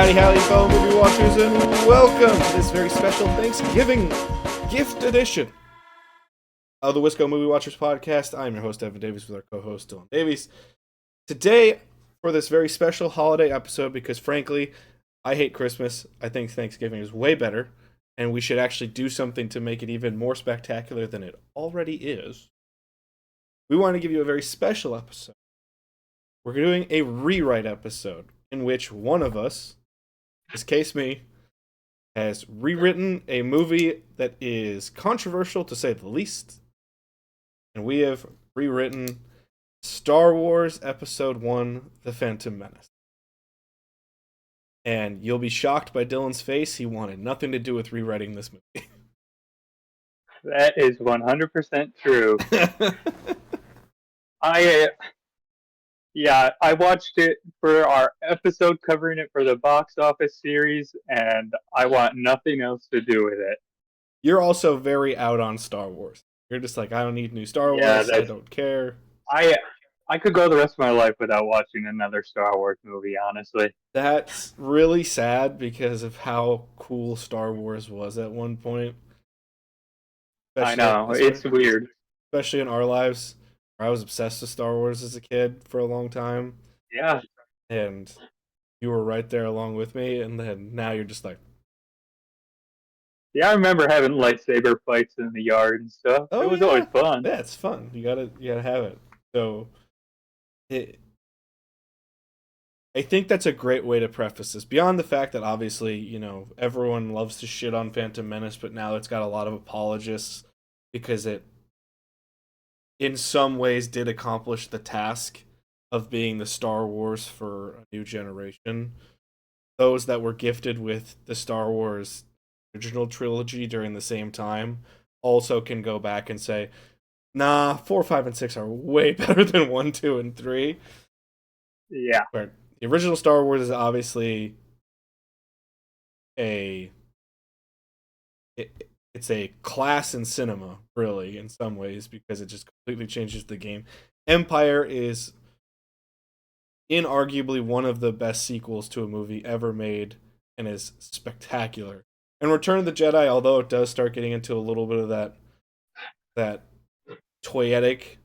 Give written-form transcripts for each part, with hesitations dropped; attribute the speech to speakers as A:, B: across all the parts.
A: Howdy, howdy, fellow movie watchers, and welcome to this very special Thanksgiving gift edition of the Wisco Movie Watchers podcast. I'm your host, Evan Davies, with our co-host, Dylan Davies. Today, for this very special holiday episode, because frankly, I hate Christmas. I think Thanksgiving is way better, and we should actually do something to make it even more spectacular than it already is. We want to give you a very special episode. We're doing a rewrite episode in which one of us, in this case me, has rewritten a movie that is controversial to say the least. And we have rewritten Star Wars Episode 1, The Phantom Menace. And you'll be shocked by Dylan's face. He wanted nothing to do with rewriting this movie.
B: That is 100% true. I watched it for our episode covering it for the box office series, and I want nothing else to do with it.
A: You're also very out on Star Wars. You're just like, I don't need new Star Wars. I don't care.
B: I could go the rest of my life without watching another Star Wars movie, honestly.
A: That's really sad because of how cool Star Wars was at one point.
B: I know, it's weird.
A: Especially in our lives. I was obsessed with Star Wars as a kid for a long time.
B: Yeah.
A: And you were right there along with me, and then now you're just like...
B: Yeah, I remember having lightsaber fights in the yard and stuff.
A: Oh,
B: it was always fun.
A: Yeah, it's fun. You gotta have it. So, I think that's a great way to preface this. Beyond the fact that obviously, you know, everyone loves to shit on Phantom Menace, but now it's got a lot of apologists because it, in some ways, did accomplish the task of being the Star Wars for a new generation. Those that were gifted with the Star Wars original trilogy during the same time also can go back and say, nah, 4, 5, and 6 are way better than 1, 2, and 3.
B: Yeah.
A: But the original Star Wars is obviously it's a class in cinema, really, in some ways, because it just completely changes the game. Empire is inarguably one of the best sequels to a movie ever made and is spectacular. And Return of the Jedi, although it does start getting into a little bit of that toyetic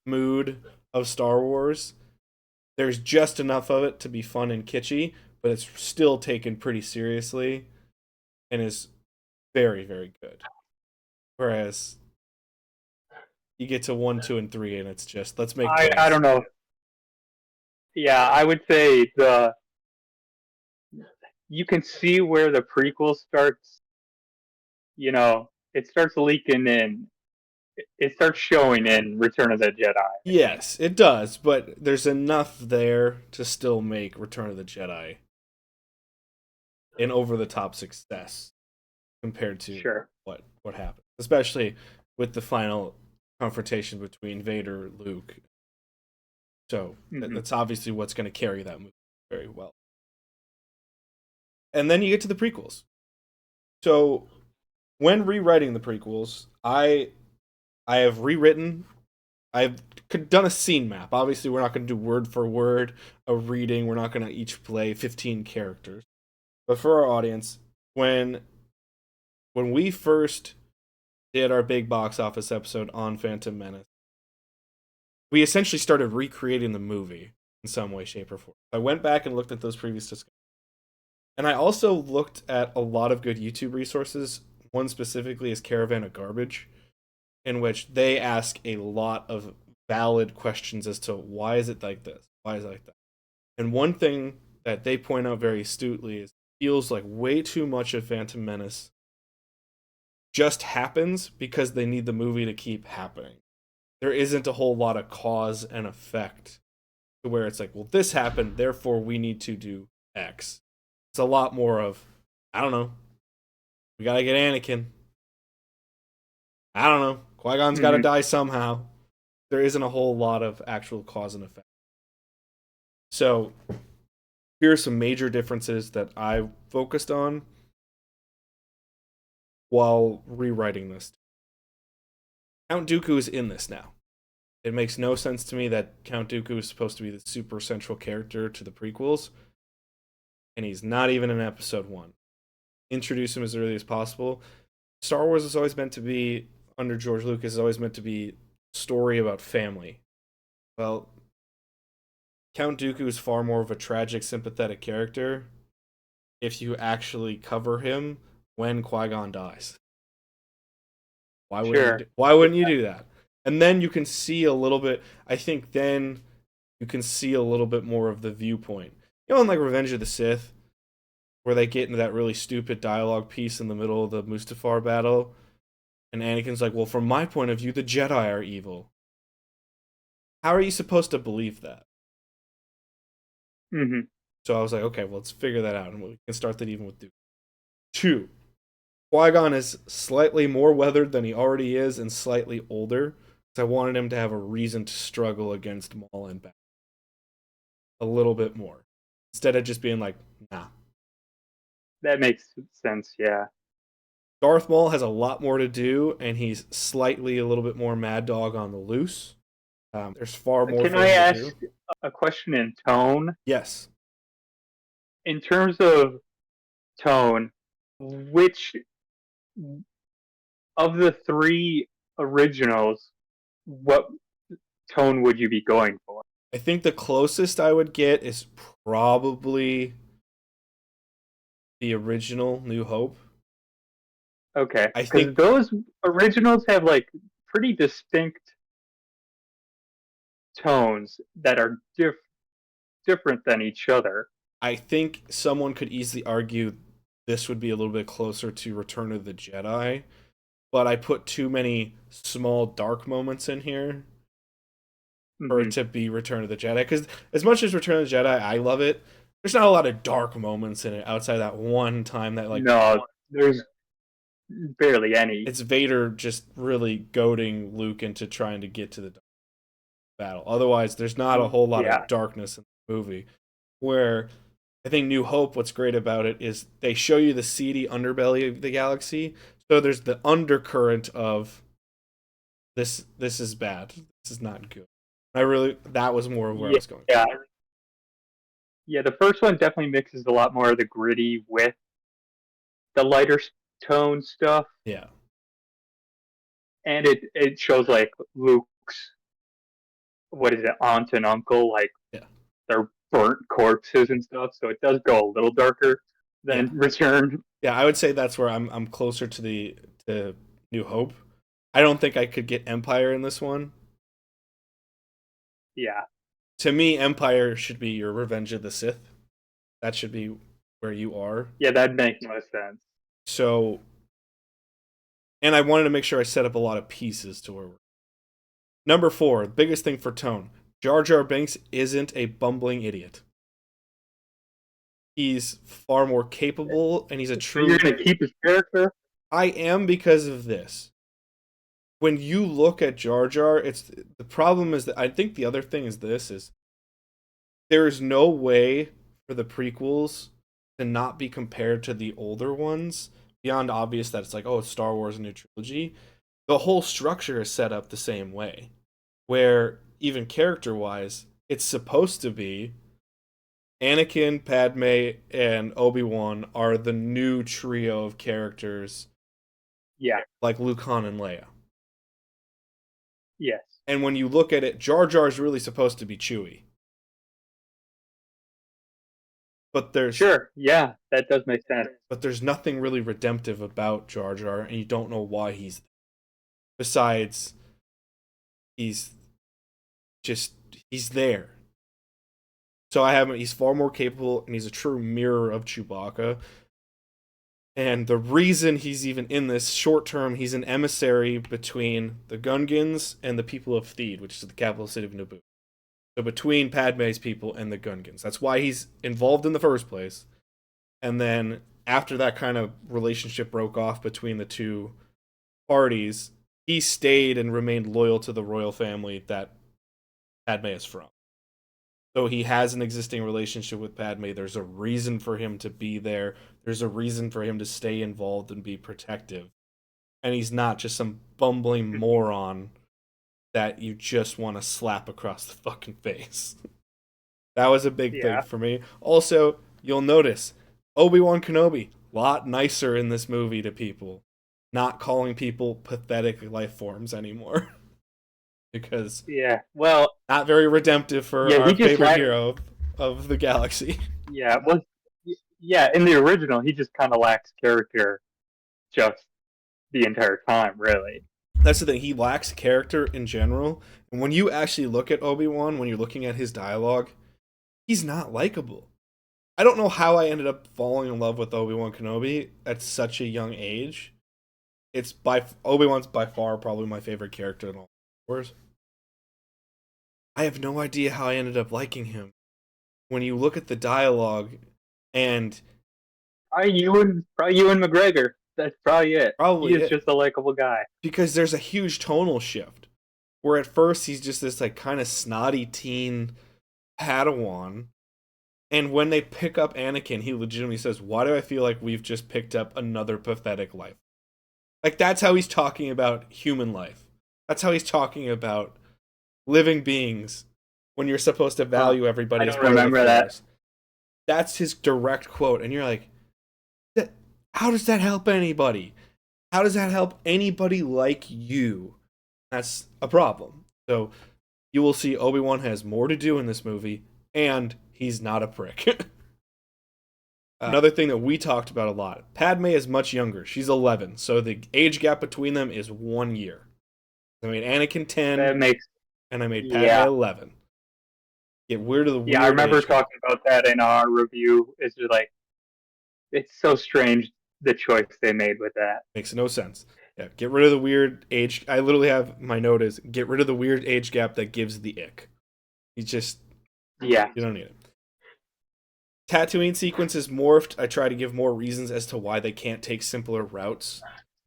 A: mood of Star Wars, there's just enough of it to be fun and kitschy, but it's still taken pretty seriously and is very, very good. Whereas you get to 1, 2, and 3, and it's just, let's make
B: I don't know. Yeah, I would say you can see where the prequel starts, you know, it starts leaking in. It starts showing in Return of the Jedi.
A: Yes, it does, but there's enough there to still make Return of the Jedi an over-the-top success compared to what happened. Especially with the final confrontation between Vader and Luke. So that's obviously what's going to carry that movie very well. And then you get to the prequels. So when rewriting the prequels, I have rewritten, I've done a scene map. Obviously, we're not going to do word for word a reading. We're not going to each play 15 characters. But for our audience, when we first did our big box office episode on Phantom Menace, we essentially started recreating the movie in some way, shape, or form. I went back and looked at those previous discussions. And I also looked at a lot of good YouTube resources. One specifically is Caravan of Garbage, in which they ask a lot of valid questions as to why is it like this? Why is it like that? And one thing that they point out very astutely is it feels like way too much of Phantom Menace just happens because they need the movie to keep happening. There isn't a whole lot of cause and effect to where it's like, well, this happened, therefore we need to do X. It's a lot more of, I don't know, we gotta get Anakin. I don't know, Qui-Gon's gotta die somehow. There isn't a whole lot of actual cause and effect. So, here are some major differences that I focused on while rewriting this. Count Dooku is in this now. It makes no sense to me that Count Dooku is supposed to be the super central character to the prequels. and he's not even in episode 1. Introduce him as early as possible. Star Wars is always meant to be, under George Lucas, is always meant to be a story about family. Well, Count Dooku is far more of a tragic, sympathetic character if you actually cover him when Qui-Gon dies.
B: Sure.
A: Why wouldn't you do that? And then you can see a little bit. I think then you can see a little bit more of the viewpoint. You know, in like Revenge of the Sith, where they get into that really stupid dialogue piece in the middle of the Mustafar battle, and Anakin's like, "Well, from my point of view, the Jedi are evil." How are you supposed to believe that?
B: Hmm.
A: So I was like, okay, well, let's figure that out, and we can start that even with Duke. 2. Qui-Gon is slightly more weathered than he already is, and slightly older. So I wanted him to have a reason to struggle against Maul and back a little bit more, instead of just being like, nah.
B: That makes sense. Yeah.
A: Darth Maul has a lot more to do, and he's slightly a little bit more Mad Dog on the loose. There's far more
B: Can
A: for
B: I
A: him to
B: ask
A: do.
B: a question in tone?
A: Yes,
B: In terms of tone, which of the three originals, what tone would you be going for?
A: I think the closest I would get is probably the original New Hope.
B: Okay,
A: I
B: because
A: think
B: those originals have like pretty distinct tones that are different than each other.
A: I think someone could easily argue this would be a little bit closer to Return of the Jedi, but I put too many small dark moments in here for it
B: Hmm.
A: to be Return of the Jedi. Because as much as Return of the Jedi, I love it. There's not a lot of dark moments in it outside that one time that like
B: No, there's barely any.
A: it's Vader just really goading Luke into trying to get to the battle. Otherwise, there's not a whole lot of
B: Yeah,
A: darkness in the movie. Where I think New Hope, what's great about it is they show you the seedy underbelly of the galaxy. So there's the undercurrent of this is bad. This is not good. I really that was more of where I
B: yeah,
A: was going.
B: yeah, yeah. The first one definitely mixes a lot more of the gritty with the lighter tone stuff,
A: Yeah.
B: and it shows like Luke's, what is it, aunt and uncle, like
A: Yeah.
B: their burnt corpses and stuff. So it does go a little darker
A: Yeah.
B: than Return.
A: Yeah, I would say that's where I'm closer to the to New Hope. I don't think I could get Empire in this one.
B: Yeah,
A: To me, Empire should be your Revenge of the Sith. That should be where you are.
B: yeah, that makes no sense.
A: So, and I wanted to make sure I set up a lot of pieces to where we're. Number 4, biggest thing for tone. Jar Jar Binks isn't a bumbling idiot. He's far more capable, and he's a
B: So you're
A: true.
B: gonna keep his character?
A: I am because of this. When you look at Jar Jar, it's the problem is that I think the other thing is this is there is no way for the prequels to not be compared to the older ones beyond obvious that it's like, oh, it's Star Wars, a new trilogy. The whole structure is set up the same way, where even character wise, it's supposed to be Anakin, Padme, and Obi-Wan are the new trio of characters
B: Yeah.
A: like Luke, Han, and Leia.
B: Yes.
A: And when you look at it, Jar Jar is really supposed to be Chewie. But there's
B: Sure. Yeah, that does make sense.
A: but there's nothing really redemptive about Jar Jar, and you don't know why he's there. Besides he's just he's there. So I have he's far more capable and he's a true mirror of Chewbacca. And the reason he's even in this short term, he's an emissary between the Gungans and the people of Theed, which is the capital city of Naboo. So between Padme's people and the Gungans. That's why he's involved in the first place. And then after that kind of relationship broke off between the two parties, he stayed and remained loyal to the royal family that Padme is from. So he has an existing relationship with Padme. There's a reason for him to be there. There's a reason for him to stay involved and be protective. And he's not just some bumbling moron that you just want to slap across the fucking face. That was a big thing
B: Yeah.
A: for me. Also, you'll notice Obi-Wan Kenobi, a lot nicer in this movie to people, not calling people pathetic life forms anymore. Because
B: Yeah. Well,
A: not very redemptive for
B: yeah, he
A: our
B: just
A: favorite
B: lacked.
A: hero of the galaxy.
B: Yeah. Well, yeah. In the original, he just kind of lacks character, just the entire time, really.
A: That's the thing, he lacks character in general. And when you actually look at Obi-Wan, when you're looking at his dialogue, he's not likable. I don't know how I ended up falling in love with Obi-Wan Kenobi at such a young age. It's by Obi-Wan's by far probably my favorite character in all Wars. I have no idea how I ended up liking him. When you look at the dialogue, and
B: Probably Ewan McGregor. That's probably it. He
A: probably
B: is
A: it,
B: just a likable guy.
A: because there's a huge tonal shift. Where at first he's just this like kind of snotty teen Padawan, and when they pick up Anakin, he legitimately says, "Why do I feel like we've just picked up another pathetic life?" Like that's how he's talking about human life. That's how he's talking about living beings when you're supposed to
B: Huh.
A: value everybody
B: I
A: as
B: don't
A: part of the
B: remember that.
A: force. That's his direct quote, and you're like, how does that help anybody? How does that help anybody like you? That's a problem. So you will see Obi-Wan has more to do in this movie, and he's not a prick. Another thing that we talked about a lot, Padme is much younger. She's 11, so the age gap between them is 1 year. I made Anakin 10,
B: That makes
A: and I made Padme
B: Yeah.
A: 11. Get weird of the
B: Yeah, I
A: weird
B: remember
A: age gap.
B: talking about that in our review. It's just like it's so strange the choice they made with that.
A: Makes no sense. Yeah, get rid of the weird age. I literally have my note is get rid of the weird age gap that gives the ick. You just
B: Yeah.
A: you don't need it. Tatooine sequence is morphed. I try to give more reasons as to why they can't take simpler routes.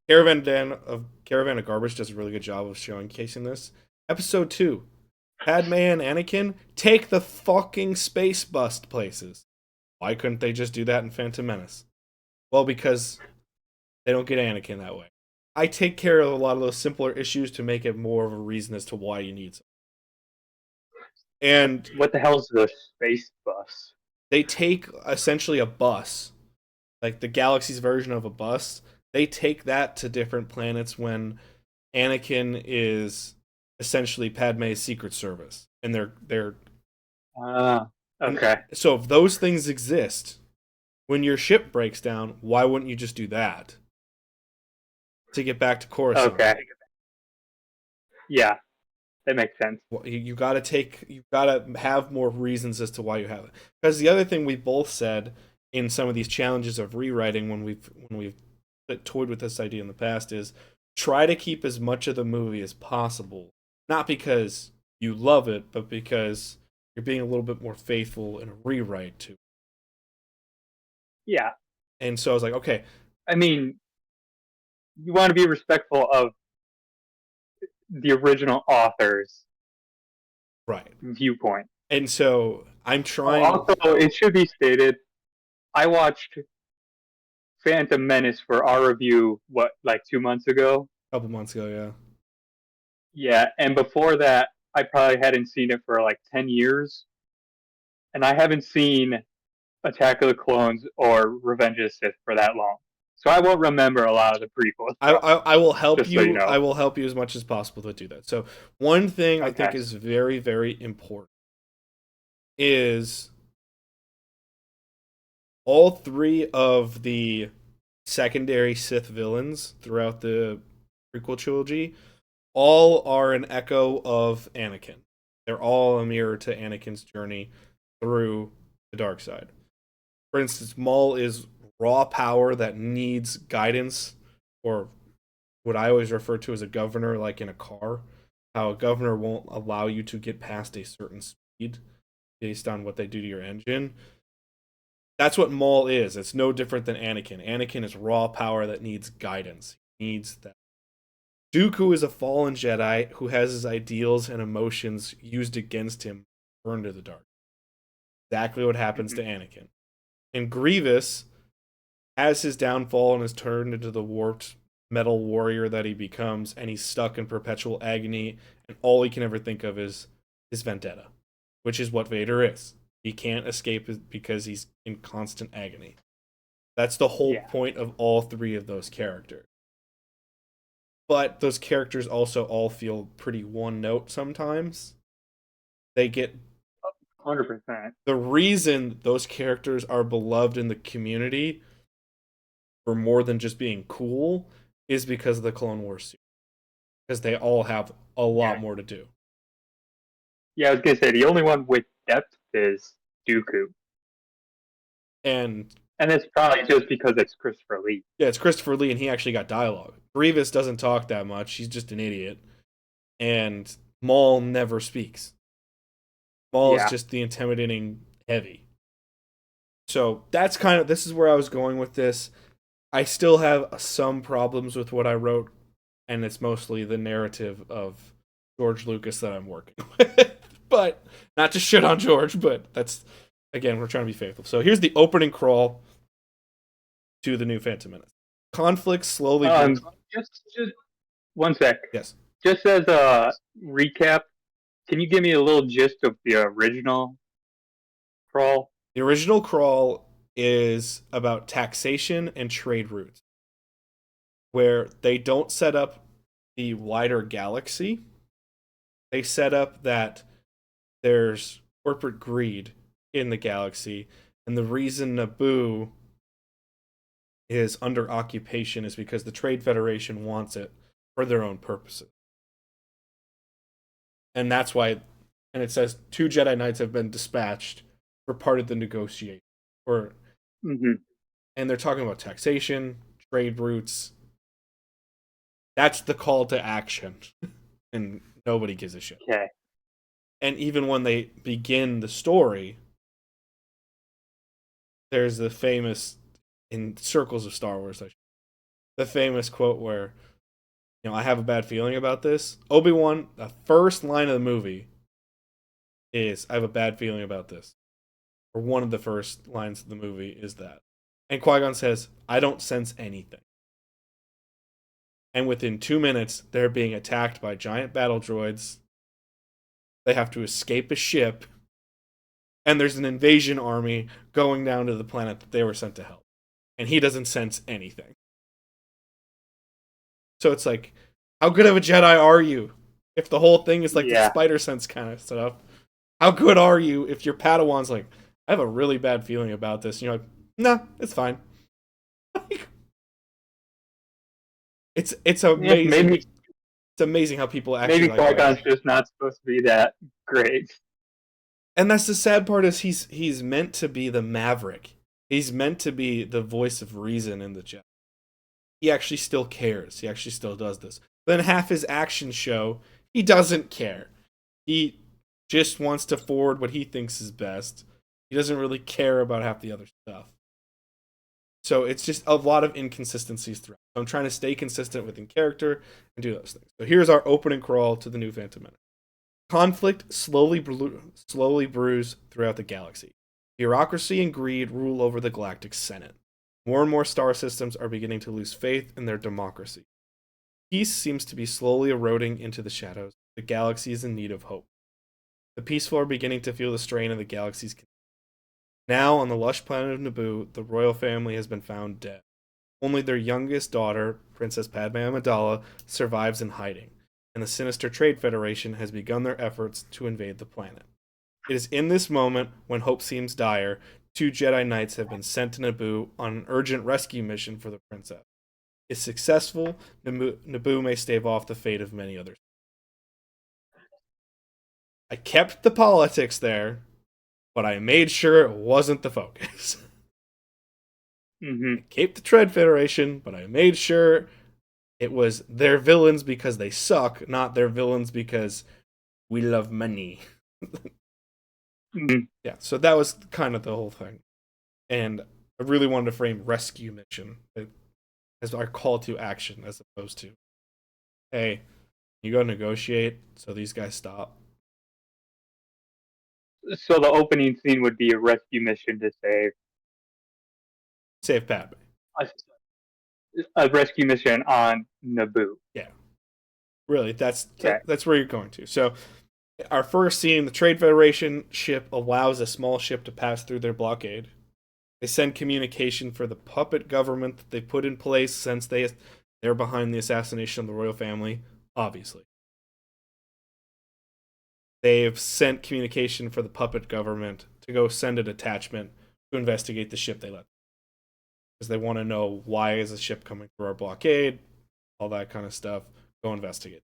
A: Caravan of Garbage does a really good job of showcasing this. Episode 2. Padme and Anakin take the fucking space bus places. Why couldn't they just do that in Phantom Menace? Well, because they don't get Anakin that way. I take care of a lot of those simpler issues to make it more of a reason as to why you need some. And
B: What the hell's the space bus?
A: they take essentially a bus, like the galaxy's version of a bus. They take that to different planets when Anakin is essentially Padme's secret service, and they're
B: Ah,
A: and
B: okay.
A: so if those things exist, when your ship breaks down, why wouldn't you just do that to get back to Coruscant?
B: Okay. Yeah, that makes sense.
A: You gotta have more reasons as to why you have it. Because the other thing we both said in some of these challenges of rewriting when we've toyed with this idea in the past is try to keep as much of the movie as possible, not because you love it, but because you're being a little bit more faithful in a rewrite to.
B: Yeah.
A: And so I was like, okay,
B: I mean, you want to be respectful of the original author's
A: right.
B: viewpoint.
A: And so I'm
B: Oh,
A: trying.
B: also, it should be stated, I watched Phantom Menace for our review, like 2 months ago?
A: A couple months ago, yeah.
B: Yeah, and before that, I probably hadn't seen it for like 10 years. And I haven't seen Attack of the Clones or Revenge of the Sith for that long. So I won't remember a lot of the prequel stuff,
A: I will help
B: just so you
A: you.
B: know.
A: I will help you as much as possible to do that. So one thing I think
B: Okay.
A: is very, very important is all three of the secondary Sith villains throughout the prequel trilogy all are an echo of Anakin. They're all a mirror to Anakin's journey through the dark side. For instance, Maul is raw power that needs guidance, or what I always refer to as a governor, like in a car. How a governor won't allow you to get past a certain speed based on what they do to your engine. That's what Maul is. It's no different than Anakin. Anakin is raw power that needs guidance. He needs that. Dooku is a fallen Jedi who has his ideals and emotions used against him, burned to the dark. Exactly what happens
B: Mhm.
A: to Anakin. And Grievous has his downfall and is turned into the warped metal warrior that he becomes, and he's stuck in perpetual agony, and all he can ever think of is his vendetta, which is what Vader is. He can't escape because he's in constant agony. That's the whole
B: Yeah.
A: point of all three of those characters. But those characters also all feel pretty one note sometimes. They get
B: 100%.
A: the reason those characters are beloved in the community for more than just being cool is because of the Clone Wars series. Because they all have a lot
B: Yeah.
A: more to do.
B: Yeah, I was gonna say the only one with depth is Dooku,
A: And
B: and it's probably just because it's Christopher Lee.
A: yeah, it's Christopher Lee, and he actually got dialogue. Grievous doesn't talk that much; he's just an idiot. And Maul never speaks. Maul is
B: Yeah.
A: just the intimidating heavy. So that's kind of this is where I was going with this. I still have some problems with what I wrote, and it's mostly the narrative of George Lucas that I'm working with. But not to shit on George, but that's again, we're trying to be faithful. So here's the opening crawl to the new Phantom Menace. Conflict slowly
B: Um,
A: builds.
B: just one sec.
A: Yes.
B: Just as a recap, can you give me a little gist of the original crawl?
A: The original crawl is about taxation and trade routes, where they don't set up the wider galaxy. They set up that there's corporate greed in the galaxy, and the reason Naboo is under occupation is because the Trade Federation wants it for their own purposes. And that's why, and it says 2 Jedi Knights have been dispatched for part of the negotiation. Or,
B: Mm-hmm.
A: and they're talking about taxation, trade routes. That's the call to action. And nobody gives a shit.
B: Okay.
A: And even when they begin the story, there's the famous, in circles of Star Wars, the famous quote where, I have a bad feeling about this. Obi-Wan, the first line of the movie is, I have a bad feeling about this. Or one of the first lines of the movie is that. And Qui-Gon says, I don't sense anything. And within 2 minutes, they're being attacked by giant battle droids. They have to escape a ship. And there's an invasion army going down to the planet that they were sent to help. And he doesn't sense anything. So it's like, how good of a Jedi are you? If the whole thing is like the spider sense kind of stuff. How good are you if your Padawan's like, I have a really bad feeling about this. And you're like, nah, it's fine. It's amazing.
B: Maybe
A: It's amazing how people actually
B: maybe
A: like
B: Qui-Gon's just not supposed to be that great.
A: And that's the sad part is he's meant to be the maverick. He's meant to be the voice of reason in the Jedi. He actually still cares. He actually still does this. Then half his action show, he doesn't care. He just wants to forward what he thinks is best. He doesn't really care about half the other stuff. So it's just a lot of inconsistencies throughout. I'm trying to stay consistent within character and do those things. So here's our opening crawl to the new Phantom Menace. Conflict slowly brews throughout the galaxy. Bureaucracy and greed rule over the Galactic Senate. More and more star systems are beginning to lose faith in their democracy. Peace seems to be slowly eroding into the shadows. The galaxy is in need of hope. The peaceful are beginning to feel the strain of the galaxy's. Now, on the lush planet of Naboo, the royal family has been found dead. Only their youngest daughter, Princess Padme Amidala, survives in hiding, and the sinister Trade Federation has begun their efforts to invade the planet. It is in this moment, when hope seems dire, 2 Jedi Knights have been sent to Naboo on an urgent rescue mission for the princess. If successful, Naboo may stave off the fate of many others. I kept the politics there, but I made sure it wasn't the focus.
B: Mm-hmm.
A: I kept the Trade Federation, but I made sure it was their villains because they suck, not their villains because we love money.
B: Mm-hmm.
A: Yeah, so that was kind of the whole thing. And I really wanted to frame rescue mission as our call to action as opposed to, hey, you go negotiate so these guys stop.
B: So the opening scene would be a rescue mission to
A: Save Padme.
B: A rescue mission on Naboo.
A: Yeah. Really, that's
B: Okay.
A: that's where you're going to. So Our first scene, the Trade Federation ship allows a small ship to pass through their blockade. They send communication for the puppet government that they put in place since they're behind the assassination of the royal family, obviously. They've sent communication for the puppet government to go send a detachment to investigate the ship they left. Because they want to know why is the ship coming through our blockade, all that kind of stuff. Go investigate.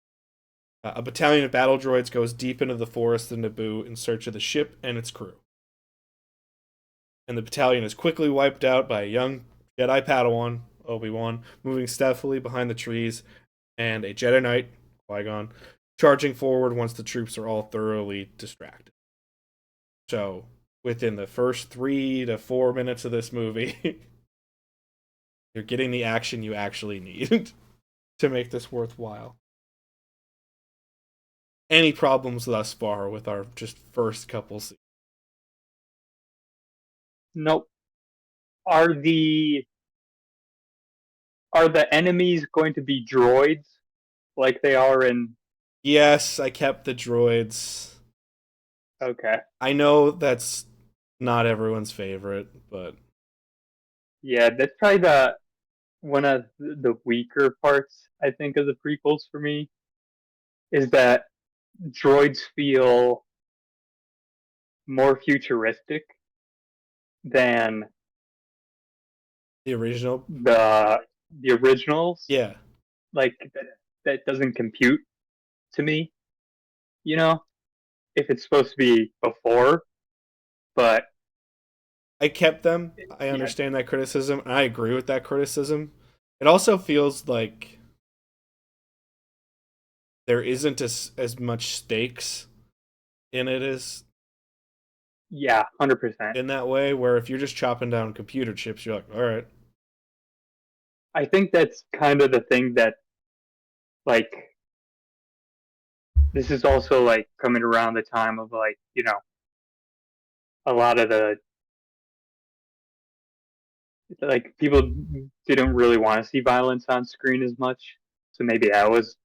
A: A battalion of battle droids goes deep into the forest of Naboo in search of the ship and its crew. And the battalion is quickly wiped out by a young Jedi Padawan, Obi-Wan, moving stealthily behind the trees, and a Jedi Knight, Qui-Gon, charging forward once the troops are all thoroughly distracted. So, within the first 3 to 4 minutes of this movie, you're getting the action you actually need to make this worthwhile. Any problems thus far with our just first couple scenes?
B: Nope. Are the are the enemies going to be droids like they are in?
A: Yes, I kept the droids.
B: Okay.
A: I know that's not everyone's favorite, but
B: Yeah, that's probably the one of the weaker parts I think of the prequels for me is that droids feel more futuristic than
A: the original,
B: the the originals.
A: yeah,
B: Like that doesn't compute to me, you know, if it's supposed to be before, but
A: I kept them. I
B: yeah,
A: understand that criticism, and I agree with that criticism. It also feels like there isn't as much stakes in it as
B: yeah, 100%.
A: in that way. Where if you're just chopping down computer chips, you're like, all right,
B: I think that's kind of the thing that like this is also like coming around the time of like, a lot of the like people didn't really want to see violence on screen as much. So maybe that was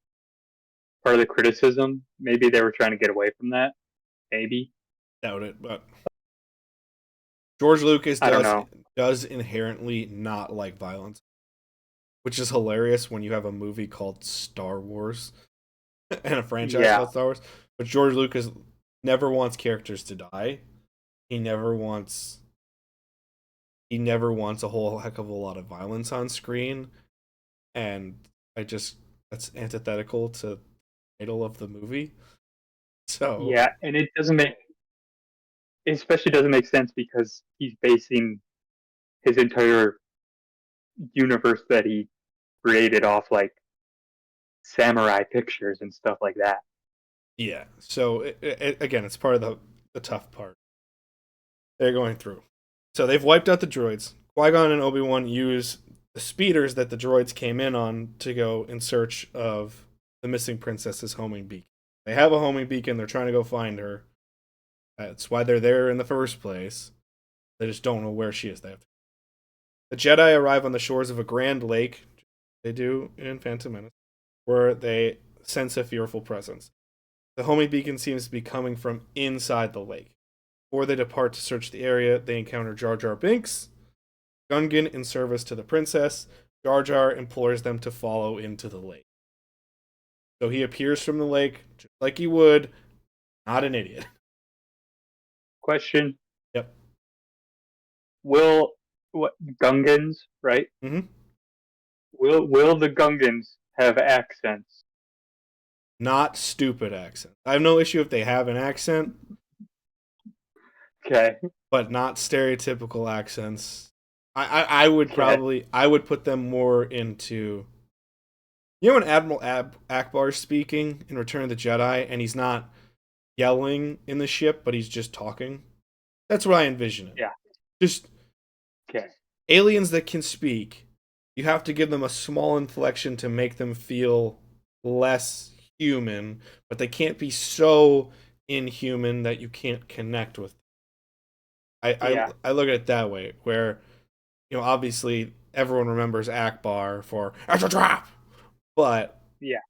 B: part of the criticism. Maybe they were trying to get away from that. Maybe.
A: doubt it. But George Lucas
B: I don't
A: does
B: know.
A: inherently not like violence, which is hilarious when you have a movie called Star Wars and a franchise
B: Yeah.
A: called Star Wars. But George Lucas never wants characters to die. He never wants a whole heck of a lot of violence on screen, and I just that's antithetical to the title of the movie. So
B: Yeah. And it especially doesn't make sense because he's basing his entire universe that he created off like samurai pictures and stuff like that.
A: yeah, so again, it's part of the tough part they're going through. So they've wiped out the droids. Qui-Gon and Obi-Wan use the speeders that the droids came in on to go in search of the missing princess's homing beacon. They have a homing beacon. They're trying to go find her. That's why they're there in the first place. They just don't know where she is. The Jedi arrive on the shores of a grand lake. They do in Phantom Menace, where they sense a fearful presence. The homing beacon seems to be coming from inside the lake. Before they depart to search the area, they encounter Jar Jar Binks, Gungan in service to the princess. Jar Jar implores them to follow into the lake. So he appears from the lake, just like he would, not an idiot.
B: Question:
A: Yep.
B: Will what Gungans, right?
A: Mm-hmm.
B: Will the Gungans have accents?
A: Not stupid accent. I have no issue if they have an accent,
B: Okay.
A: but not stereotypical accents. I would
B: Okay.
A: I would put them more into when Admiral Akbar's speaking in Return of the Jedi and he's not yelling in the ship but he's just talking. That's what I envision it.
B: Yeah.
A: Just
B: Okay.
A: aliens that can speak. You have to give them a small inflection to make them feel less human, but they can't be so inhuman that you can't connect with.
B: Yeah.
A: I look at it that way, where obviously everyone remembers Akbar for "It's a trap," but
B: Yeah.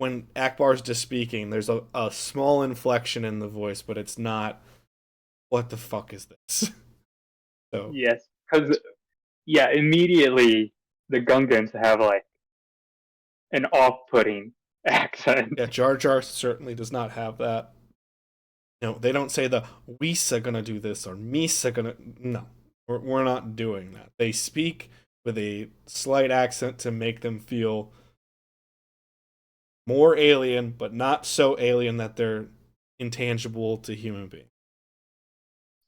A: when Akbar's just speaking, there's a small inflection in the voice, but it's not, what the fuck is this? So,
B: Yes, because yeah, immediately the Gungans have like an off-putting accent.
A: yeah, Jar Jar certainly does not have that. No, they don't say the Weesa gonna do this or Misa gonna. No, we're not doing that. They speak with a slight accent to make them feel more alien, but not so alien that they're intangible to human beings.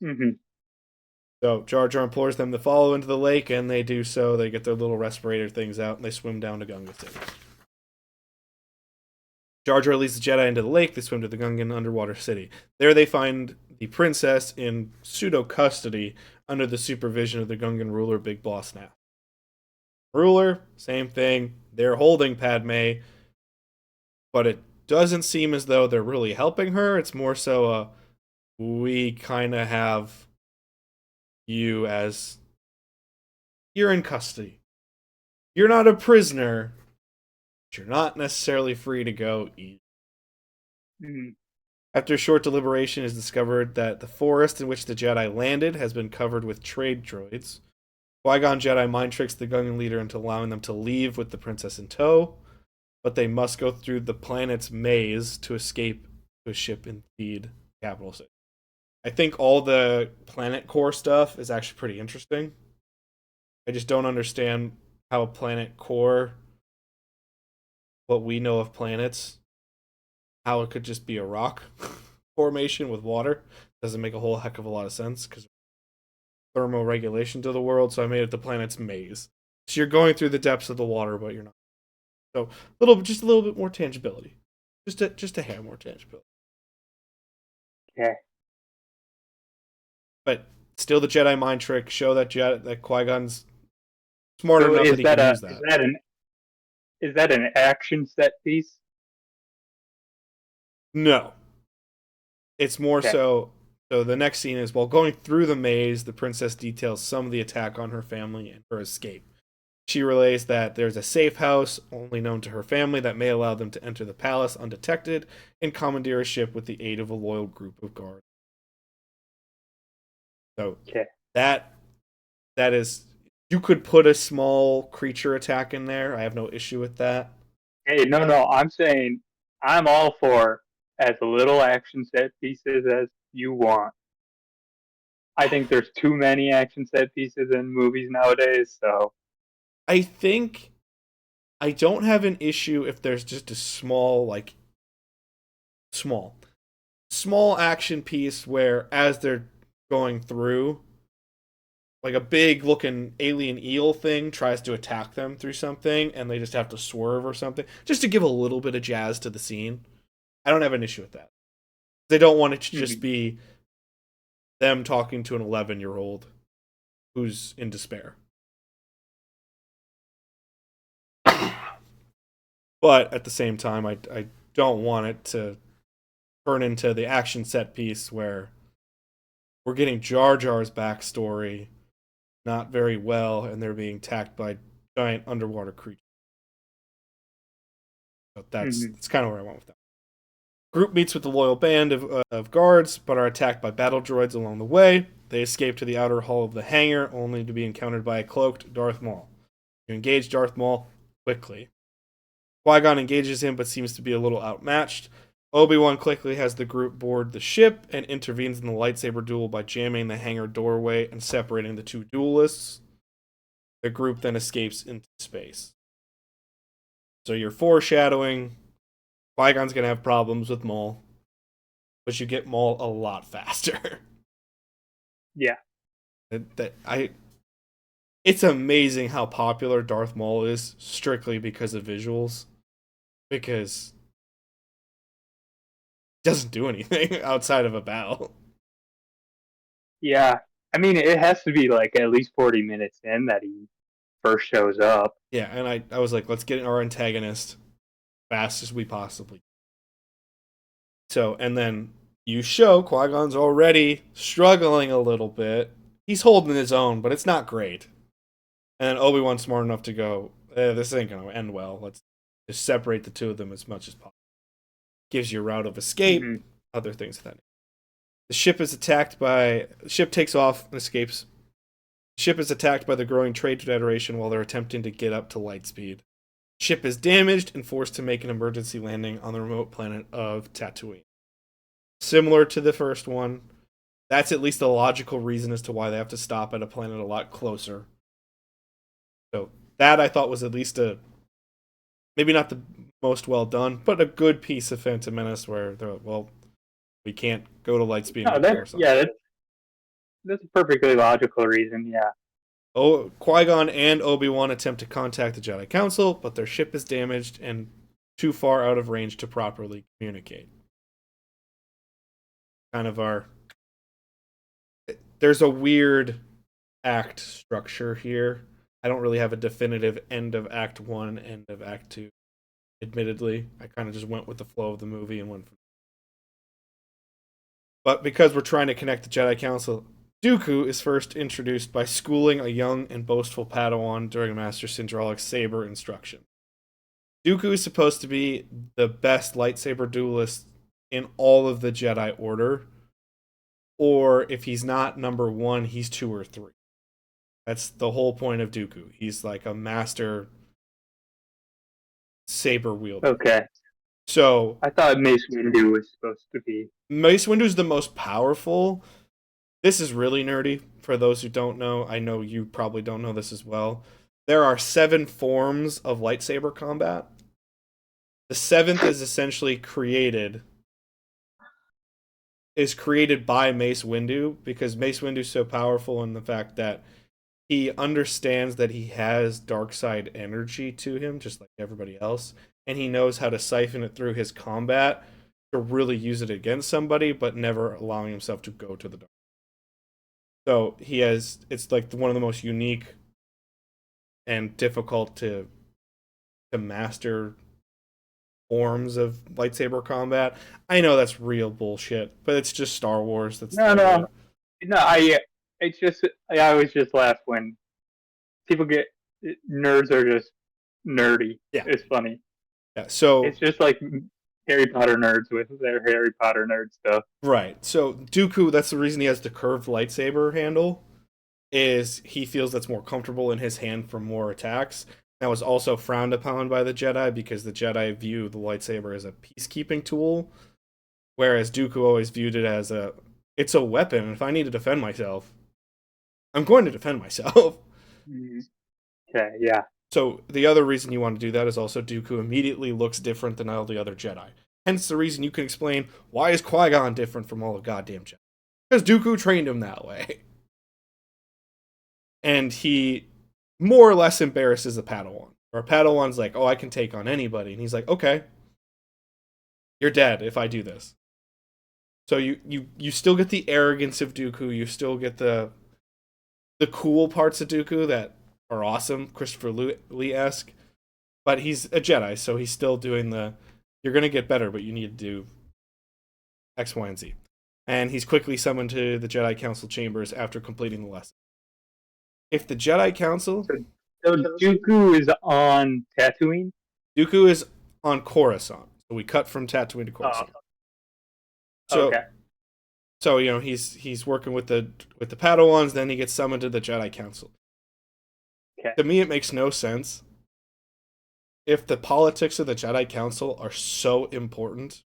B: Mm-hmm.
A: So Jar Jar implores them to follow into the lake, and they do so. They get their little respirator things out, and they swim down to Gunga City. Jar Jar leads the Jedi into the lake. They swim to the Gungan underwater city. There they find the princess in pseudo custody under the supervision of the Gungan ruler, Big Boss Nath. Ruler, same thing. They're holding Padme, but it doesn't seem as though they're really helping her. It's more so we kind of have you as you're in custody. You're not a prisoner, but you're not necessarily free to go either.
B: Mm-hmm.
A: After a short deliberation, it is discovered that the forest in which the Jedi landed has been covered with trade droids. Qui-Gon Jedi mind tricks the Gungan leader into allowing them to leave with the princess in tow, but they must go through the planet's maze to escape to a ship in Theed, capital city. I think all the planet core stuff is actually pretty interesting. I just don't understand how a planet core, what we know of planets, how it could just be a rock formation with water. Doesn't make a whole heck of a lot of sense because thermoregulation to the world, so I made it the planet's maze. So you're going through the depths of the water, but you're not. So just a little bit more tangibility. Just a hair more tangibility.
B: Okay.
A: But still the Jedi mind trick show that Qui-Gon's smart
B: So
A: enough that he can use that.
B: Is that an action set piece?
A: No. It's more
B: Okay.
A: so the next scene is while going through the maze, the princess details some of the attack on her family and her escape. She relays that there's a safe house only known to her family that may allow them to enter the palace undetected and commandeer a ship with the aid of a loyal group of guards. So
B: Okay.
A: that is, you could put a small creature attack in there. I have no issue with that.
B: Hey, no, I'm saying I'm all for as little action set pieces as you want. I think there's too many action set pieces in movies nowadays, so
A: I think I don't have an issue if there's just a small small action piece where as they're going through, like a big looking alien eel thing tries to attack them through something and they just have to swerve or something just to give a little bit of jazz to the scene. I don't have an issue with that. They don't want it to just be them talking to an 11-year-old who's in despair. But at the same time, I don't want it to turn into the action set piece where we're getting Jar Jar's backstory not very well, and they're being attacked by giant underwater creatures. So that's kind of where I went with that. Group meets with the loyal band of guards, but are attacked by battle droids along the way. They escape to the outer hall of the hangar, only to be encountered by a cloaked Darth Maul. You engage Darth Maul quickly. Qui-Gon engages him, but seems to be a little outmatched. Obi-Wan quickly has the group board the ship and intervenes in the lightsaber duel by jamming the hangar doorway and separating the two duelists. The group then escapes into space. So you're foreshadowing Qui-Gon's going to have problems with Maul, but you get Maul a lot faster.
B: Yeah.
A: It's amazing how popular Darth Maul is strictly because of visuals. Because he doesn't do anything outside of a battle.
B: Yeah. I mean, it has to be like at least 40 minutes in that he first shows up.
A: Yeah, and I was like, let's get our antagonist fast as we possibly. So, and then you show Qui-Gon's already struggling a little bit. He's holding his own, but it's not great. And then Obi-Wan's smart enough to go, this ain't gonna end well. to separate the two of them as much as possible. Gives you a route of escape, other things like that. The ship takes off and escapes. The ship is attacked by the growing Trade Federation while they're attempting to get up to light speed. Ship is damaged and forced to make an emergency landing on the remote planet of Tatooine. Similar to the first one, that's at least a logical reason as to why they have to stop at a planet a lot closer. So that I thought was at least maybe not the most well done, but a good piece of Phantom Menace where they're like, well, we can't go to light speed.
B: That's a perfectly logical reason. Yeah.
A: Qui-Gon and Obi-Wan attempt to contact the Jedi Council, but their ship is damaged and too far out of range to properly communicate. There's a weird act structure here. I don't really have a definitive end of Act 1, end of Act 2. Admittedly, I kind of just went with the flow of the movie and went from. But because we're trying to connect the Jedi Council, Dooku is first introduced by schooling a young and boastful Padawan during Master Syndralik's saber instruction. Dooku is supposed to be the best lightsaber duelist in all of the Jedi Order, or if he's not number 1, he's 2 or 3. That's the whole point of Dooku. He's like a master saber wielder.
B: Okay.
A: So
B: I thought Mace Windu was supposed to be.
A: Mace Windu's the most powerful. This is really nerdy for those who don't know. I know you probably don't know this as well. There are 7 forms of lightsaber combat. The 7th is essentially created by Mace Windu, because Mace Windu's so powerful in the fact that he understands that he has dark side energy to him, just like everybody else, and he knows how to siphon it through his combat to really use it against somebody, but never allowing himself to go to the dark. So it's like one of the most unique and difficult to master forms of lightsaber combat. I know that's real bullshit, but it's just Star Wars.
B: No. I always just laugh when people nerds are just nerdy.
A: Yeah,
B: it's funny.
A: Yeah, so
B: it's just like Harry Potter nerds with their Harry Potter nerd stuff.
A: Right. So Dooku, that's the reason he has the curved lightsaber handle, is he feels that's more comfortable in his hand for more attacks. That was also frowned upon by the Jedi because the Jedi view the lightsaber as a peacekeeping tool, whereas Dooku always viewed it as it's a weapon. If I need to defend myself, I'm going to defend myself.
B: Okay, yeah.
A: So the other reason you want to do that is also Dooku immediately looks different than all the other Jedi. Hence the reason you can explain why is Qui-Gon different from all the goddamn Jedi. Because Dooku trained him that way. And he more or less embarrasses a Padawan. Or a Padawan's like, oh, I can take on anybody. And he's like, okay, you're dead if I do this. So you still get the arrogance of Dooku. You still get the cool parts of Dooku that are awesome, Christopher Lee-esque. But he's a Jedi, so he's still doing you're going to get better, but you need to do X, Y, and Z. And he's quickly summoned to the Jedi Council chambers after completing the lesson. If the Jedi Council...
B: So Dooku is on Tatooine?
A: Dooku is on Coruscant. So we cut from Tatooine to Coruscant.
B: Okay.
A: So he's working with the Padawans, then he gets summoned to the Jedi Council.
B: Okay.
A: To me, it makes no sense. If the politics of the Jedi Council are so important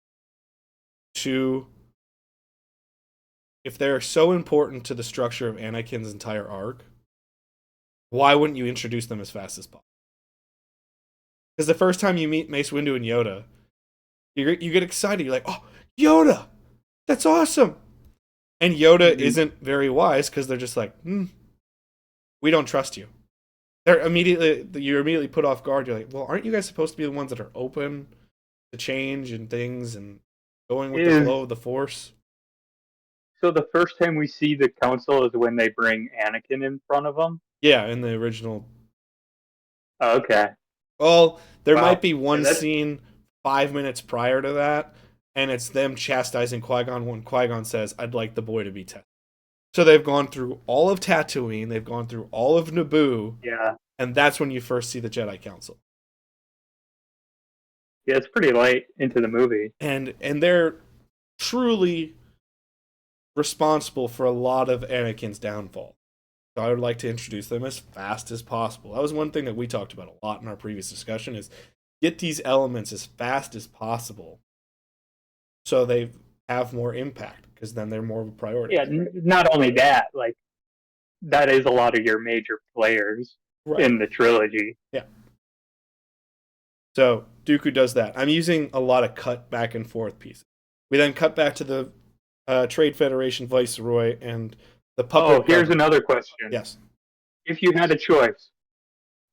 A: if they're so important to the structure of Anakin's entire arc, why wouldn't you introduce them as fast as possible? Because the first time you meet Mace Windu and Yoda, you get excited. You're like, oh, Yoda! That's awesome! And Yoda isn't very wise because they're just like, we don't trust you. You're immediately put off guard. You're like, well, aren't you guys supposed to be the ones that are open to change and things and going with the flow of the Force?
B: So the first time we see the council is when they bring Anakin in front of them?
A: Yeah, in the original.
B: Okay.
A: Well, there might be one scene 5 minutes prior to that, and it's them chastising Qui-Gon when Qui-Gon says, I'd like the boy to be tested. So they've gone through all of Tatooine, they've gone through all of Naboo,
B: yeah,
A: and that's when you first see the Jedi Council.
B: Yeah, it's pretty late into the movie.
A: And they're truly responsible for a lot of Anakin's downfall. So I would like to introduce them as fast as possible. That was one thing that we talked about a lot in our previous discussion is get these elements as fast as possible so they have more impact because then they're more of a priority.
B: Yeah, not only that, like that is a lot of your major players
A: Right.
B: in the trilogy.
A: Yeah. So Dooku does that. I'm using a lot of cut back and forth pieces. We then cut back to the Trade Federation Viceroy and the
B: Oh,
A: puppet
B: here's
A: governor.
B: another question.
A: Yes.
B: If you had a choice,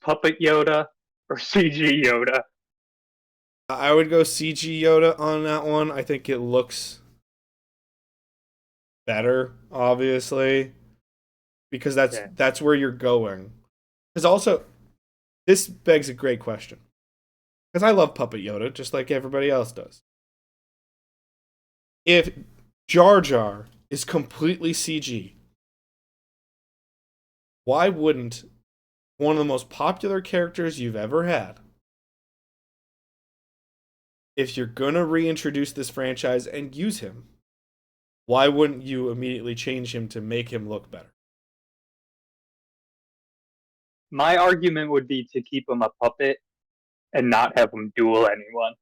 B: puppet Yoda or CG Yoda?
A: I would go CG Yoda on that one. I think it looks better, obviously, because
B: Yeah.
A: that's where you're going. Because also, this begs a great question. Because I love Puppet Yoda, just like everybody else does. If Jar Jar is completely CG, why wouldn't one of the most popular characters you've ever had, if you're going to reintroduce this franchise and use him, why wouldn't you immediately change him to make him look better?
B: My argument would be to keep him a puppet and not have him duel anyone.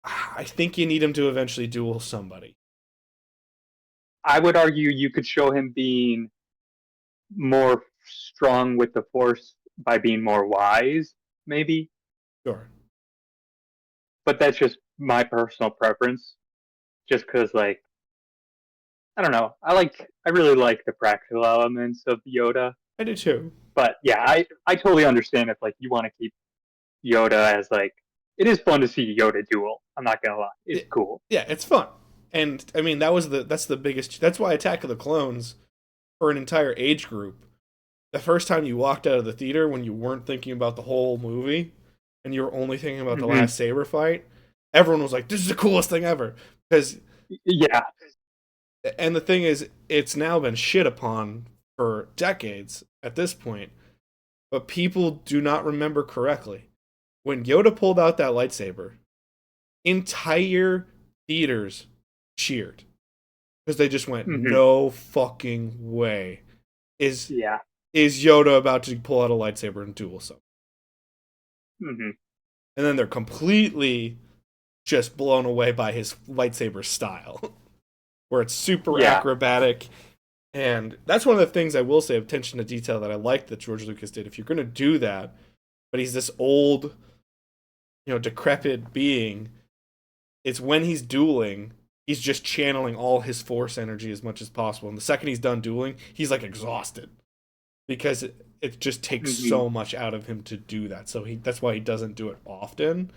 A: I think you need him to eventually duel somebody.
B: I would argue you could show him being more strong with the Force by being more wise, maybe.
A: Sure.
B: But that's just my personal preference. Just because, like, I don't know. I really like the practical elements of Yoda.
A: I do too.
B: But yeah, I totally understand if like you want to keep Yoda as like it is fun to see Yoda duel. I'm not gonna lie, it's cool.
A: Yeah, it's fun. And I mean that's the biggest that's why Attack of the Clones for an entire age group. The first time you walked out of the theater when you weren't thinking about the whole movie and you were only thinking about the
B: Mm-hmm.
A: last saber fight, everyone was like, "This is the coolest thing ever." Because
B: Yeah.
A: and the thing is, it's now been shit upon for decades at this point, but people do not remember correctly. When Yoda pulled out that lightsaber, entire theaters cheered because they just went,
B: Mm-hmm.
A: "No fucking way is
B: Yeah.
A: is Yoda about to pull out a lightsaber and duel someone?"
B: Mm-hmm.
A: And then they're completely just blown away by his lightsaber style, where it's super
B: Yeah.
A: acrobatic. And that's one of the things I will say, attention to detail, that I like that George Lucas did. If you're going to do that, but he's this old, decrepit being, it's when he's dueling, he's just channeling all his force energy as much as possible. And the second he's done dueling, he's like exhausted because it just takes
B: Mm-hmm.
A: so much out of him to do that. So that's why he doesn't do it often.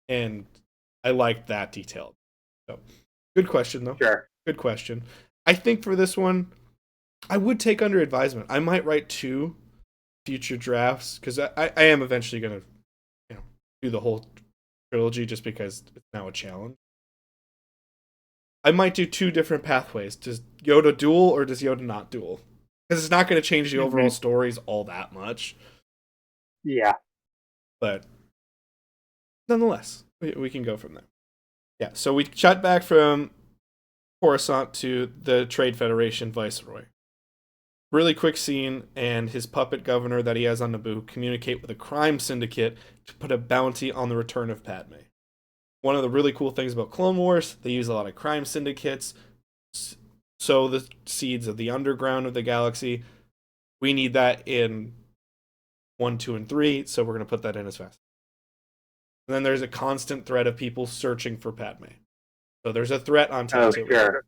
A: And I like that detail. So good question though.
B: Sure.
A: Good question. I think for this one, I would take under advisement. I might write 2 future drafts because I am eventually gonna, do the whole trilogy just because it's now a challenge. I might do 2 different pathways. Does Yoda duel or does Yoda not duel? Because it's not going to change the
B: Mm-hmm.
A: overall stories all that much.
B: Yeah.
A: But nonetheless, we can go from there. Yeah, so we shot back from Coruscant to the Trade Federation Viceroy. Really quick scene, and his puppet governor that he has on Naboo communicate with a crime syndicate to put a bounty on the return of Padme. One of the really cool things about Clone Wars, they use a lot of crime syndicates, sow the seeds of the underground of the galaxy. We need that in 1, 2, and 3, so we're going to put that in as fast. And then there's a constant threat of people searching for Padme. So there's a threat on
B: Oh,
A: Tatooine.
B: sure.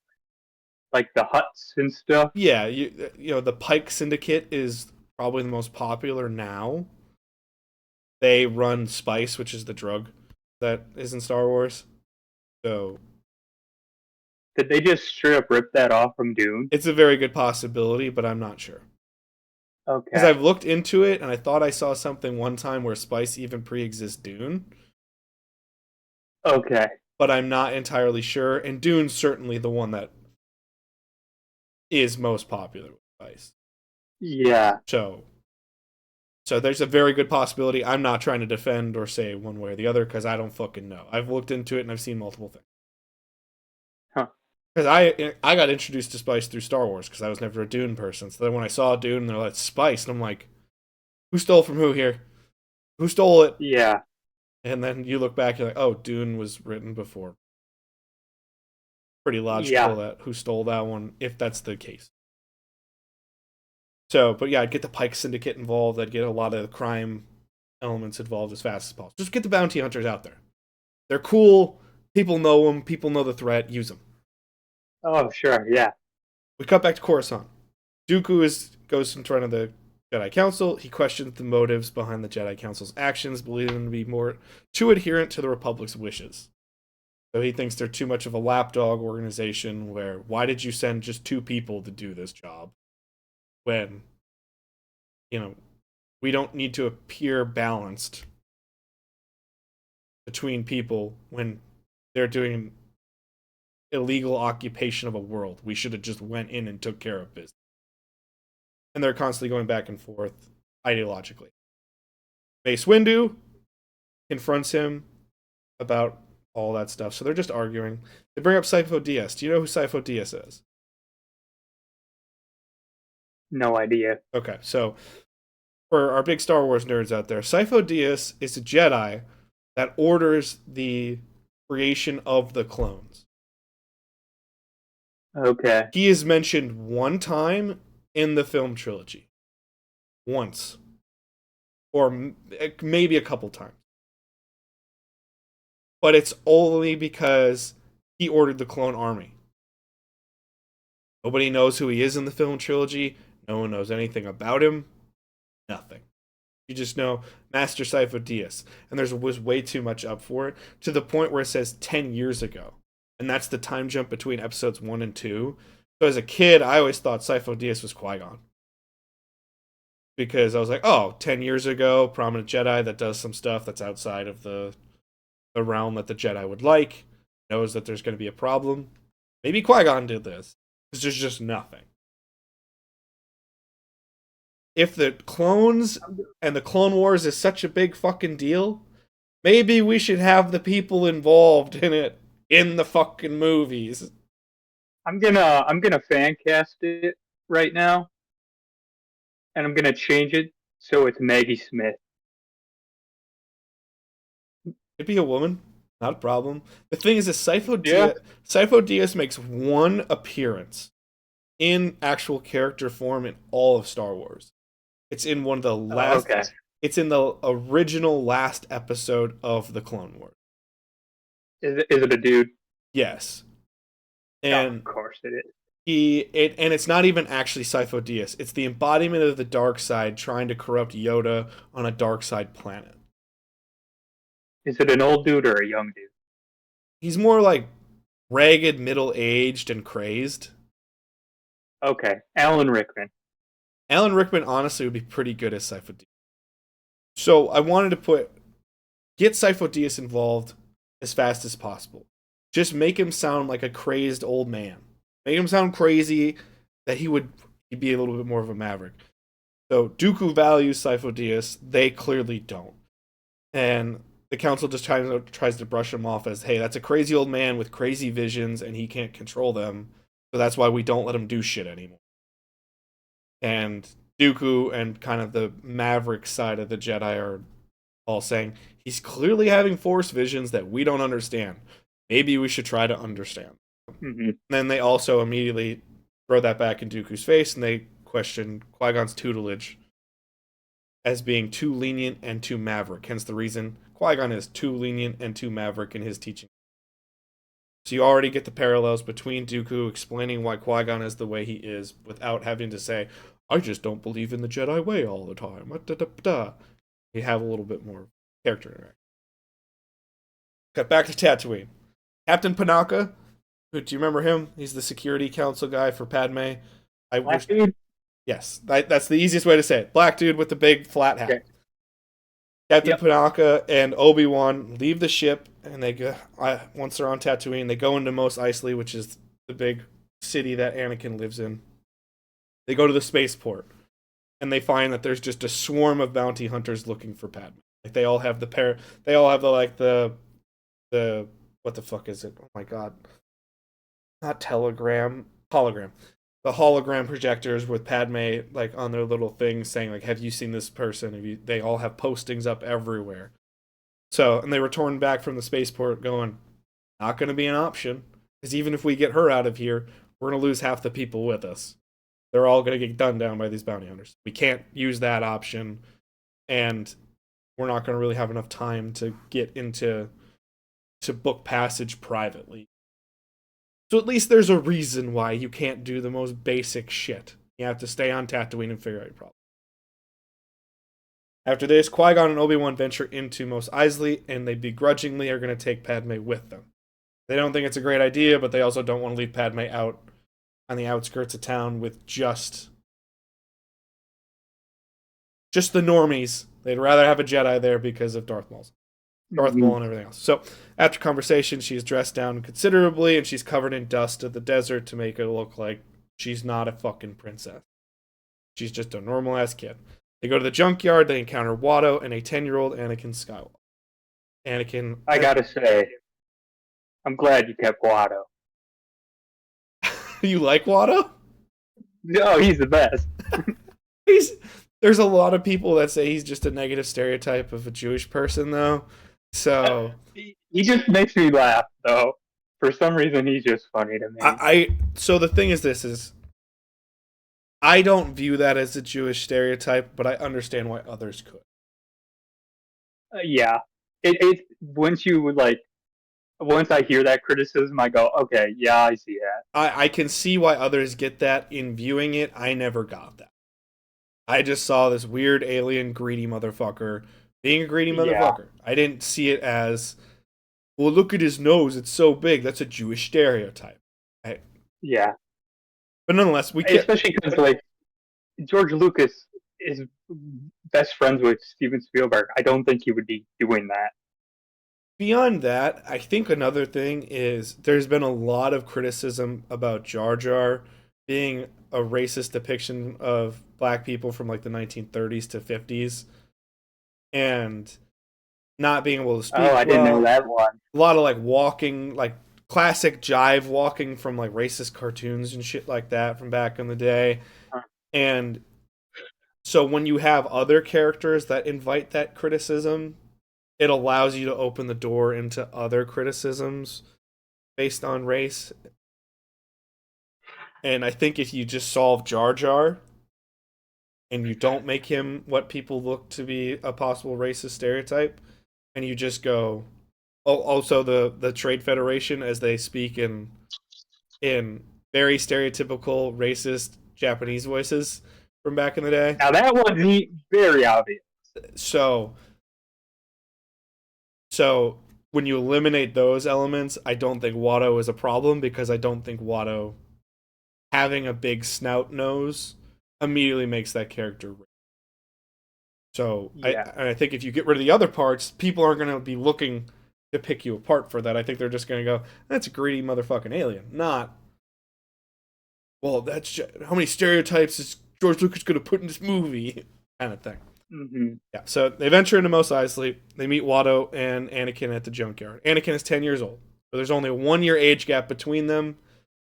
B: Like the huts and stuff.
A: Yeah, the Pike Syndicate is probably the most popular now. They run spice, which is the drug that is in Star Wars. So
B: Did they just straight up rip that off from Dune?
A: it's a very good possibility, but I'm not sure. Because
B: Okay.
A: I've looked into it and I thought I saw something one time where spice even pre-exists Dune,
B: Okay.
A: but I'm not entirely sure. And Dune's certainly the one that is most popular with spice.
B: Yeah.
A: So So there's a very good possibility. I'm not trying to defend or say one way or the other because I don't fucking know. I've looked into it and I've seen multiple things.
B: Huh.
A: Because I got introduced to Spice through Star Wars because I was never a Dune person. So then when I saw Dune and they're like Spice, and I'm like, who stole from who here? Who stole it?
B: Yeah.
A: And then you look back, you're like, oh, Dune was written before. Pretty logical
B: Yeah.
A: that who stole that one, if that's the case. So, but yeah, I'd get the Pike Syndicate involved. I'd get a lot of the crime elements involved as fast as possible. Just get the bounty hunters out there. They're cool. People know them. People know the threat. Use them.
B: Oh, sure. Yeah.
A: We cut back to Coruscant. Dooku goes in front of the Jedi Council. He questions the motives behind the Jedi Council's actions, believing them to be more too adherent to the Republic's wishes. So he thinks they're too much of a lapdog organization where, why did you send just 2 people to do this job? When, we don't need to appear balanced between people when they're doing illegal occupation of a world. We should have just went in and took care of business. And they're constantly going back and forth ideologically. Mace Windu confronts him about all that stuff. So they're just arguing. They bring up Sifo Dyas. Do you know who Sifo Dyas is?
B: No idea.
A: Okay, so for our big Star Wars nerds out there, Sifo Dyas is a Jedi that orders the creation of the clones.
B: Okay.
A: He is mentioned one time in the film trilogy. Once. Or maybe a couple times. But it's only because he ordered the clone army. Nobody knows who he is in the film trilogy. No one knows anything about him. Nothing. You just know Master Sifo Dyas. And was way too much up for it, to the point where it says 10 years ago. And that's the time jump between episodes 1 and 2. So as a kid, I always thought Sifo Dyas was Qui-Gon. Because I was like, oh, 10 years ago, prominent Jedi that does some stuff that's outside of the realm that the Jedi would like, knows that there's going to be a problem. Maybe Qui-Gon did this. Because there's just nothing. If the clones and the Clone Wars is such a big fucking deal, maybe we should have the people involved in it in the fucking movies.
B: I'm gonna fan cast it right now, and I'm gonna change it so it's Maggie Smith.
A: It'd be a woman, not a problem. The thing is that
B: Yeah.
A: Sifo Dyas makes one appearance in actual character form in all of Star Wars. It's in one of the last.
B: Okay.
A: It's in the original last episode of the Clone Wars.
B: Is it a dude?
A: Yes,
B: Oh,
A: and
B: of course it is.
A: and it's not even actually Sifo Dyas. It's the embodiment of the dark side trying to corrupt Yoda on a dark side planet.
B: Is it an old dude or a young dude?
A: He's more like ragged, middle-aged, and crazed.
B: Okay. Alan Rickman.
A: Alan Rickman honestly would be pretty good as Sifo Dyas. So I wanted to get Sifo Dyas involved as fast as possible. Just make him sound like a crazed old man. Make him sound crazy, that he'd be a little bit more of a maverick. So Dooku values Sifo Dyas. They clearly don't. And the council just tries to brush him off as, hey, that's a crazy old man with crazy visions and he can't control them. So that's why we don't let him do shit anymore. And Dooku and kind of the maverick side of the Jedi are all saying, he's clearly having force visions that we don't understand. Maybe we should try to understand.
B: Mm-hmm.
A: Then they also immediately throw that back in Dooku's face and they question Qui-Gon's tutelage as being too lenient and too maverick. Hence the reason Qui-Gon is too lenient and too maverick in his teaching. So you already get the parallels between Dooku explaining why Qui-Gon is the way he is without having to say, I just don't believe in the Jedi way all the time. You have a little bit more character interaction. Cut back to Tatooine. Captain Panaka, do you remember him? He's the security council guy for Padme.
B: Black dude?
A: Yes, that's the easiest way to say it. Black dude with the big flat hat.
B: Okay.
A: Captain Panaka and Obi-Wan leave the ship, and they go. Once they're on Tatooine, they go into Mos Eisley, which is the big city that Anakin lives in. They go to the spaceport, and they find that there's just a swarm of bounty hunters looking for Padme. Like they all have they all have the like the what the fuck is it? Oh my god, not telegram, hologram. The hologram projectors with Padme like on their little things saying like, "Have you seen this person?" Have you? They all have postings up everywhere. So, and they return back from the spaceport going, "Not going to be an option because even if we get her out of here, we're going to lose half the people with us. They're all going to get gunned down by these bounty hunters. We can't use that option, and we're not going to really have enough time to get into to book passage privately. So at least there's a reason why you can't do the most basic shit. You have to stay on Tatooine and figure out your problem." After this, Qui-Gon and Obi-Wan venture into Mos Eisley, and they begrudgingly are going to take Padme with them. They don't think it's a great idea, but they also don't want to leave Padme out on the outskirts of town with just the normies. They'd rather have a Jedi there because of Darth Maul and everything else. So, after conversation, she's dressed down considerably, and she's covered in dust of the desert to make it look like she's not a fucking princess. She's just a normal-ass kid. They go to the junkyard, they encounter Watto and a 10-year-old Anakin Skywalker.
B: I gotta say, I'm glad you kept Watto.
A: You like Watto?
B: No, he's the best.
A: There's a lot of people that say he's just a negative stereotype of a Jewish person, though. So
B: he just makes me laugh, though. For some reason, he's just funny to me.
A: So the thing is I don't view that as a Jewish stereotype, but I understand why others could.
B: Yeah, once I hear that criticism, I go, okay, yeah, I see that.
A: I can see why others get that in viewing it. I never got that. I just saw this weird alien greedy motherfucker being a greedy motherfucker. Yeah. I didn't see it as, well, look at his nose, it's so big. That's a Jewish stereotype.
B: Yeah.
A: But nonetheless,
B: especially because like George Lucas is best friends with Steven Spielberg. I don't think he would be doing that.
A: Beyond that, I think another thing is there's been a lot of criticism about Jar Jar being a racist depiction of black people from like the 1930s to 50s and not being able to speak.
B: Oh, I didn't know that one.
A: A lot of like walking, like classic jive walking from like racist cartoons and shit like that from back in the day. And so when you have other characters that invite that criticism, it allows you to open the door into other criticisms based on race. And I think if you just solve Jar Jar and you don't make him what people look to be a possible racist stereotype, and you just go, also the Trade Federation as they speak in very stereotypical racist Japanese voices from back in the day.
B: Now that one's very obvious.
A: So when you eliminate those elements, I don't think Watto is a problem because I don't think Watto having a big snout nose immediately makes that character racist. So yeah. I think if you get rid of the other parts, people aren't going to be looking to pick you apart for that. I think they're just going to go, that's a greedy motherfucking alien. Not, well, that's how many stereotypes is George Lucas going to put in this movie kind of thing.
B: Mm-hmm.
A: Yeah, so they venture into Mos Eisley. They meet Watto and Anakin at the junkyard. Anakin is 10 years old. So there's only a 1-year age gap between them.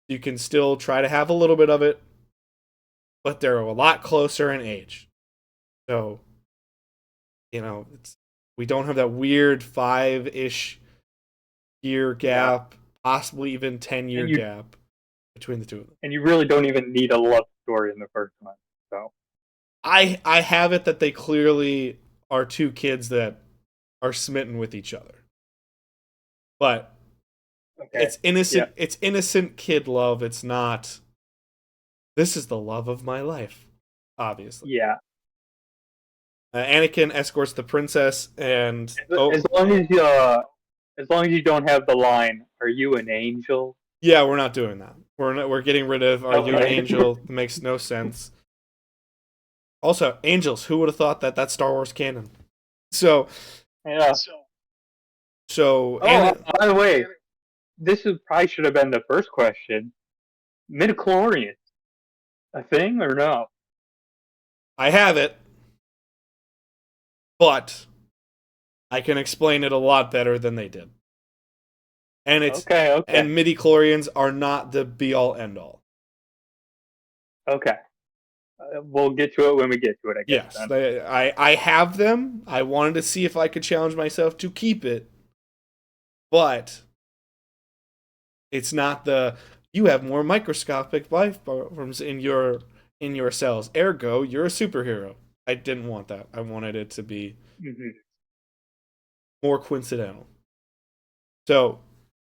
A: You can still try to have a little bit of it, but they're a lot closer in age. So, we don't have that weird 5-ish year gap, possibly even 10-year gap between the two of them.
B: And you really don't even need a love story in the first one. So
A: I have it that they clearly are two kids that are smitten with each other. But it's innocent. Yeah. It's innocent kid love. It's not, this is the love of my life, obviously.
B: Yeah.
A: Anakin escorts the princess, and
B: as long as you don't have the line, "Are you an angel?"
A: Yeah, we're not doing that. We're getting rid of "Are you an angel?" It makes no sense. Also, angels. Who would have thought that that's Star Wars canon? So
B: yeah. So by the way, this probably should have been the first question. Midichlorians, a thing or no?
A: I have it, but I can explain it a lot better than they did. And it's
B: Okay, okay,
A: and midi chlorians are not the be all end all.
B: okay. We'll get to it when we get to it, I guess.
A: Yes,
B: Then.
A: I have them. I wanted to see if I could challenge myself to keep it, but it's not the you have more microscopic life forms in your cells. Ergo, you're a superhero. I didn't want that. I wanted it to be
B: Hmm.
A: more coincidental. So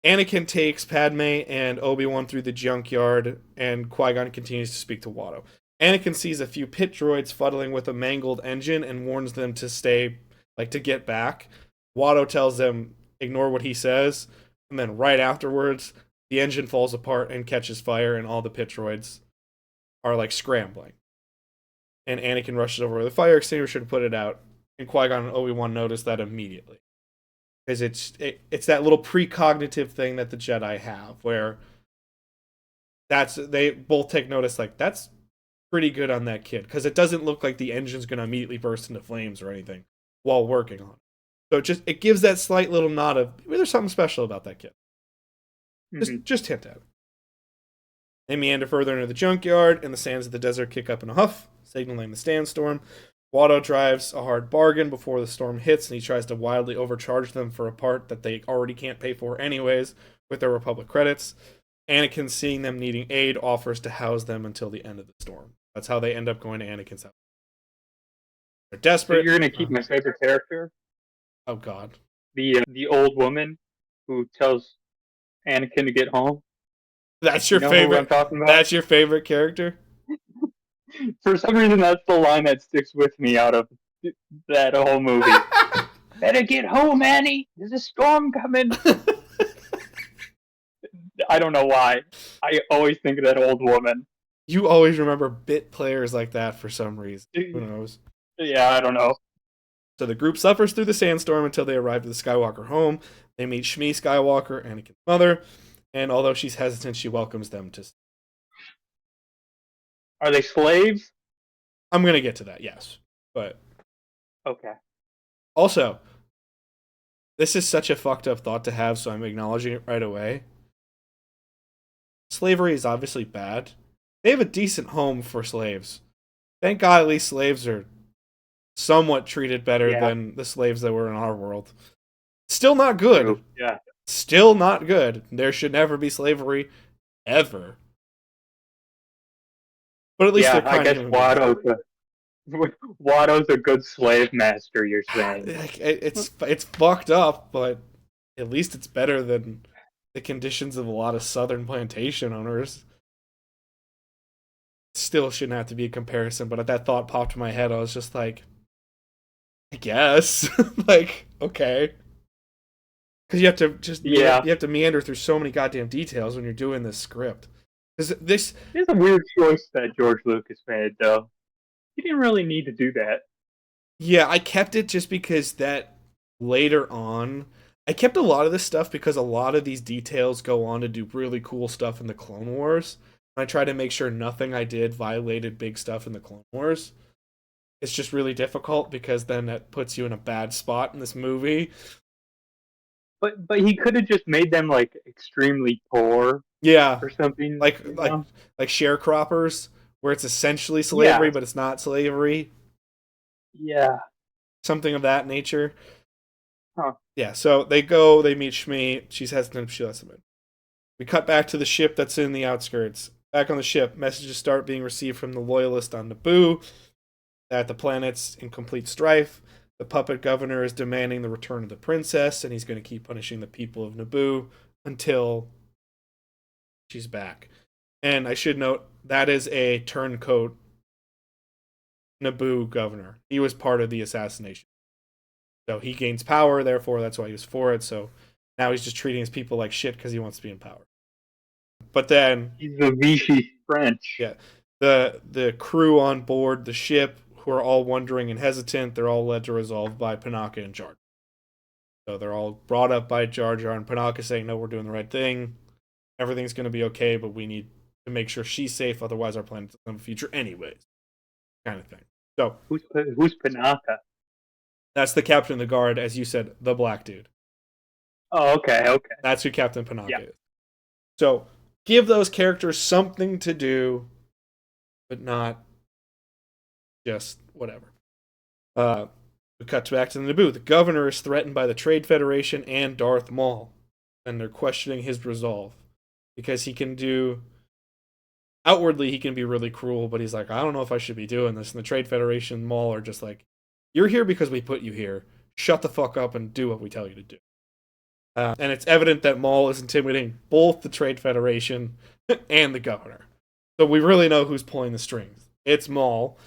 A: Anakin takes Padme and Obi-Wan through the junkyard, and Qui-Gon continues to speak to Watto. Anakin sees a few pit droids fuddling with a mangled engine and warns them to stay, to get back. Watto tells them, ignore what he says, and then right afterwards, the engine falls apart and catches fire, and all the pit droids are, scrambling. And Anakin rushes over with a fire extinguisher to put it out, and Qui-Gon and Obi-Wan notice that immediately. Because it's that little precognitive thing that the Jedi have, where they both take notice, that's pretty good on that kid, because it doesn't look like the engine's going to immediately burst into flames or anything while working on it. So it gives that slight little nod of there's something special about that kid.
B: Hmm.
A: Just hint at it. They meander further into the junkyard, and the sands of the desert kick up in a huff, signaling the sandstorm. Watto drives a hard bargain before the storm hits, and he tries to wildly overcharge them for a part that they already can't pay for anyways with their Republic credits. Anakin, seeing them needing aid, offers to house them until the end of the storm. That's how they end up going to Anakin's house. They're
B: So
A: desperate.
B: you're gonna keep my favorite character,
A: Oh, God.
B: the old woman who tells Anakin to get home.
A: That's
B: You
A: your
B: know who I'm
A: favorite.
B: talking about?
A: That's your favorite character?
B: For some reason, that's the line that sticks with me out of that whole movie. Better get home, Annie. There's a storm coming. I don't know why. I always think of that old woman.
A: You always remember bit players like that for some reason. Who knows?
B: Yeah, I don't know.
A: So the group suffers through the sandstorm until they arrive at the Skywalker home. They meet Shmi Skywalker, Anakin's mother, and although she's hesitant, she welcomes them to.
B: Are they slaves?
A: I'm gonna get to that, yes, but
B: Okay.
A: also, this is such a fucked up thought to have, so I'm acknowledging it right away. Slavery is obviously bad. They have a decent home for slaves. Thank God, at least slaves are somewhat treated better
B: Yeah.
A: than the slaves that were in our world. Still not good.
B: True. Yeah.
A: Still not good. There should never be slavery, ever. But at least they're
B: Yeah. I
A: kind
B: guess
A: human beings.
B: Watto's a good slave master. You're saying?
A: It's fucked up, but at least it's better than the conditions of a lot of southern plantation owners. Still shouldn't have to be a comparison, but that thought popped in my head. I was just like, I guess, okay, because you have to you have to meander through so many goddamn details when you're doing this script. This
B: It's a weird choice that George Lucas made, though. He didn't really need to do that.
A: Yeah, I kept it just because that later on, I kept a lot of this stuff because a lot of these details go on to do really cool stuff in the Clone Wars. And I try to make sure nothing I did violated big stuff in the Clone Wars. It's just really difficult because then that puts you in a bad spot in this movie.
B: But he could have just made them like extremely poor
A: Yeah,
B: or something.
A: like
B: You
A: like
B: know?
A: like sharecroppers, where it's essentially
B: Yeah.
A: slavery, but it's not slavery.
B: Yeah.
A: Something of that nature.
B: Huh.
A: Yeah, so they meet Shmi. She's hesitant, she lets him in. We cut back to the ship that's in the outskirts. Back on the ship, messages start being received from the loyalists on Naboo that the planet's in complete strife. The puppet governor is demanding the return of the princess, and he's going to keep punishing the people of Naboo until she's back. And I should note that is a turncoat Naboo governor. He was part of the assassination. So he gains power, therefore that's why he was for it. So now he's just treating his people like shit because he wants to be in power. But then
B: He's the Vichy French.
A: yeah, the crew on board the ship who are all wondering and hesitant, they're all led to resolve by Panaka and Jar. So they're all brought up by Jar Jar and Panaka saying, no, we're doing the right thing. Everything's going to be okay, but we need to make sure she's safe. Otherwise, our planet doesn't have a future anyways. Kind of thing. So
B: Who's Panaka?
A: that's the captain of the guard, as you said, the black dude.
B: Oh, okay, okay.
A: That's who Captain
B: Yeah.
A: Panaka is. So give those characters something to do, but not just whatever. We cut back to the Naboo. The governor is threatened by the Trade Federation and Darth Maul, and they're questioning his resolve because he can do. Outwardly, he can be really cruel, but he's like, I don't know if I should be doing this. And the Trade Federation, Maul are just like, you're here because we put you here. Shut the fuck up and do what we tell you to do. And it's evident that Maul is intimidating both the Trade Federation and the governor. So we really know who's pulling the strings. It's Maul.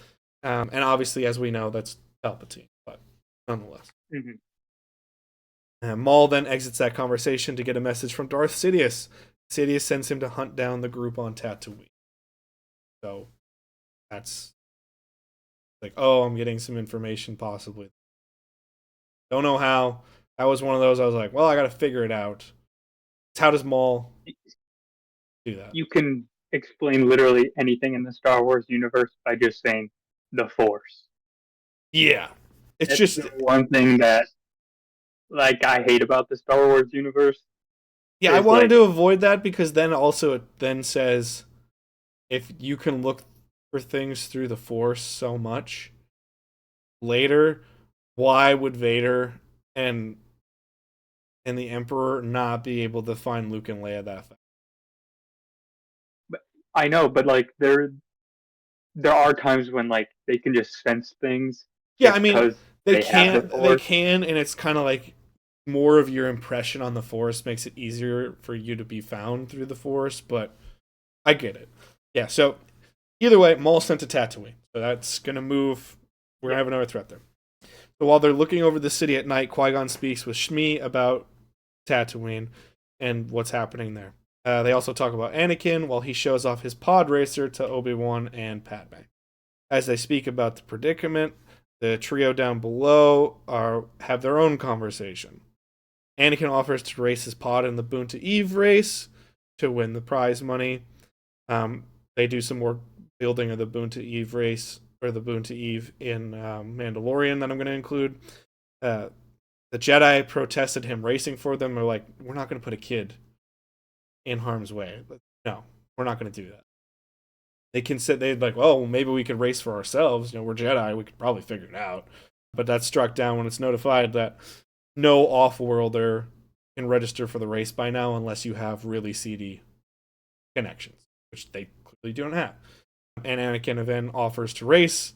A: And obviously, as we know, that's Palpatine. But nonetheless.
B: Mm-hmm.
A: Maul then exits that conversation to get a message from Darth Sidious. Sidious sends him to hunt down the group on Tatooine. So that's like, oh, I'm getting some information possibly. Don't know how. That was one of those I was like, well, I got to figure it out. How does Maul do that?
B: You can explain literally anything in the Star Wars universe by just saying the Force.
A: Yeah. It's
B: That's
A: just
B: the one thing that like I hate about the Star Wars universe.
A: yeah, I wanted to avoid that because then also it then says if you can look for things through the Force so much later, why would Vader and the Emperor not be able to find Luke and Leia that fast?
B: I know, but like there are times when like they can just sense things
A: Yeah, I
B: just
A: mean
B: because they have the
A: they
B: Force.
A: can, and it's kind of like more of your impression on the Force makes it easier for you to be found through the Force. But I get it. Yeah. So either way, Maul sent to Tatooine, so that's gonna move. We're gonna have another threat there. So while they're looking over the city at night, Qui-Gon speaks with Shmi about Tatooine and what's happening there. They also talk about Anakin while he shows off his pod racer to Obi-Wan and Padme. As they speak about the predicament, the trio down below have their own conversation. Anakin offers to race his pod in the Boonta Eve race to win the prize money. They do some more building of the Boonta Eve race, or the Boonta Eve in Mandalorian that I'm going to include. The Jedi protested him racing for them. They're like, we're not going to put a kid in harm's way. No, we're not going to do that. They'd like, well, maybe we could race for ourselves. We're Jedi. We could probably figure it out. But that's struck down when it's notified that no off-worlder can register for the race by now unless you have really seedy connections, which they clearly don't have. And Anakin then offers to race,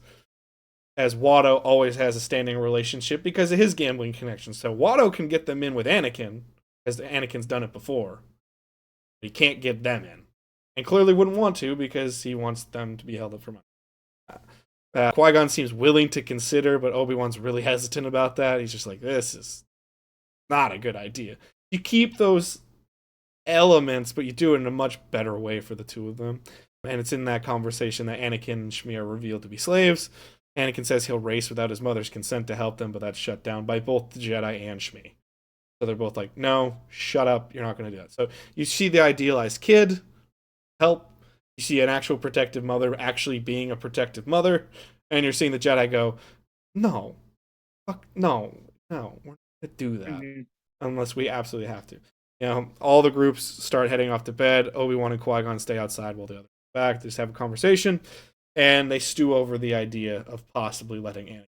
A: as Watto always has a standing relationship because of his gambling connections. So Watto can get them in with Anakin, as Anakin's done it before. But he can't get them in. And clearly wouldn't want to because he wants them to be held up for money. Qui-Gon seems willing to consider, but Obi-Wan's really hesitant about that. He's just like, this is not a good idea. You keep those elements, but you do it in a much better way for the two of them. And it's in that conversation that Anakin and Shmi are revealed to be slaves. Anakin says he'll race without his mother's consent to help them, but that's shut down by both the Jedi and Shmi. So they're both like, no, shut up, you're not going to do that. So you see the idealized kid help. You see an actual protective mother actually being a protective mother, and you're seeing the Jedi go, no, fuck, no, we're not going to do that unless we absolutely have to. All the groups start heading off to bed. Obi-Wan and Qui-Gon stay outside while the others go back. They just have a conversation, and they stew over the idea of possibly letting Anakin.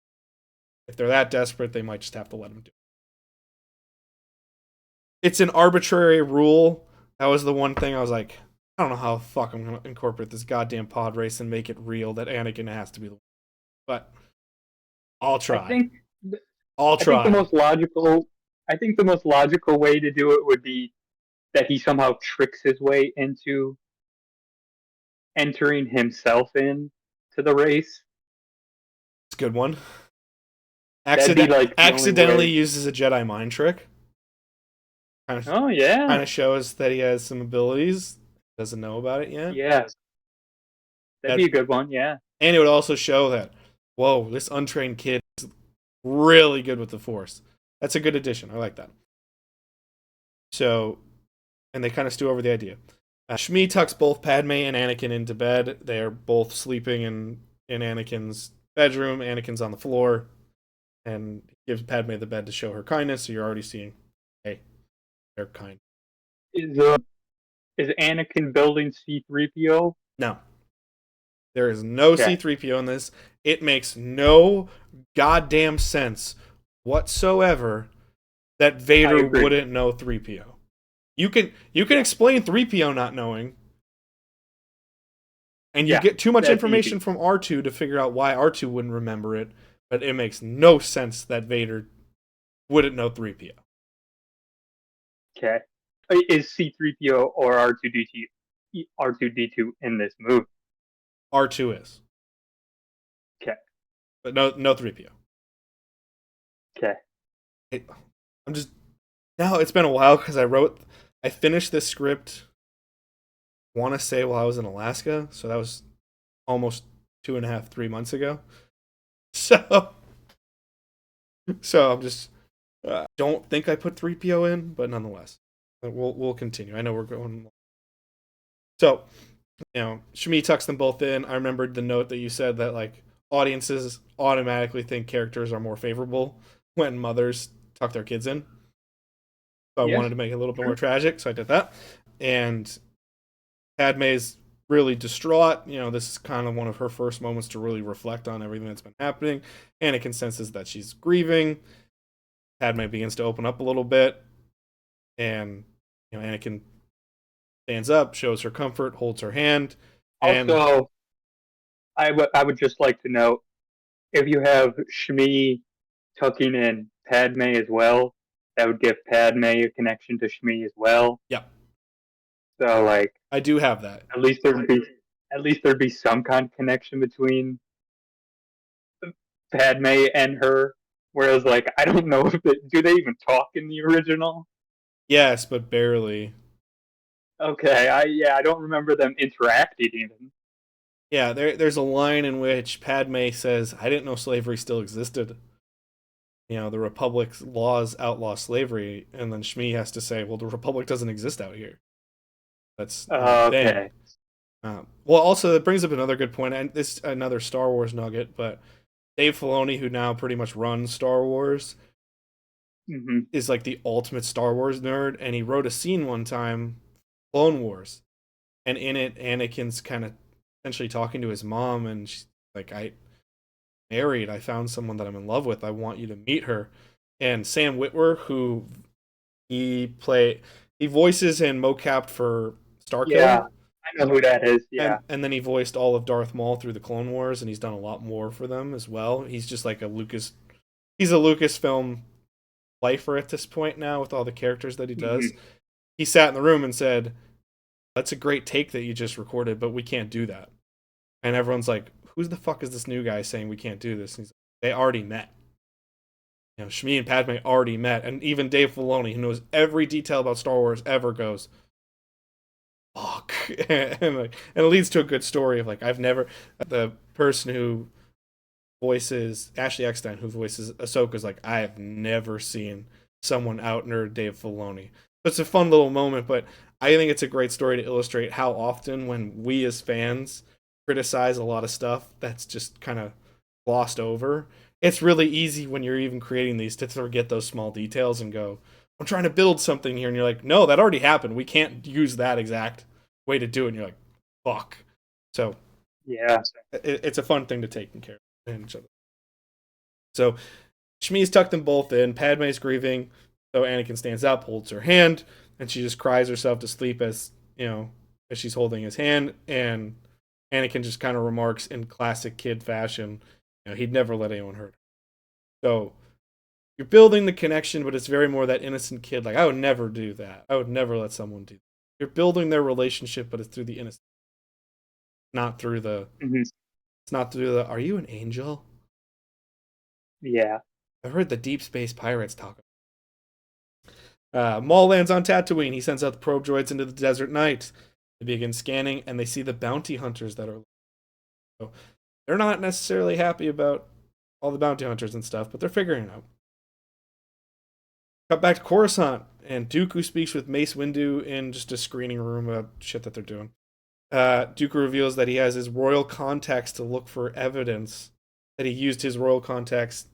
A: If they're that desperate, they might just have to let him do it. It's an arbitrary rule. That was the one thing I was like, I don't know how the fuck I'm going to incorporate this goddamn pod race and make it real that Anakin has to be the one. But I'll try.
B: I think the most logical way to do it would be that he somehow tricks his way into entering himself in to the race.
A: It's a good one. Accidentally uses a Jedi mind trick.
B: Oh yeah.
A: Kind of shows that he has some abilities. Doesn't know about it yet.
B: Yeah. That'd be a good one, yeah.
A: And it would also show that, whoa, this untrained kid is really good with the Force. That's a good addition. I like that. So, and they kind of stew over the idea. Shmi tucks both Padme and Anakin into bed. They are both sleeping in Anakin's bedroom. Anakin's on the floor and gives Padme the bed to show her kindness. So you're already seeing, hey, they're kind.
B: Is is Anakin building C-3PO?
A: No, there is no
B: Okay,
A: C3PO in this. It makes no goddamn sense whatsoever that
B: I
A: Vader
B: agree.
A: wouldn't know 3PO. You can
B: Yeah,
A: explain 3PO not knowing, and you
B: yeah,
A: get too much
B: that's
A: information
B: easy.
A: from R2 to figure out why R2 wouldn't remember it, but it makes no sense that Vader wouldn't know 3PO.
B: Okay, is C-3PO or R2D2 in this movie?
A: R2 is,
B: Okay,
A: but no 3PO.
B: okay.
A: I'm just now it's been a while because I finished this script. Want to say while I was in Alaska, so that was almost 2.5 3 months ago. So I'm just don't think I put 3PO in, but nonetheless, we'll continue. I know we're going. So Shmi tucks them both in. I remembered the note that you said that like audiences automatically think characters are more favorable when mothers tuck their kids in. So I
B: Yes,
A: wanted to make it a little bit more
B: true.
A: tragic, so I did that. And Padme's really distraught. This is kind of one of her first moments to really reflect on everything that's been happening. Anakin senses that she's grieving. Padme begins to open up a little bit, and Anakin stands up, shows her comfort, holds her hand, and
B: Also, I would just like to note if you have Shmi tucking in Padme as well, that would give Padme a connection to Shmi as well.
A: yeah,
B: So like
A: I do have that.
B: at least there'd be at least there'd be some kind of connection between Padme and her. Whereas like I don't know if do they even talk in the original?
A: Yes, but barely.
B: Okay, I don't remember them interacting even.
A: Yeah, there's a line in which Padme says, "I didn't know slavery still existed." The Republic's laws outlaw slavery, and then Shmi has to say, "Well, the Republic doesn't exist out here. That's not a thing."
B: Okay.
A: Well, also that brings up another good point, and this another Star Wars nugget. But Dave Filoni, who now pretty much runs Star Wars,
B: Hmm.
A: is like the ultimate Star Wars nerd, and he wrote a scene one time, Clone Wars, and in it, Anakin's kind of essentially talking to his mom, and she's like, "I married. I found someone that I'm in love with. I want you to meet her." And Sam Witwer, who he play, he voices and mocapped for
B: Yeah,
A: Starkiller,
B: I know who that is. Yeah.
A: and then he voiced all of Darth Maul through the Clone Wars, and he's done a lot more for them as well. He's just like he's a Lucasfilm lifer at this point now with all the characters that he does.
B: Hmm.
A: He sat in the room and said, "That's a great take that you just recorded, but we can't do that." And everyone's like, "Who's the fuck is this new guy saying we can't do this?" And he's like, "They already met. Shmi and Padme already met." And even Dave Filoni, who knows every detail about Star Wars ever, goes, "Fuck," and it leads to a good story of like I've never the person who voices Ashley Eckstein, who voices Ahsoka's like I have never seen someone out nerd Dave Filoni. So it's a fun little moment, but I think it's a great story to illustrate how often when we as fans criticize a lot of stuff that's just kind of glossed over, it's really easy when you're even creating these to forget those small details and go, "I'm trying to build something here," and you're like, "No, that already happened. We can't use that exact way to do it." And you're like, "Fuck." So
B: Yeah.
A: it's a fun thing to take care of each other. So Shmi's tucked them both in. Padme's grieving, so Anakin stands up, holds her hand, and she just cries herself to sleep as she's holding his hand. And Anakin just kind of remarks in classic kid fashion, he'd never let anyone hurt her. So you're building the connection, but it's very more that innocent kid. Like I would never do that. I would never let someone do that. You're building their relationship, but it's through the innocence, not through the.
B: Hmm.
A: It's not through the. Are you an angel?
B: Yeah.
A: I've heard the deep space pirates talk. Maul lands on Tatooine. He sends out the probe droids into the desert night. They begin scanning, and they see the bounty hunters that are. So they're not necessarily happy about all the bounty hunters and stuff, but they're figuring it out. Cut back to Coruscant, and Dooku speaks with Mace Windu in just a screening room about shit that they're doing. Dooku reveals that he has his royal contacts to look for evidence that he used his royal contacts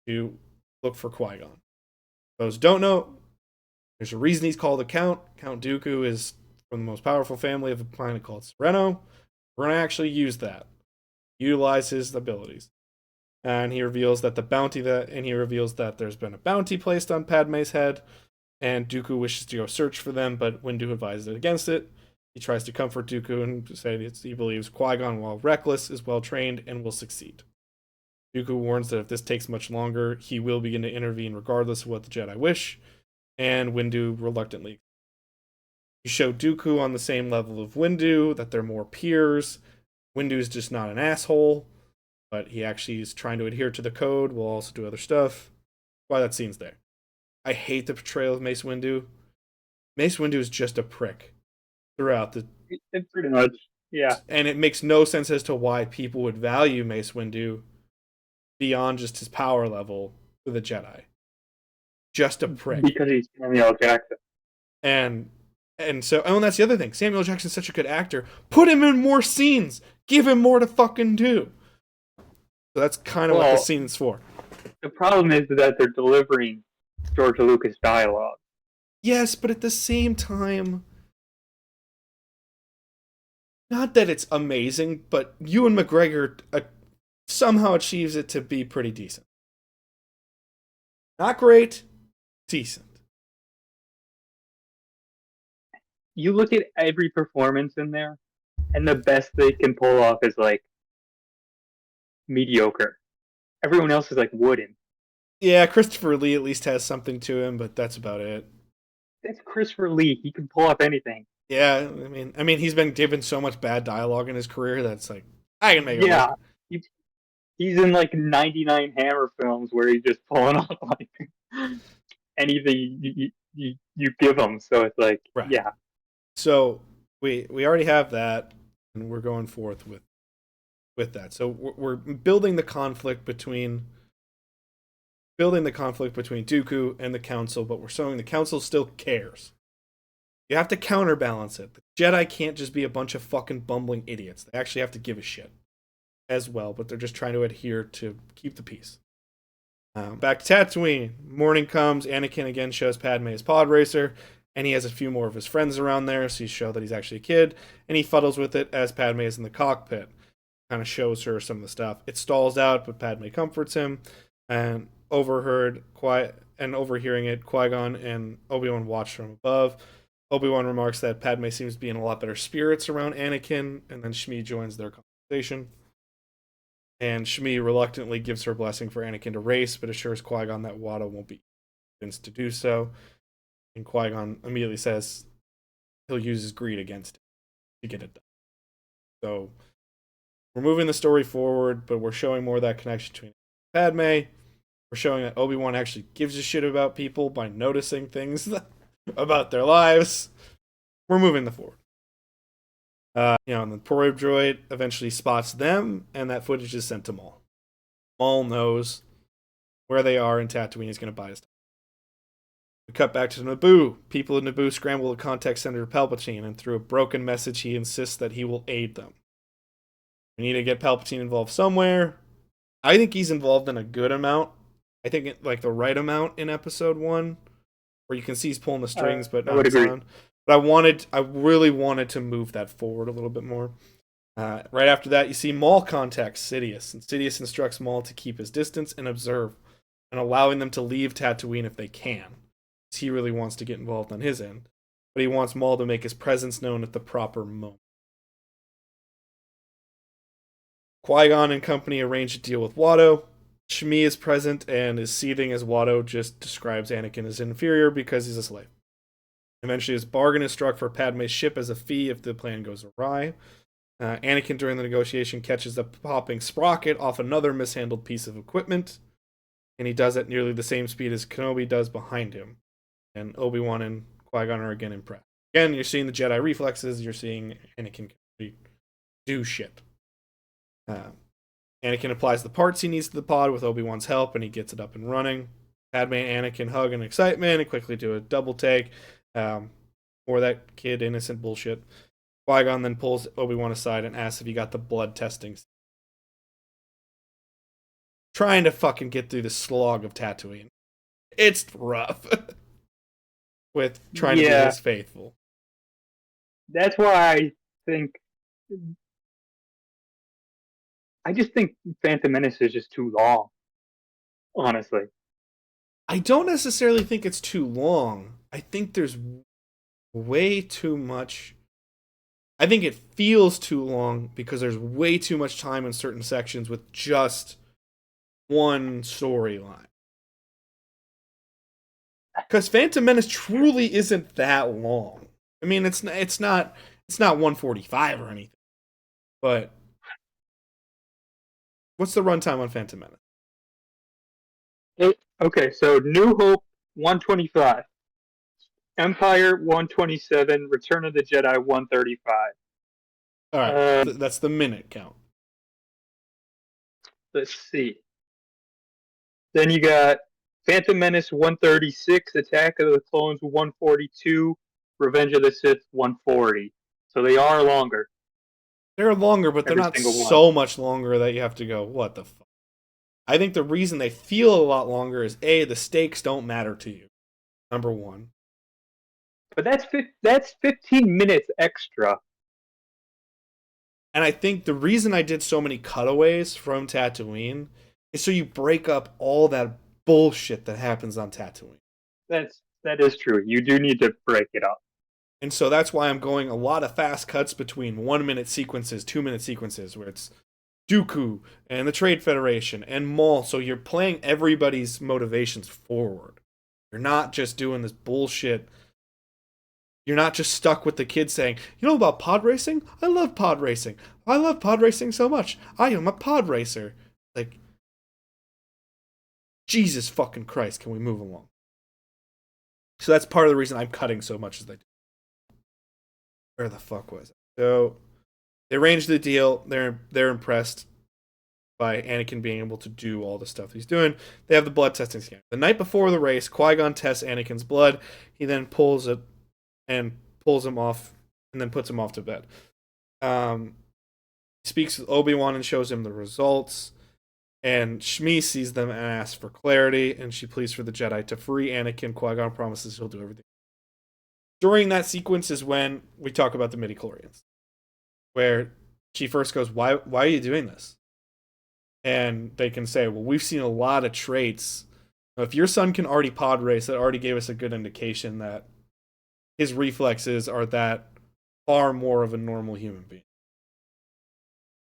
A: to look for Qui-Gon. Those who don't know, there's a reason he's called a Count. Count Dooku is from the most powerful family of a planet called Sereno. We're going to actually use that. Utilize his abilities. And he reveals that there's been a bounty placed on Padme's head, and Dooku wishes to go search for them, but Windu advises against it. He tries to comfort Dooku and say he believes Qui-Gon, while reckless, is well trained and will succeed. Dooku warns that if this takes much longer, he will begin to intervene regardless of what the Jedi wish, and Windu reluctantly. You show Dooku on the same level of Windu, that they're more peers. Windu's just not an asshole, but he actually is trying to adhere to the code, will also do other stuff. Why that scene's there. I hate the portrayal of Mace Windu. Mace Windu is just a prick throughout the...
B: It pretty much, yeah.
A: And it makes no sense as to why people would value Mace Windu beyond just his power level for the Jedi. Just a prick.
B: Because he's Samuel Jackson.
A: And that's the other thing. Samuel Jackson's such a good actor. Put him in more scenes. Give him more to fucking do. So that's kind of what the scene's for.
B: The problem is that they're delivering George Lucas dialogue.
A: Yes, but at the same time, not that it's amazing, but Ewan McGregor somehow achieves it to be pretty decent. Not great, decent.
B: You look at every performance in there, and the best they can pull off is like mediocre. Everyone else is like wooden.
A: Yeah, Christopher Lee at least has something to him, but that's about it.
B: That's Christopher Lee. He can pull off anything.
A: Yeah, I mean, he's been given so much bad dialogue in his career that's like, I can make it work.
B: He's in like 99 Hammer films where he's just pulling off like anything you give him. So it's like,
A: right.
B: Yeah.
A: So we already have that, and we're going forth with that. So we're building the conflict between Dooku and the Council, but we're showing the Council still cares. You have to counterbalance it. The Jedi can't just be a bunch of fucking bumbling idiots. They actually have to give a shit as well, but they're just trying to adhere to keep the peace. Back to Tatooine. Morning comes. Anakin again shows Padme his pod racer, and he has a few more of his friends around there, so he shows that he's actually a kid, and he fuddles with it as Padme is in the cockpit. Kind of shows her some of the stuff. It stalls out, but Padme comforts him, and overhearing it, Qui-Gon and Obi-Wan watch from above. Obi-Wan remarks that Padme seems to be in a lot better spirits around Anakin, and then Shmi joins their conversation. And Shmi reluctantly gives her blessing for Anakin to race, but assures Qui-Gon that Watto won't be convinced to do so. And Qui-Gon immediately says he'll use his greed against him to get it done. So we're moving the story forward, but we're showing more of that connection between Padme. We're showing that Obi-Wan actually gives a shit about people by noticing things about their lives. We're moving the forward. And the probe droid eventually spots them, and that footage is sent to Maul. Maul knows where they are, and Tatooine is going to buy his time. We cut back to Naboo. People in Naboo scramble to contact Senator Palpatine, and through a broken message, he insists that he will aid them. We need to get Palpatine involved somewhere. I think he's involved in a good amount. I think like the right amount in Episode 1, where you can see he's pulling the strings, but not on. But I really wanted to move that forward a little bit more. Right after that, you see Maul contacts Sidious, and Sidious instructs Maul to keep his distance and observe, and allowing them to leave Tatooine if they can. He really wants to get involved on his end, but he wants Maul to make his presence known at the proper moment. Qui-Gon and company arrange a deal with Watto. Shmi is present and is seething as Watto just describes Anakin as inferior because he's a slave. Eventually, his bargain is struck for Padme's ship as a fee if the plan goes awry. Anakin, during the negotiation, catches the popping sprocket off another mishandled piece of equipment, and he does it at nearly the same speed as Kenobi does behind him. And Obi-Wan and Qui-Gon are again impressed. Again, you're seeing the Jedi reflexes, you're seeing Anakin do shit. Anakin applies the parts he needs to the pod with Obi-Wan's help, and he gets it up and running. Padme and Anakin hug in excitement and quickly do a double take. Or that kid innocent bullshit. Qui-Gon then pulls Obi-Wan aside and asks if he got the blood testing. trying to fucking get through the slog of Tatooine. It's rough with trying to be
B: Yeah,
A: his faithful.
B: that's why think I just think Phantom Menace is just too long, honestly.
A: I don't necessarily think it's too long. I think there's way too much. I think it feels too long because there's way too much time in certain sections with just one storyline. Because Phantom Menace truly isn't that long. I mean, it's not 145 or anything. But what's the runtime on Phantom Menace?
B: Okay, so New Hope 125, Empire 127, Return of the Jedi 135.
A: All right,
B: Um,
A: that's the minute count.
B: let's see. Then you got Phantom Menace 136, Attack of the Clones 142, Revenge of the Sith 140. So they are longer,
A: They're longer, but they're
B: every
A: not
B: single one.
A: so much longer that you have to go, what the fuck? I think the reason they feel a lot longer is A, the stakes don't matter to you. Number one.
B: But that's 15 minutes extra.
A: And I think the reason I did so many cutaways from Tatooine is so you break up all that bullshit that happens on Tatooine.
B: That is true. You do need to break it up.
A: And so that's why I'm going a lot of fast cuts between 1 minute sequences, 2 minute sequences, where it's Dooku and the Trade Federation and Maul. So you're playing everybody's motivations forward. You're not just doing this bullshit. You're not just stuck with the kid saying, you know about pod racing? I love pod racing. I love pod racing so much. I am a pod racer. Like, Jesus fucking Christ, can we move along? So that's part of the reason I'm cutting so much as I do. Where the fuck was it? So they arrange the deal. They're impressed by Anakin being able to do all the stuff he's doing. They have the blood testing scan. The night before the race, Qui-Gon tests Anakin's blood. He then pulls it and pulls him off and then puts him off to bed. He speaks with Obi-Wan and shows him the results. And Shmi sees them and asks for clarity, and she pleads for the Jedi to free Anakin. Qui-Gon promises he'll do everything. During that sequence is when we talk about the midichlorians, where she first goes, why are you doing this? And they can say, well, we've seen a lot of traits. If your son can already pod race, that already gave us a good indication that his reflexes are that far more of a normal human being.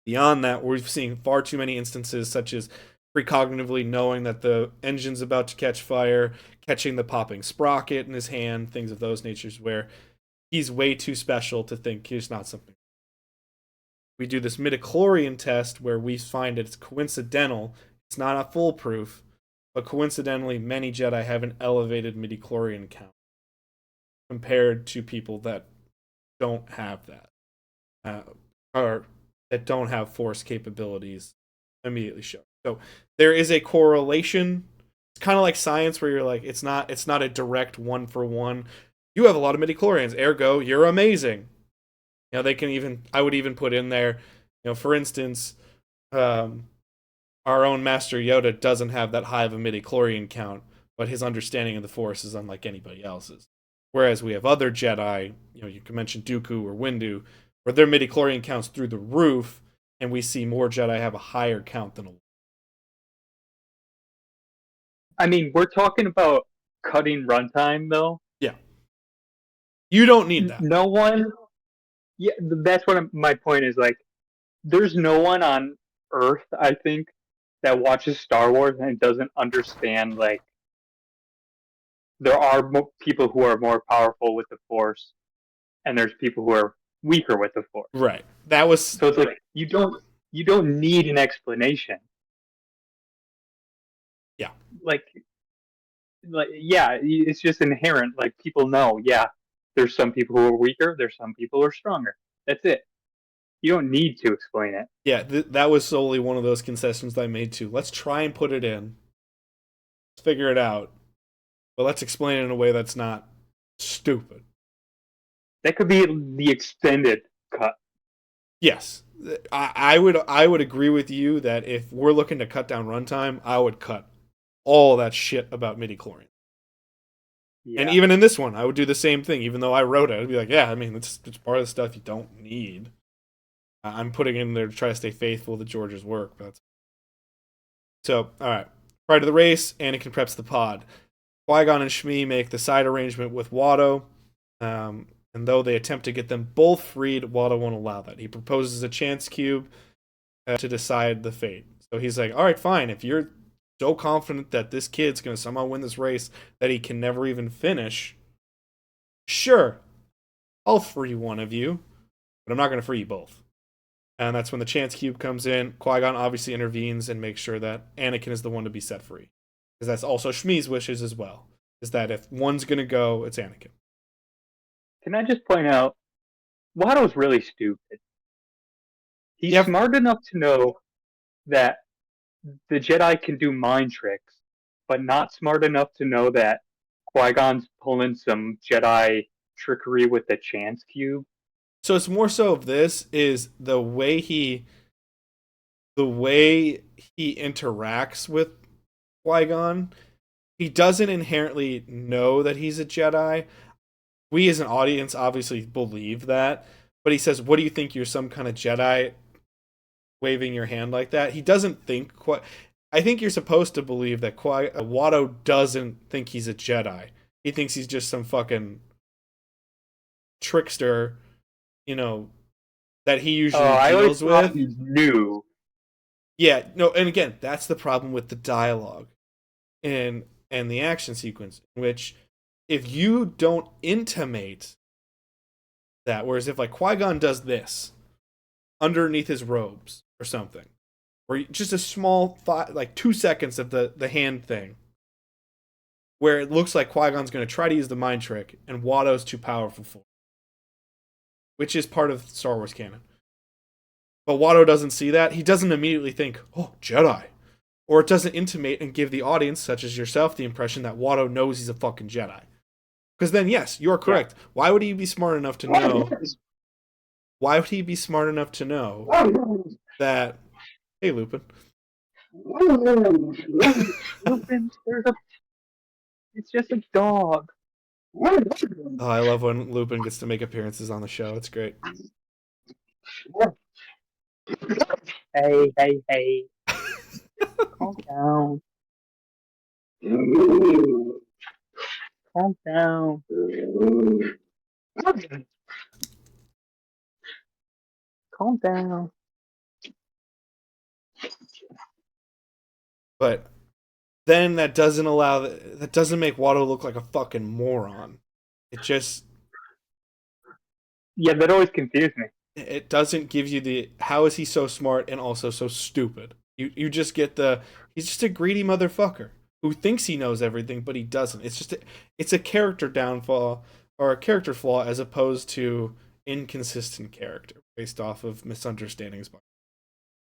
A: Beyond that, we've seen far too many instances, such as precognitively knowing that the engine's about to catch fire, catching the popping sprocket in his hand, things of those natures, where he's way too special to think he's not something. We do this midichlorian test where we find it's coincidental. It's not a foolproof, but coincidentally, many Jedi have an elevated midichlorian count compared to people that don't have that, or that don't have force capabilities immediately show. So there is a correlation. It's kind of like science where you're like, it's not a direct one for one. You have a lot of midichlorians, ergo you're amazing. They can even, I would even put in there, for instance, our own Master Yoda doesn't have that high of a midichlorian count, but his understanding of the Force is unlike anybody else's. Whereas we have other Jedi, you can mention Dooku or Windu, where their midichlorian counts through the roof, and we see more Jedi have a higher count than a.
B: I mean, we're talking about cutting runtime, though.
A: Yeah. You don't need that.
B: No one. Yeah, that's what my point is. Like, there's no one on Earth, I think, that watches Star Wars and doesn't understand. Like, there are people who are more powerful with the Force, and there's people who are weaker with the Force.
A: Right. That was.
B: So it's like you don't need an explanation.
A: Yeah.
B: Like yeah, it's just inherent. Like people know, yeah, there's some people who are weaker, there's some people who are stronger. That's it. You don't need to explain it.
A: Yeah, that was solely one of those concessions that I made too. Let's try and put it in. Let's figure it out. But let's explain it in a way that's not stupid.
B: That could be the extended cut.
A: Yes, I would agree with you that if we're looking to cut down runtime, I would cut all that shit about midi chlorians. And
B: Yeah.
A: even in this one, I would do the same thing. Even though I wrote it, I'd be like, yeah, I mean, it's part of the stuff you don't need. I'm putting in there to try to stay faithful to George's work. But that's... So, all right. Prior to the race, Anakin preps the pod. Qui-Gon and Shmi make the side arrangement with Watto. And though they attempt to get them both freed, Watto won't allow that. He proposes a chance cube to decide the fate. So he's like, all right, fine. If you're so confident that this kid's going to somehow win this race that he can never even finish, sure, I'll free one of you, but I'm not going to free you both. And that's when the chance cube comes in. Qui-Gon obviously intervenes and makes sure that Anakin is the one to be set free. Because that's also Shmi's wishes as well. Is that if one's going to go, it's Anakin.
B: Can I just point out, Watto's really stupid. He's
A: Yep.
B: smart enough to know that the Jedi can do mind tricks, but not smart enough to know that Qui-Gon's pulling some Jedi trickery with the chance cube.
A: So it's more so of this is the way he interacts with Qui-Gon. He doesn't inherently know that he's a Jedi. We as an audience obviously believe that, but he says, "What do you think? You're some kind of Jedi?" Waving your hand like that. He doesn't think quite. I think you're supposed to believe that Watto doesn't think he's a Jedi. He thinks he's just some fucking trickster, you know, that he
B: Oh,
A: usually
B: I always
A: deals
B: thought
A: with.
B: he knew.
A: Yeah, no, and again, that's the problem with the dialogue and the action sequence, in which if you don't intimate that, whereas if like Qui-Gon does this underneath his robes or something, or just a small like 2 seconds of the hand thing, where it looks like Qui-Gon's going to try to use the mind trick, and Watto's too powerful for it, which is part of Star Wars canon. But Watto doesn't see that. He doesn't immediately think, "Oh, Jedi," or it doesn't intimate and give the audience, such as yourself, the impression that Watto knows he's a fucking Jedi. Because then, yes, you're
B: Yeah.
A: correct. Why would he be smart enough to know? Why would he be smart enough to know that? Hey, Lupin.
B: Lupin, it's just a dog.
A: Oh, I love when Lupin gets to make appearances on the show. It's great.
B: Hey, hey, hey. Calm down. Calm down. Calm down.
A: But then that doesn't make Watto look like a fucking moron. It just
B: Yeah, that always confused me.
A: it doesn't give you the how is he so smart and also so stupid. You just get the he's just a greedy motherfucker who thinks he knows everything but he doesn't. It's a character downfall or a character flaw as opposed to inconsistent character based off of misunderstandings.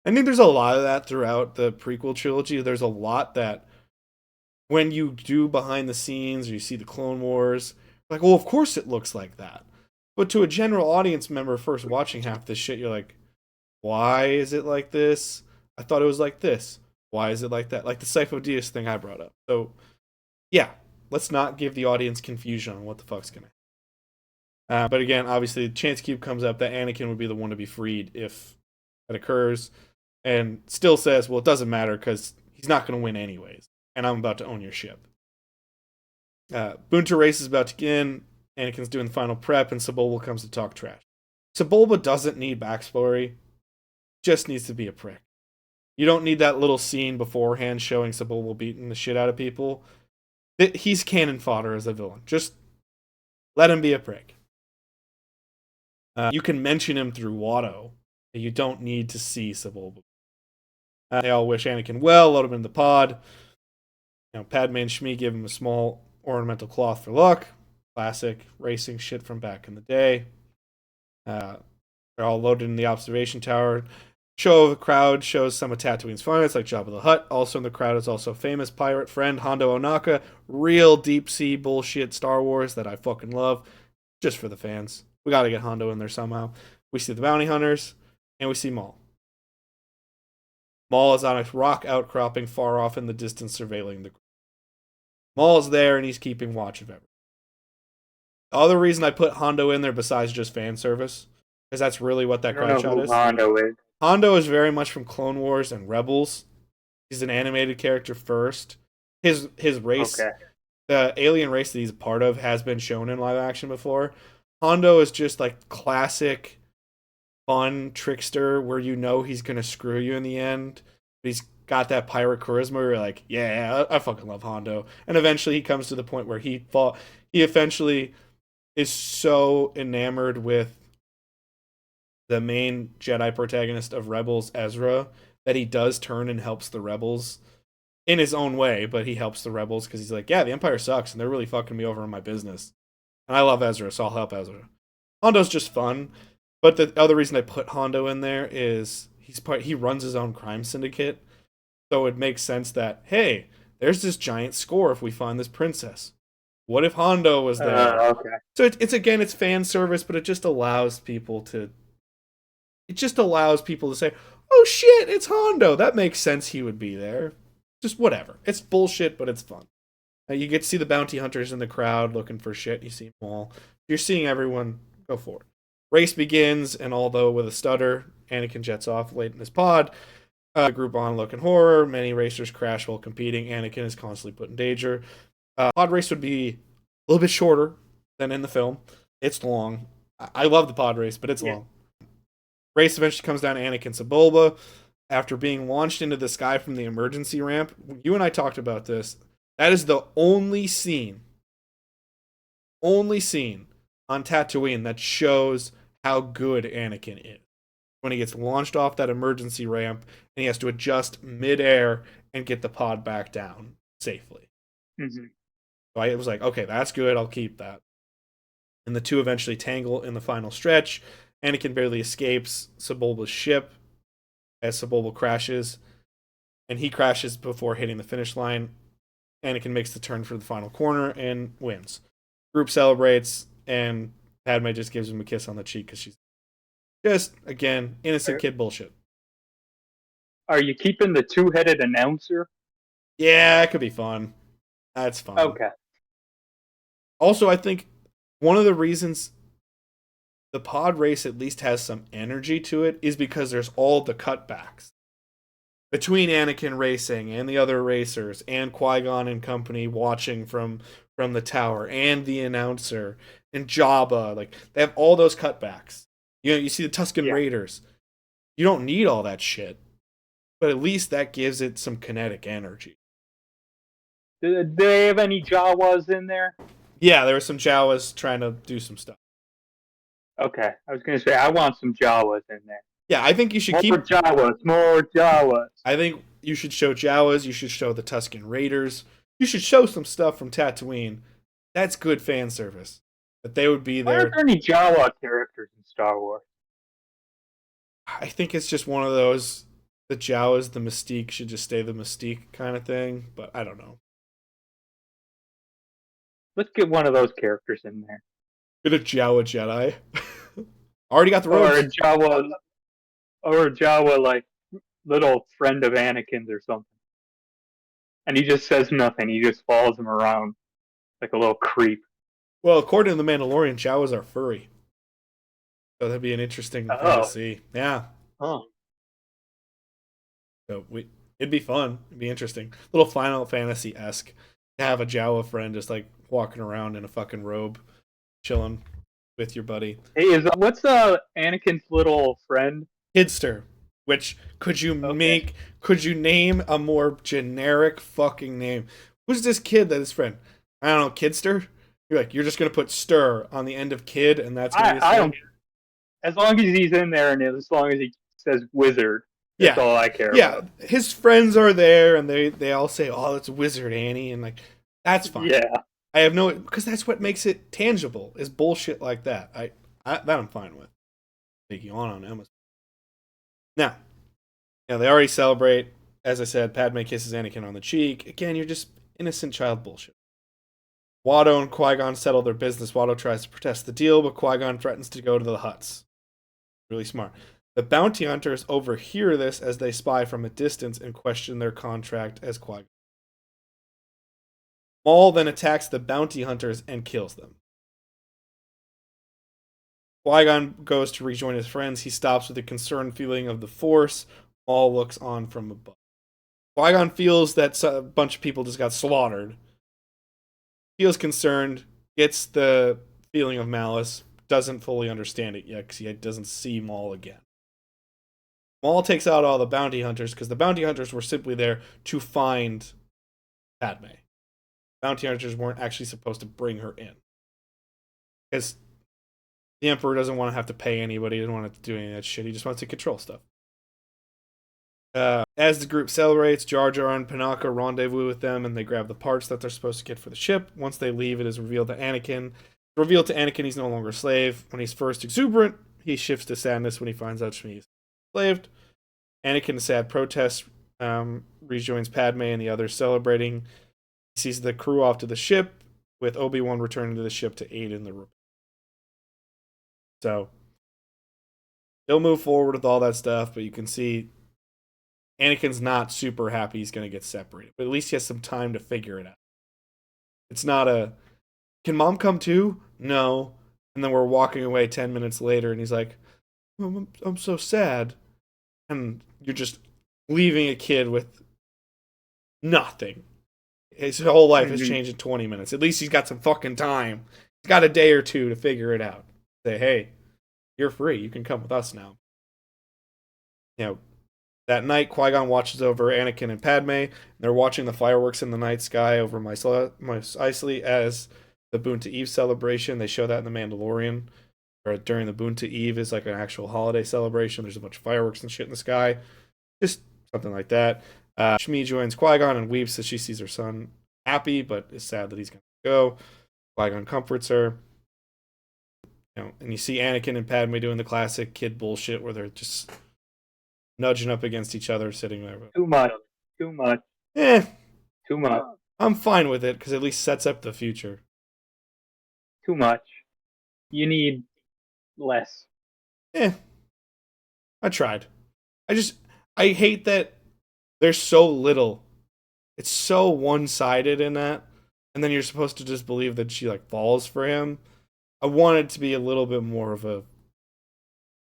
A: I think there's a lot of that throughout the prequel trilogy. There's a lot that when you do behind the scenes or you see the Clone Wars, like, well, of course it looks like that. But to a general audience member first watching half this shit, you're like, why is it like this? I thought it was like this. Why is it like that? Like the Sifo-Dyas thing I brought up. So, yeah, let's not give the audience confusion on what the fuck's gonna happen. But again, obviously, the chance cube comes up that Anakin would be the one to be freed if that occurs, and still says, well, it doesn't matter because he's not going to win anyways, and I'm about to own your ship. Boonta race is about to begin. Anakin's doing the final prep, and Sebulba comes to talk trash. Sebulba doesn't need backstory, just needs to be a prick. You don't need that little scene beforehand showing Sebulba beating the shit out of people. He's cannon fodder as a villain. Just let him be a prick. You can mention him through Watto. You don't need to see Sebulba. They all wish Anakin well, load him in the pod. Padme and Shmi give him a small ornamental cloth for luck. Classic racing shit from back in the day. They're all loaded in the observation tower. Show of the crowd shows some of Tatooine's finest, like Jabba the Hutt. Also in the crowd is also famous pirate friend Hondo Ohnaka. Real deep sea bullshit Star Wars that I fucking love. Just for the fans. We gotta get Hondo in there somehow. We see the bounty hunters. and we see Maul. Maul is on a rock outcropping far off in the distance, surveilling the group. Maul is there, and he's keeping watch of everything. The other reason I put Hondo in there, besides just fan service, because that's really what
B: I
A: that
B: don't
A: crowd
B: know
A: shot
B: who
A: is.
B: Hondo is.
A: Hondo is very much from Clone Wars and Rebels. He's an animated character first. His race,
B: Okay.
A: the alien race that he's a part of, has been shown in live action before. Hondo is just like classic fun trickster where you know he's gonna screw you in the end. But he's got that pirate charisma where you're like, yeah, I fucking love Hondo. And eventually he comes to the point where he eventually is so enamored with the main Jedi protagonist of Rebels, Ezra, that he does turn and helps the Rebels in his own way, but he helps the Rebels because he's like, yeah, the Empire sucks and they're really fucking me over in my business. And I love Ezra, so I'll help Ezra. Hondo's just fun, but the other reason I put Hondo in there is he runs his own crime syndicate, so it makes sense that, hey, there's this giant score if we find this princess. What if Hondo was there?
B: Okay.
A: So it's fan service, but it just allows people to say, oh shit, it's Hondo. That makes sense he would be there. Just whatever. It's bullshit, but it's fun. You get to see the bounty hunters in the crowd looking for shit. You see them all. You're seeing everyone. Go for it. Race begins, and although with a stutter, Anakin jets off late in his pod. Group on looking horror. Many racers crash while competing. Anakin is constantly put in danger. Pod race would be a little bit shorter than in the film. It's long. I love the pod race, but it's long. Race eventually comes down to Anakin Sebulba. After being launched into the sky from the emergency ramp, you and I talked about this. That is the only scene on Tatooine that shows how good Anakin is. When he gets launched off that emergency ramp and he has to adjust midair and get the pod back down safely.
B: Mm-hmm.
A: So I was like, okay, that's good. I'll keep that. And the two eventually tangle in the final stretch. Anakin barely escapes Sebulba's ship as Sebulba crashes, and he crashes before hitting the finish line. Anakin makes the turn for the final corner and wins. Group celebrates, and Padme just gives him a kiss on the cheek because she's just, again, innocent kid bullshit.
B: Are you keeping the two-headed announcer?
A: Yeah, it could be fun. That's fun.
B: Okay.
A: Also, I think one of the reasons the pod race at least has some energy to it is because there's all the cutbacks between Anakin racing and the other racers and Qui-Gon and company watching from the tower and the announcer and Jabba. Like, they have all those cutbacks. You know, you see the Tusken Raiders. You don't need all that shit, but at least that gives it some kinetic energy.
B: Do they have any Jawas in there?
A: Yeah, there were some Jawas trying to do some stuff.
B: Okay, I was going to say, I want some Jawas in there.
A: Yeah, I think you should keep...
B: More Jawas.
A: I think you should show Jawas, you should show the Tusken Raiders, you should show some stuff from Tatooine. That's good fan service. That they would be there.
B: Why aren't there any Jawa characters in Star Wars?
A: I think it's just one of those, the Jawas, the mystique should just stay the mystique kind of thing, but I don't know.
B: Let's get one of those characters in there.
A: Get a Jawa Jedi. Already got the robes.
B: Or a Jawa, like, little friend of Anakin's or something. And he just says nothing. He just follows him around like a little creep.
A: Well, according to The Mandalorian, Jawas are furry. So that'd be an interesting thing to see. Yeah.
B: Oh.
A: So it'd be fun. It'd be interesting. A little Final Fantasy-esque to have a Jawa friend just like walking around in a fucking robe, chilling with your buddy.
B: Hey, what's Anakin's little friend?
A: Kidster. Which could you name a more generic fucking name? Who's this kid that is friend? I don't know, Kidster? You're just gonna put stir on the end of kid and that's gonna be his
B: I don't, as long as he's in there and as long as he says wizard. That's all I care about.
A: Yeah, his friends are there and they all say, "Oh, it's Wizard Annie," and like that's fine.
B: Yeah.
A: I have no, because that's what makes it tangible, is bullshit like that. That I'm fine with. Taking on Amazon. Now, they already celebrate. As I said, Padme kisses Anakin on the cheek. Again, you're just innocent child bullshit. Watto and Qui-Gon settle their business. Watto tries to protest the deal, but Qui-Gon threatens to go to the huts. Really smart. The bounty hunters overhear this as they spy from a distance and question their contract as Qui-Gon. Maul then attacks the bounty hunters and kills them. Qui-Gon goes to rejoin his friends. He stops with a concerned feeling of the Force. Maul looks on from above. Qui-Gon feels that a bunch of people just got slaughtered. Feels concerned, gets the feeling of malice, doesn't fully understand it yet because he doesn't see Maul again. Maul takes out all the bounty hunters because the bounty hunters were simply there to find Padme. Bounty hunters weren't actually supposed to bring her in. Because the Emperor doesn't want to have to pay anybody, he doesn't want to do any of that shit, he just wants to control stuff. As the group celebrates, Jar Jar and Panaka rendezvous with them, and they grab the parts that they're supposed to get for the ship. Once they leave, it is revealed to Anakin he's no longer a slave. When he's first exuberant, he shifts to sadness when he finds out Shmi's enslaved. Anakin, in sad protest, rejoins Padme and the others celebrating. He sees the crew off to the ship, with Obi-Wan returning to the ship to aid in the rebellion. So, they'll move forward with all that stuff, but you can see Anakin's not super happy he's going to get separated, but at least he has some time to figure it out. It's not a, can Mom come too? No. And then we're walking away 10 minutes later, and he's like, I'm so sad. And you're just leaving a kid with nothing. His whole life has changed in 20 minutes. At least he's got some fucking time. He's got a day or two to figure it out. Say, hey, you're free. You can come with us now. That night, Qui-Gon watches over Anakin and Padme. They're watching the fireworks in the night sky over Mos Eisley as the Boonta Eve celebration. They show that in The Mandalorian. Or during the Boonta Eve is like an actual holiday celebration. There's a bunch of fireworks and shit in the sky. Just something like that. Shmi joins Qui-Gon and weeps as she sees her son happy, but is sad that he's going to go. Qui-Gon comforts her. And you see Anakin and Padme doing the classic kid bullshit where they're just nudging up against each other, sitting there.
B: Too much. Too much.
A: I'm fine with it because it at least sets up the future.
B: Too much. You need less.
A: I tried. I hate that there's so little. It's so one-sided in that, and then you're supposed to just believe that she falls for him. I want it to be a little bit more of a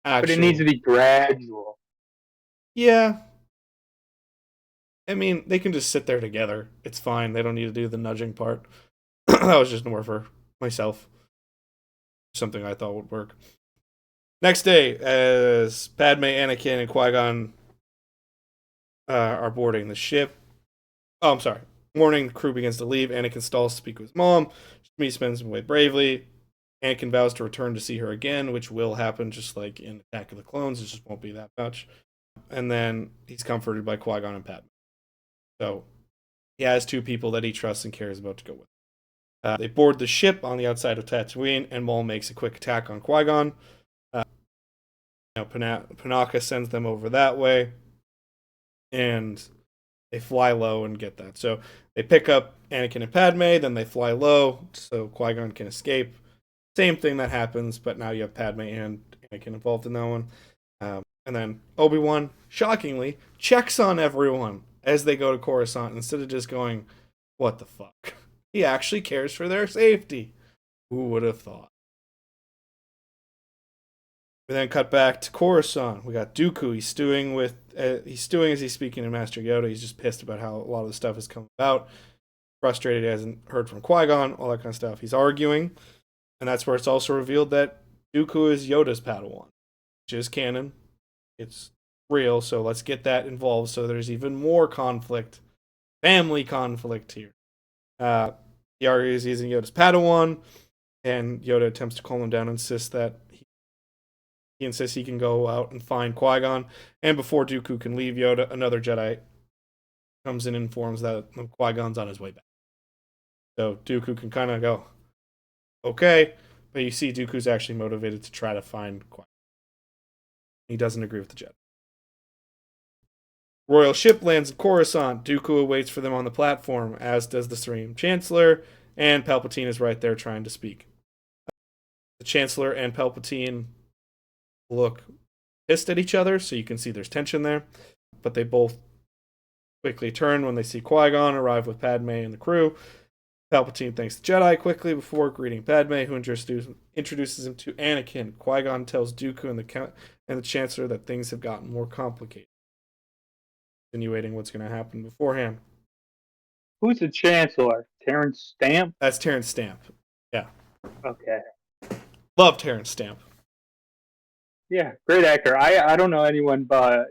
A: actual...
B: But it needs to be gradual.
A: Yeah. I mean, they can just sit there together. It's fine. They don't need to do the nudging part. That was just more for myself. Something I thought would work. Next day, as Padme, Anakin, and Qui-Gon are boarding the ship. Oh, I'm sorry. Morning, the crew begins to leave. Anakin stalls to speak with his mom. Shmi spends him away bravely. Anakin vows to return to see her again, which will happen just like in Attack of the Clones. It just won't be that much. And then he's comforted by Qui-Gon and Padme. So he has two people that he trusts and cares about to go with. They board the ship on the outside of Tatooine, and Maul makes a quick attack on Qui-Gon. Panaka sends them over that way, and they fly low and get that. So they pick up Anakin and Padme, then they fly low so Qui-Gon can escape. Same thing that happens, but now you have Padme and Anakin involved in that one. And then Obi-Wan, shockingly, checks on everyone as they go to Coruscant instead of just going, what the fuck? He actually cares for their safety. Who would have thought? We then cut back to Coruscant. We got Dooku. He's stewing as he's speaking to Master Yoda. He's just pissed about how a lot of the stuff has come about. Frustrated he hasn't heard from Qui-Gon, all that kind of stuff. He's arguing, and that's where it's also revealed that Dooku is Yoda's Padawan, which is canon. It's real, so let's get that involved so there's even more conflict, family conflict here. He argues he's Yoda's Padawan, and Yoda attempts to calm him down and insists that he insists he can go out and find Qui-Gon. And before Dooku can leave Yoda, another Jedi comes in and informs that Qui-Gon's on his way back. So Dooku can kind of go, okay, but you see Dooku's actually motivated to try to find Qui-Gon. He doesn't agree with the Jedi. Royal ship lands in Coruscant. Dooku awaits for them on the platform, as does the Supreme Chancellor, and Palpatine is right there trying to speak. The Chancellor and Palpatine look pissed at each other, so you can see there's tension there. But they both quickly turn when they see Qui-Gon arrive with Padme and the crew. Palpatine thanks the Jedi quickly before greeting Padme, who introduces him to Anakin. Qui-Gon tells Dooku and the Chancellor that things have gotten more complicated, insinuating what's going to happen beforehand.
B: Who's the Chancellor? Terrence Stamp?
A: That's Terrence Stamp. Yeah.
B: Okay.
A: Love Terrence Stamp.
B: Yeah, great actor. I don't know anyone by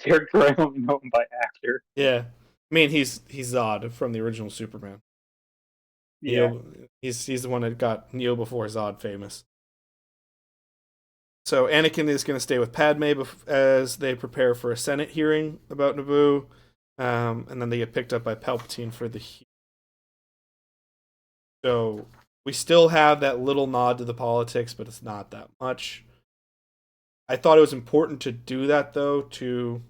B: character. I only know him by actor.
A: Yeah. I mean, he's Zod from the original Superman.
B: Yeah.
A: Neo, he's the one that got Neo before Zod famous. So Anakin is going to stay with Padme as they prepare for a Senate hearing about Naboo, and then they get picked up by Palpatine for the heat. So we still have that little nod to the politics, but it's not that much. I thought it was important to do that, though, to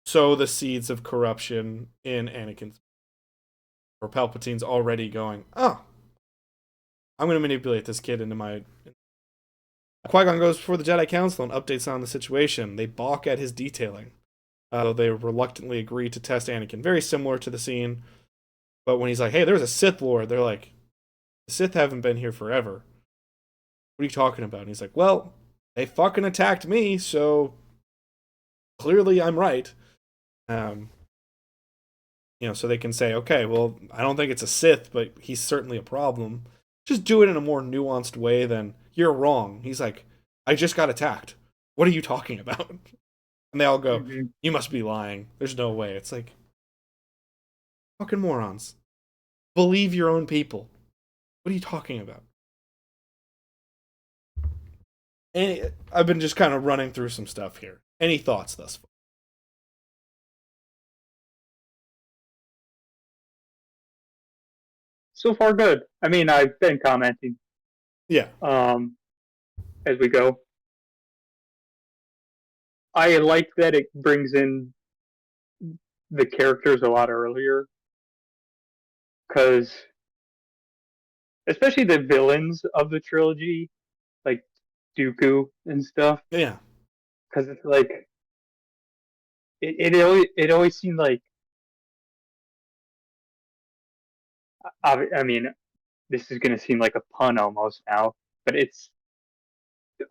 A: sow the seeds of corruption in Anakin's. Or Palpatine's already going, oh, I'm going to manipulate this kid into my... Qui-Gon goes before the Jedi Council and updates on the situation. They balk at his detailing, though they reluctantly agree to test Anakin. Very similar to the scene, but when he's like, hey, there's a Sith Lord, they're like, the Sith haven't been here forever. What are you talking about? And he's like, well, they fucking attacked me, so clearly I'm right. So they can say, okay, well, I don't think it's a Sith, but he's certainly a problem. Just do it in a more nuanced way than, you're wrong. He's like, I just got attacked. What are you talking about? And they all go, you must be lying. There's no way. It's like, fucking morons. Believe your own people. What are you talking about? And I've been just kind of running through some stuff here. Any thoughts thus far?
B: So far, good. I mean, I've been commenting.
A: Yeah.
B: As we go. I like that it brings in the characters a lot earlier, because especially the villains of the trilogy, like Dooku and stuff.
A: Yeah.
B: Because it's like it always seemed like, I mean, this is going to seem like a pun almost now, but it's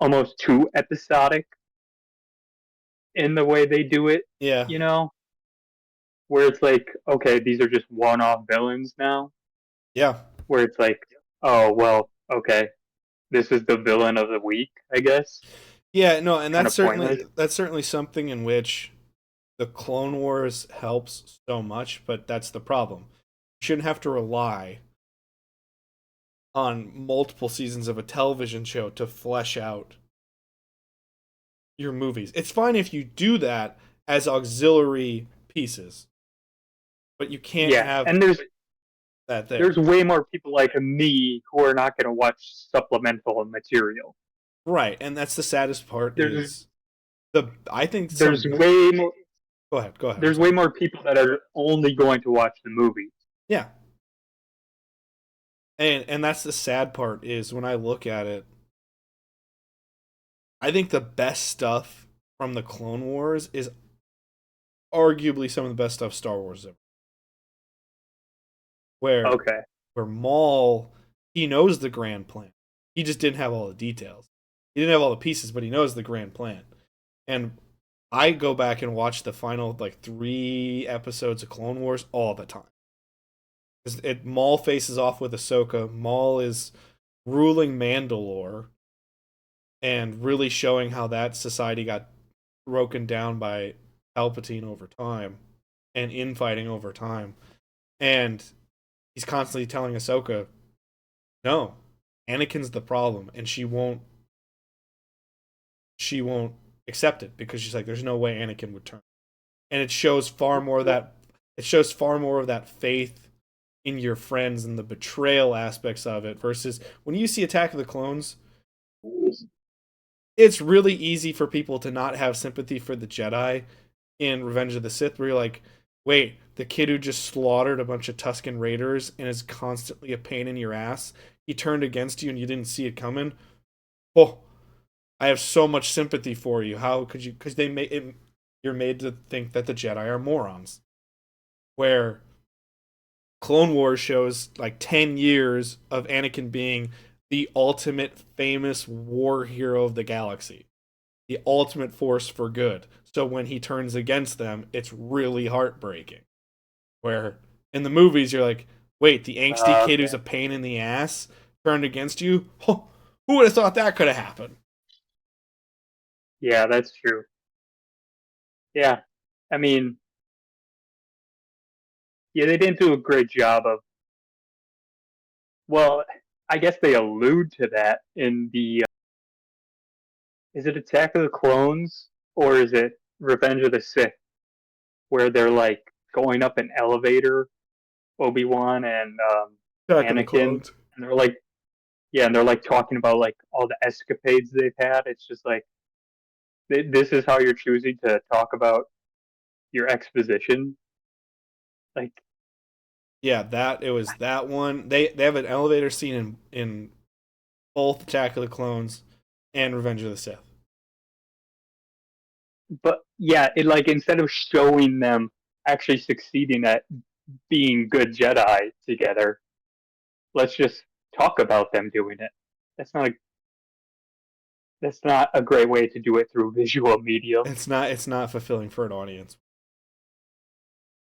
B: almost too episodic in the way they do it.
A: Yeah.
B: You know, where it's like, okay, these are just one-off villains now.
A: Yeah.
B: Where it's like, oh well, okay, this is the villain of the week, I guess.
A: Yeah, no, and
B: Kinda
A: that's certainly
B: pointless.
A: something in which the Clone Wars helps so much, but that's the problem. You shouldn't have to rely on multiple seasons of a television show to flesh out your movies. It's fine if you do that as auxiliary pieces, but you can't have
B: And
A: that there.
B: there's way more people like me who are not going to watch supplemental material.
A: Right, and that's the saddest part
B: There's
A: is I think
B: there's way more
A: Go ahead.
B: there's way more people that are only going to watch the movie.
A: Yeah. And that's the sad part is when I look at it, I think the best stuff from the Clone Wars is arguably some of the best stuff Star Wars ever. Where Maul, he knows the grand plan. He just didn't have all the details. He didn't have all the pieces, but he knows the grand plan. And I go back and watch the final 3 episodes of Clone Wars all the time. Maul faces off with Ahsoka. Maul is ruling Mandalore and really showing how that society got broken down by Palpatine over time and infighting over time. And he's constantly telling Ahsoka, no, Anakin's the problem, and she won't accept it because she's like, there's no way Anakin would turn. And it shows far more of that faith in your friends and the betrayal aspects of it versus when you see Attack of the Clones, it's really easy for people to not have sympathy for the Jedi in Revenge of the Sith, where you're like, wait, the kid who just slaughtered a bunch of Tusken Raiders and is constantly a pain in your ass, he turned against you and you didn't see it coming? Oh, I have so much sympathy for you. How could you? Because they made it, you're made to think that the Jedi are morons. Where Clone Wars shows like 10 years of Anakin being the ultimate famous war hero of the galaxy, the ultimate force for good. So when he turns against them, it's really heartbreaking. Where in the movies, you're like, wait, the angsty kid
B: Okay.
A: who's a pain in the ass turned against you? Huh, who would have thought that could have happened?
B: Yeah, that's true. Yeah. I mean, yeah, they didn't do a great job of, well, I guess they allude to that in the, is it Attack of the Clones or is it Revenge of the Sith, where they're like going up an elevator, Obi-Wan and
A: Attack of the
B: Anakin,
A: Clones.
B: and they're like, yeah, and they're like talking about like all the escapades they've had. It's just like, this is how you're choosing to talk about your exposition. Like,
A: Yeah, that it was that one. They have an elevator scene in both Attack of the Clones and Revenge of the Sith.
B: but yeah, it like instead of showing them actually succeeding at being good Jedi together, let's just talk about them doing it. That's not a that's not a great way to do it through visual medium.
A: It's not fulfilling for an audience.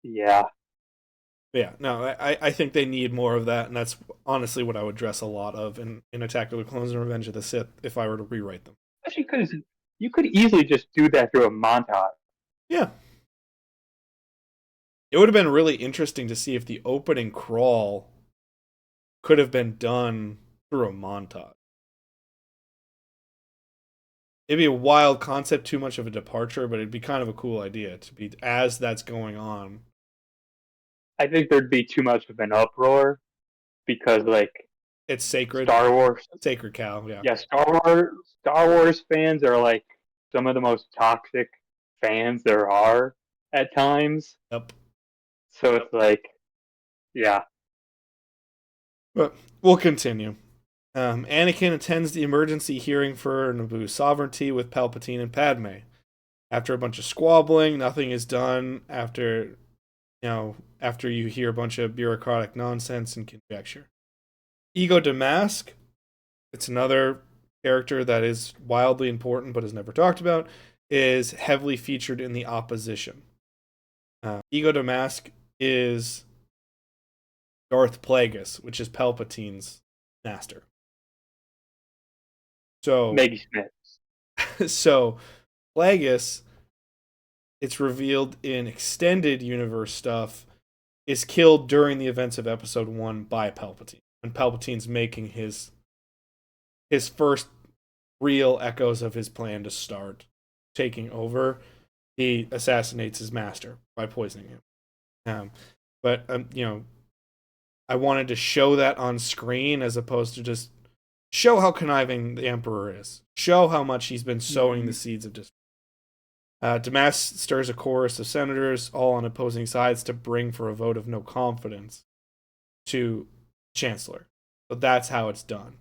B: Yeah,
A: But yeah, no, I think they need more of that, and that's honestly what I would dress a lot of in Attack of the Clones and Revenge of the Sith if I were to rewrite them.
B: especially because you could easily just do that through a montage.
A: Yeah, it would have been really interesting to see if the opening crawl could have been done through a montage. It'd be a wild concept, too much of a departure, but it'd be kind of a cool idea to be as that's going on.
B: I think there'd be too much of an uproar because like
A: It's sacred,
B: Star Wars,
A: sacred cow. Yeah.
B: yeah, Star Wars fans are like some of the most toxic fans there are at times.
A: Yep.
B: So it's like, yeah,
A: But we'll continue. Anakin attends the emergency hearing for Naboo's sovereignty with Palpatine and Padme. After a bunch of squabbling, nothing is done. After you hear a bunch of bureaucratic nonsense and conjecture. Ego Damask, it's another character that is wildly important but is never talked about, is heavily featured in the opposition. Ego Damask is Darth Plagueis, which is Palpatine's master. So,
B: Maggie Smith.
A: so Plagueis, it's revealed in extended universe stuff, is killed during the events of Episode 1 by Palpatine. When Palpatine's making his first real echoes of his plan to start taking over, he assassinates his master by poisoning him. But I wanted to show that on screen as opposed to just show how conniving the Emperor is. Show how much he's been sowing the seeds of discord. Damask stirs a chorus of senators, all on opposing sides, to bring for a vote of no confidence to Chancellor. But that's how it's done.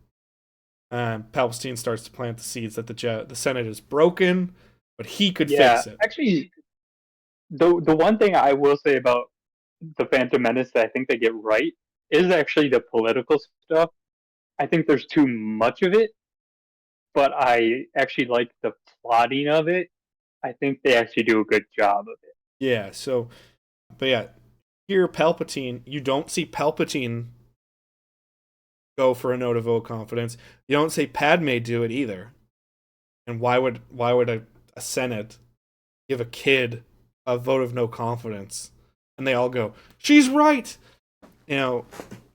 A: Palpatine starts to plant the seeds that the Senate is broken, but he could
B: Yeah,
A: fix it.
B: actually, the one thing I will say about the Phantom Menace that I think they get right is actually the political stuff. I think there's too much of it, but I actually like the plotting of it. I think they actually do a good job of it.
A: Yeah, so, but yeah, here Palpatine, you don't see Palpatine go for a note of vote confidence. You don't see Padme do it either. And why would a Senate give a kid a vote of no confidence? And they all go, she's right.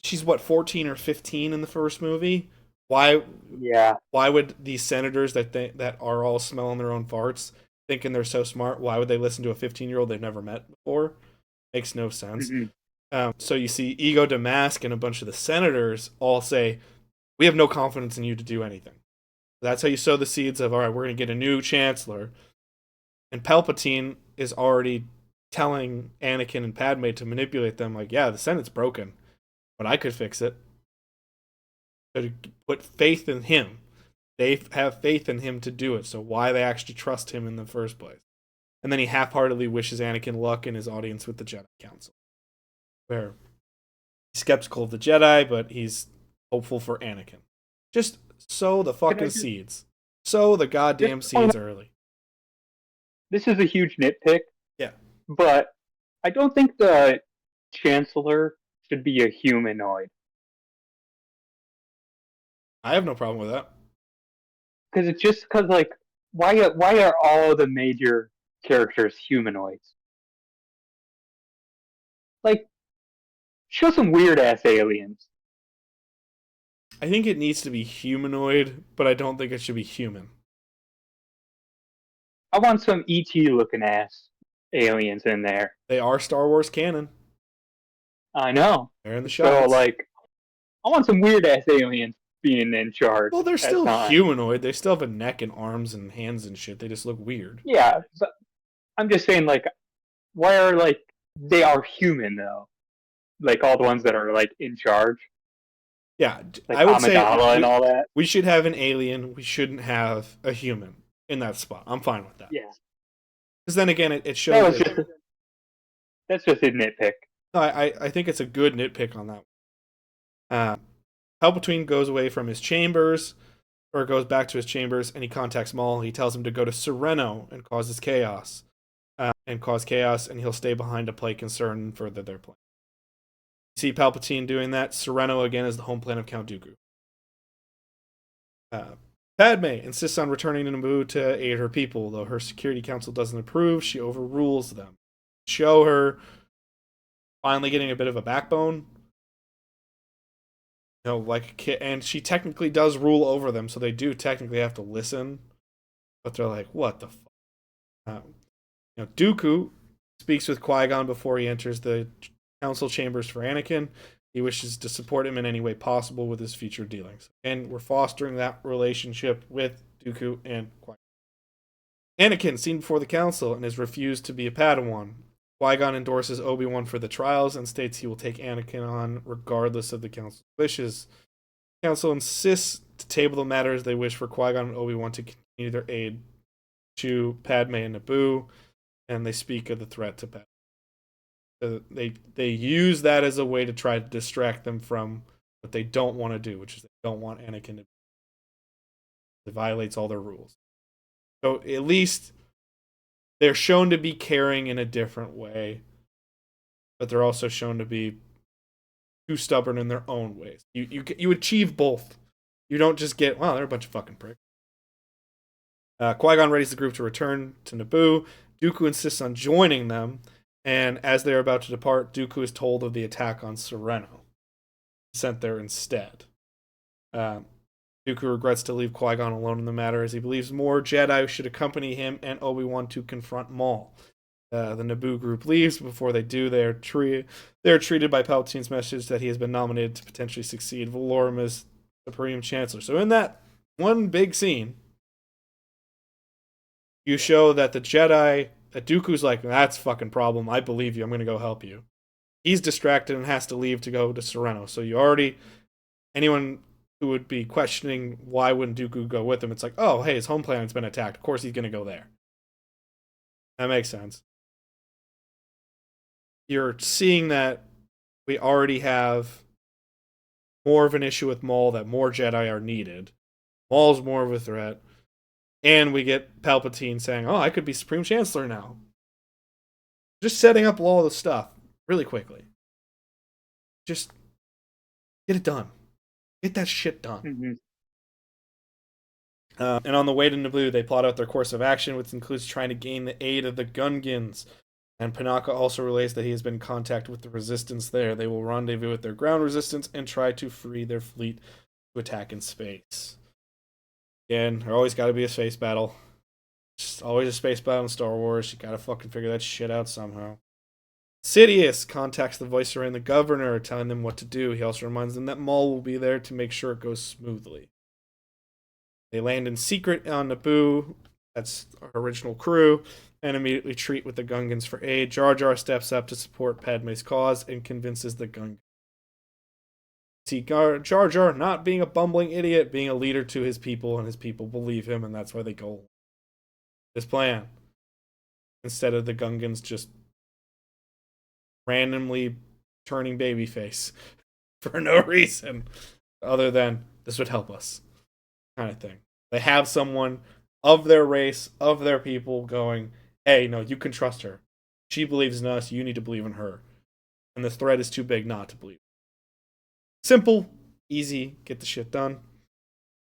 A: She's what, 14 or 15 in the first movie. Why
B: Yeah.
A: why would these senators that are all smelling their own farts, thinking they're so smart, why would they listen to a 15-year-old they've never met before? Makes no sense.
B: Mm-hmm.
A: So you see Ego Damask and a bunch of the senators all say, we have no confidence in you to do anything. That's how you sow the seeds of, all right, we're going to get a new chancellor. And Palpatine is already telling Anakin and Padme to manipulate them, like, yeah, the Senate's broken, but I could fix it. So to put faith in him. they have faith in him to do it. So why they actually trust him in the first place? And then he half-heartedly wishes Anakin luck in his audience with the Jedi Council, where he's skeptical of the Jedi, but he's hopeful for Anakin. Just sow the
B: Can I
A: fucking seeds. Sow the goddamn seeds early.
B: This is a huge nitpick.
A: Yeah.
B: But I don't think the Chancellor should be a humanoid.
A: I have no problem with that.
B: Because it's just because, like, why are all the major characters humanoids? Like, show some weird ass aliens.
A: I think it needs to be humanoid, but I don't think it should be human.
B: I want some ET looking ass aliens in there.
A: They are Star Wars canon.
B: I know.
A: They're in the
B: So,
A: shots.
B: like, I want some weird ass aliens being in charge.
A: Well, they're still
B: at
A: humanoid. They still have a neck and arms and hands and shit. They just look weird.
B: Yeah, but I'm just saying, like, why are, like, they are human, though? Like, all the ones that are, like, in charge.
A: Yeah,
B: Like
A: I would say
B: and all that.
A: we should have an alien. We shouldn't have a human in that spot. I'm fine with that.
B: Yeah.
A: Because then again, it shows.
B: That's just a nitpick.
A: No, I think it's a good nitpick on that. Palpatine goes away from his chambers, or goes back to his chambers, and he contacts Maul. He tells him to go to Sereno and causes chaos. And he'll stay behind to play concern and further their plan. You see Palpatine doing that. Sereno, again, is the home planet of Count Dooku. Padme insists on returning to Naboo to aid her people, though her security council doesn't approve. She overrules them. Show her finally getting a bit of a backbone. You know, like a kid, and she technically does rule over them, so they do technically have to listen. But they're like, what the fuck? Dooku speaks with Qui-Gon before he enters the council chambers for Anakin. He wishes to support him in any way possible with his future dealings. And we're fostering that relationship with Dooku and Qui-Gon. Anakin, seen before the council, and has refused to be a Padawan. Qui-Gon endorses Obi-Wan for the trials and states he will take Anakin on regardless of the council's wishes. The council insists to table the matter as they wish for Qui-Gon and Obi-Wan to continue their aid to Padme and Naboo, and they speak of the threat to Padme. So they use that as a way to try to distract them from what they don't want to do, which is they don't want Anakin to. It violates all their rules. So at least they're shown to be caring in a different way, but they're also shown to be too stubborn in their own ways. You achieve both. You don't just get, wow, they're a bunch of fucking pricks. Qui-Gon readies the group to return to Naboo. Dooku insists on joining them, and as they are about to depart, Dooku is told of the attack on Sereno, sent there instead. Dooku regrets to leave Qui-Gon alone in the matter, as he believes more Jedi should accompany him and Obi-Wan to confront Maul. The Naboo group leaves. Before they do, they are treated by Palpatine's message that he has been nominated to potentially succeed Valorum as Supreme Chancellor. So in that one big scene, you show that the Jedi, that Dooku's like, that's fucking problem. I believe you. I'm going to go help you. He's distracted and has to leave to go to Sereno. So you already, anyone who would be questioning why wouldn't Dooku go with him, it's like, oh, hey, his home planet's been attacked. Of course he's going to go there. That makes sense. You're seeing that we already have more of an issue with Maul, that more Jedi are needed. Maul's more of a threat. And we get Palpatine saying, oh, I could be Supreme Chancellor now. Just setting up all the stuff really quickly. Just get it done. Get that shit done.
B: Mm-hmm.
A: And on the way to Naboo, they plot out their course of action, which includes trying to gain the aid of the Gungans. And Panaka also relays that he has been in contact with the Resistance there. They will rendezvous with their ground resistance and try to free their fleet to attack in space. Again, there always got to be a space battle. Just always a space battle in Star Wars. You gotta fucking figure that shit out somehow. Sidious contacts the Viceroy and the Governor, telling them what to do. He also reminds them that Maul will be there to make sure it goes smoothly. They land in secret on Naboo. That's our original crew. And immediately treat with the Gungans for aid. Jar Jar steps up to support Padme's cause and convinces the Gungans. See Jar Jar not being a bumbling idiot, being a leader to his people, and his people believe him, and that's why they go this plan. Instead of the Gungans just randomly turning babyface for no reason other than this would help us, kind of thing. They have someone of their race, of their people, going, hey, no, you can trust her. She believes in us, you need to believe in her. And the threat is too big not to believe. Simple, easy, get the shit done.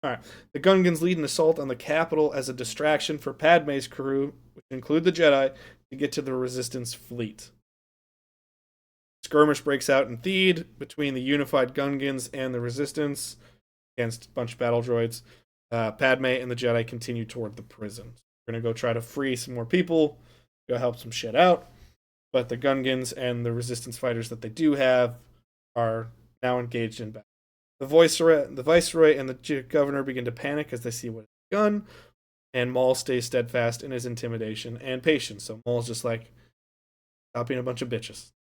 A: Alright. The Gungans lead an assault on the capital as a distraction for Padme's crew, which include the Jedi, to get to the Resistance fleet. Skirmish breaks out in Theed between the unified Gungans and the Resistance against a bunch of battle droids. Padme and the Jedi continue toward the prison. We're going to go try to free some more people, go help some shit out. But the Gungans and the Resistance fighters that they do have are now engaged in battle. The Viceroy and the Governor begin to panic as they see what is done, and Maul stays steadfast in his intimidation and patience. So Maul's just like, stop being a bunch of bitches.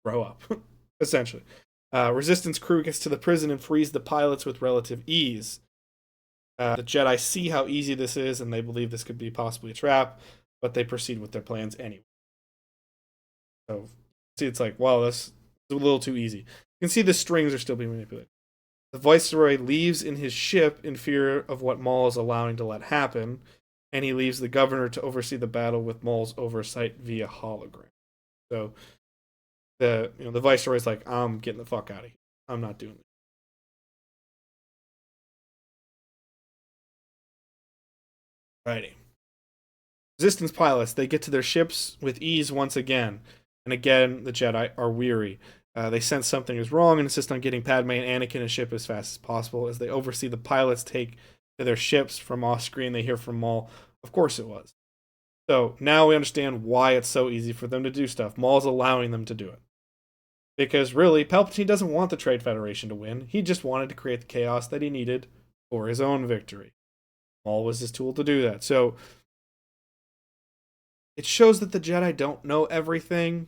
A: Grow up, essentially. Resistance crew gets to the prison and frees the pilots with relative ease. The Jedi see how easy this is, and they believe this could be possibly a trap, but they proceed with their plans anyway. So, see, it's like, wow, this is a little too easy. You can see the strings are still being manipulated. The Viceroy leaves in his ship in fear of what Maul is allowing to let happen, and he leaves the Governor to oversee the battle with Maul's oversight via hologram. So, the Viceroy's like, I'm getting the fuck out of here. I'm not doing this. Righty. Resistance pilots, they get to their ships with ease once again. And again, the Jedi are weary. They sense something is wrong and insist on getting Padme and Anakin a ship as fast as possible. As they oversee the pilots take to their ships from off screen, they hear from Maul, of course it was. So now we understand why it's so easy for them to do stuff. Maul's allowing them to do it. Because really, Palpatine doesn't want the Trade Federation to win. He just wanted to create the chaos that he needed for his own victory. Maul was his tool to do that. So it shows that the Jedi don't know everything,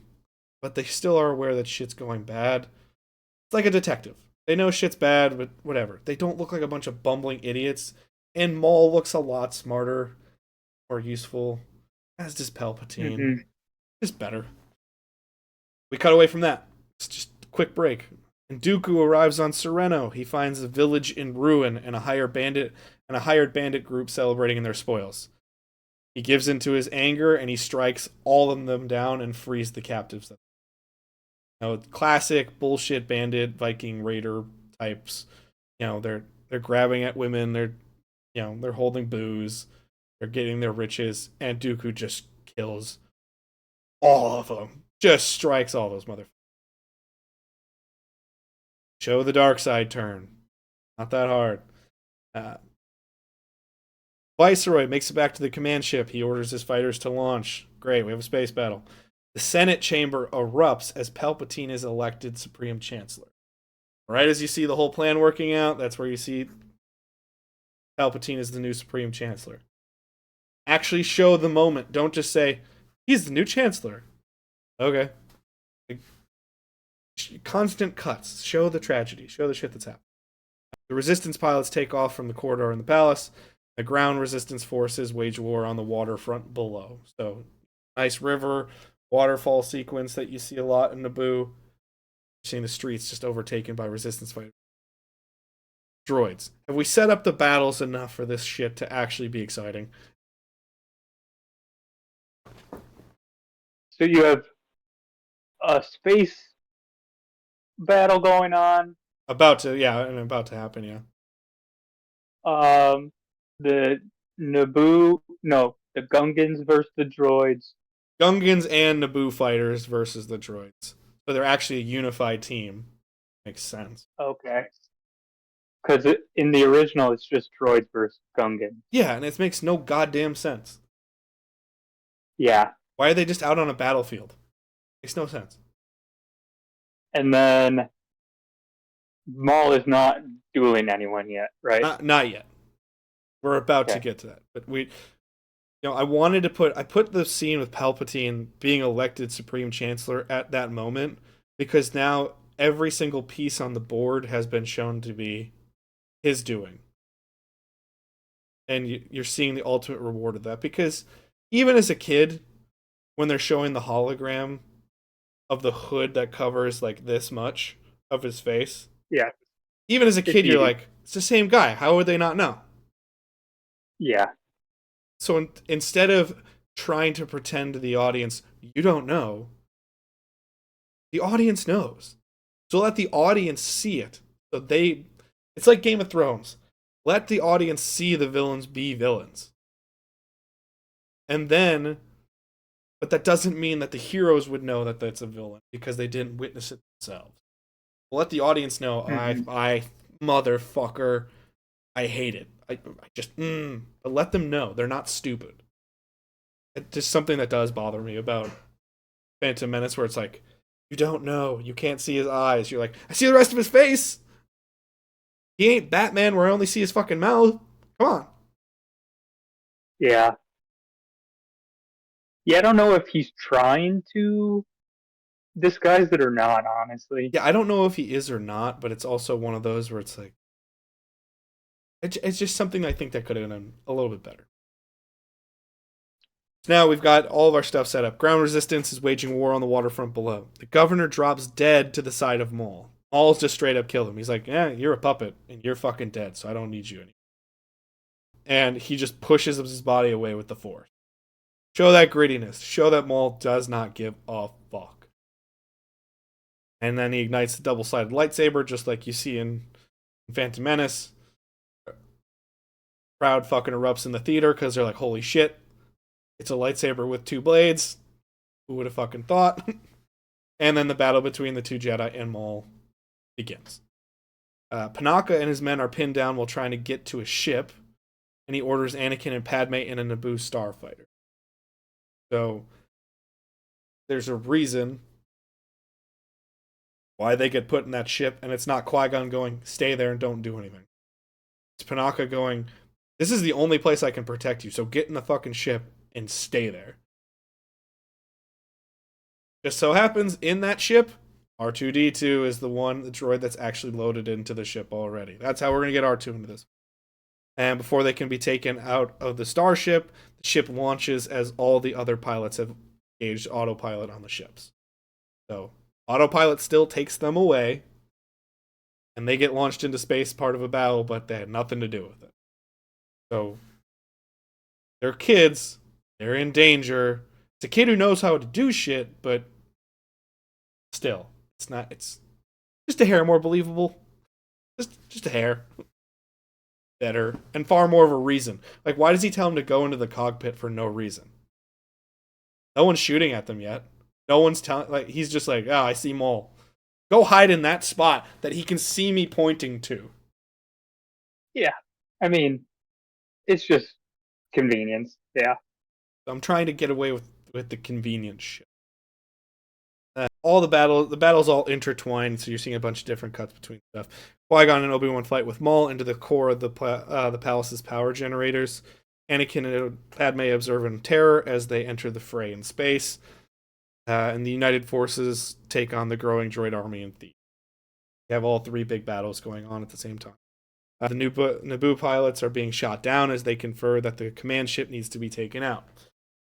A: but they still are aware that shit's going bad. It's like a detective. They know shit's bad, but whatever. They don't look like a bunch of bumbling idiots. And Maul looks a lot smarter, more useful, as does Palpatine.
B: Mm-hmm.
A: Just better. We cut away from that. It's just a quick break. And Dooku arrives on Sereno. He finds a village in ruin and a hired bandit group celebrating in their spoils. He gives in to his anger and he strikes all of them down and frees the captives. Classic bullshit bandit Viking raider types. They're grabbing at women. They're holding booze. They're getting their riches, and Dooku just kills all of them. Just strikes all those motherfuckers. Show the dark side turn. Not that hard. Viceroy makes it back to the command ship. He orders his fighters to launch. Great, we have a space battle. The Senate chamber erupts as Palpatine is elected Supreme Chancellor. Right as you see the whole plan working out, that's where you see Palpatine is the new Supreme Chancellor. Actually show the moment. Don't just say, he's the new Chancellor. Okay. Constant cuts. Show the tragedy. Show the shit that's happening. The Resistance pilots take off from the corridor in the palace. The ground Resistance forces wage war on the waterfront below. So, nice river, waterfall sequence that you see a lot in Naboo. You're seeing the streets just overtaken by Resistance fighters. Droids. Have we set up the battles enough for this shit to actually be exciting?
B: So you have a space battle going on.
A: About to happen, yeah.
B: The Gungans versus the droids.
A: Gungans and Naboo fighters versus the droids. So they're actually a unified team. Makes sense.
B: Okay. Because in the original, it's just droids versus Gungans.
A: Yeah, and it makes no goddamn sense.
B: Yeah.
A: Why are they just out on a battlefield? Makes no sense.
B: And then Maul is not dueling anyone yet, right?
A: Not yet. We're about to get to that. But I put the scene with Palpatine being elected Supreme Chancellor at that moment because now every single piece on the board has been shown to be his doing. And you're seeing the ultimate reward of that, because even as a kid, when they're showing the hologram of the hood that covers like this much of his face,
B: Yeah,
A: even as a
B: it's
A: kid, you're
B: easy.
A: like, it's the same guy. How would they not know?
B: Yeah,
A: So instead of trying to pretend to the audience you don't know, the audience knows. So let the audience see it. So it's like Game of Thrones. Let the audience see the villains be villains. And then, but that doesn't mean that the heroes would know that that's a villain because they didn't witness it themselves. Let the audience know,
B: hmm
A: I motherfucker, I hate it. I just, but let them know they're not stupid. It's just something that does bother me about Phantom Menace, where it's like, you don't know, you can't see his eyes. You're like, I see the rest of his face. He ain't Batman where I only see his fucking mouth. Come on.
B: yeah, yeah. I don't know if he's trying to disguise it or not. Honestly,
A: Yeah, I don't know if he is or not, but it's also one of those where it's like, it's just something I think that could have been a little bit better. So now we've got all of our stuff set up. Ground resistance is waging war on the waterfront below. The governor drops dead to the side of Maul. Maul's just straight up kill him. He's like, yeah, you're a puppet and you're fucking dead, so I don't need you anymore. And he just pushes his body away with the force. Show that grittiness. Show that Maul does not give a fuck. And then he ignites the double-sided lightsaber, just like you see in Phantom Menace. Crowd fucking erupts in the theater because they're like, holy shit, it's a lightsaber with two blades. Who would have fucking thought? And then the battle between the two Jedi and Maul begins. Panaka and his men are pinned down while trying to get to a ship, and he orders Anakin and Padme in a Naboo starfighter. So there's a reason why they get put in that ship, and it's not Qui-Gon going, stay there and don't do anything. It's Panaka going, this is the only place I can protect you, so get in the fucking ship and stay there. Just so happens, in that ship, R2-D2 is the droid that's actually loaded into the ship already. That's how we're going to get R2 into this. And before they can be taken out of the starship, the ship launches as all the other pilots have engaged autopilot on the ships. So autopilot still takes them away, and they get launched into space, part of a battle, but they had nothing to do with it. So they're kids, they're in danger. It's a kid who knows how to do shit, but still, it's just a hair more believable. Just a hair better, and far more of a reason. Like, why does he tell him to go into the cockpit for no reason? No one's shooting at them yet. No one's telling, like, he's just like, oh, I see Maul. Go hide in that spot that he can see me pointing to.
B: yeah. I mean, it's just convenience. Yeah.
A: I'm trying to get away with the convenience shit. All the battle's all intertwined, so you're seeing a bunch of different cuts between stuff. Qui-Gon and Obi-Wan fight with Maul into the core of the palace's power generators. Anakin and Padme observe in terror as they enter the fray in space. And the United Forces take on the growing droid army and Theed. You have all three big battles going on at the same time. The Naboo pilots are being shot down as they confer that the command ship needs to be taken out.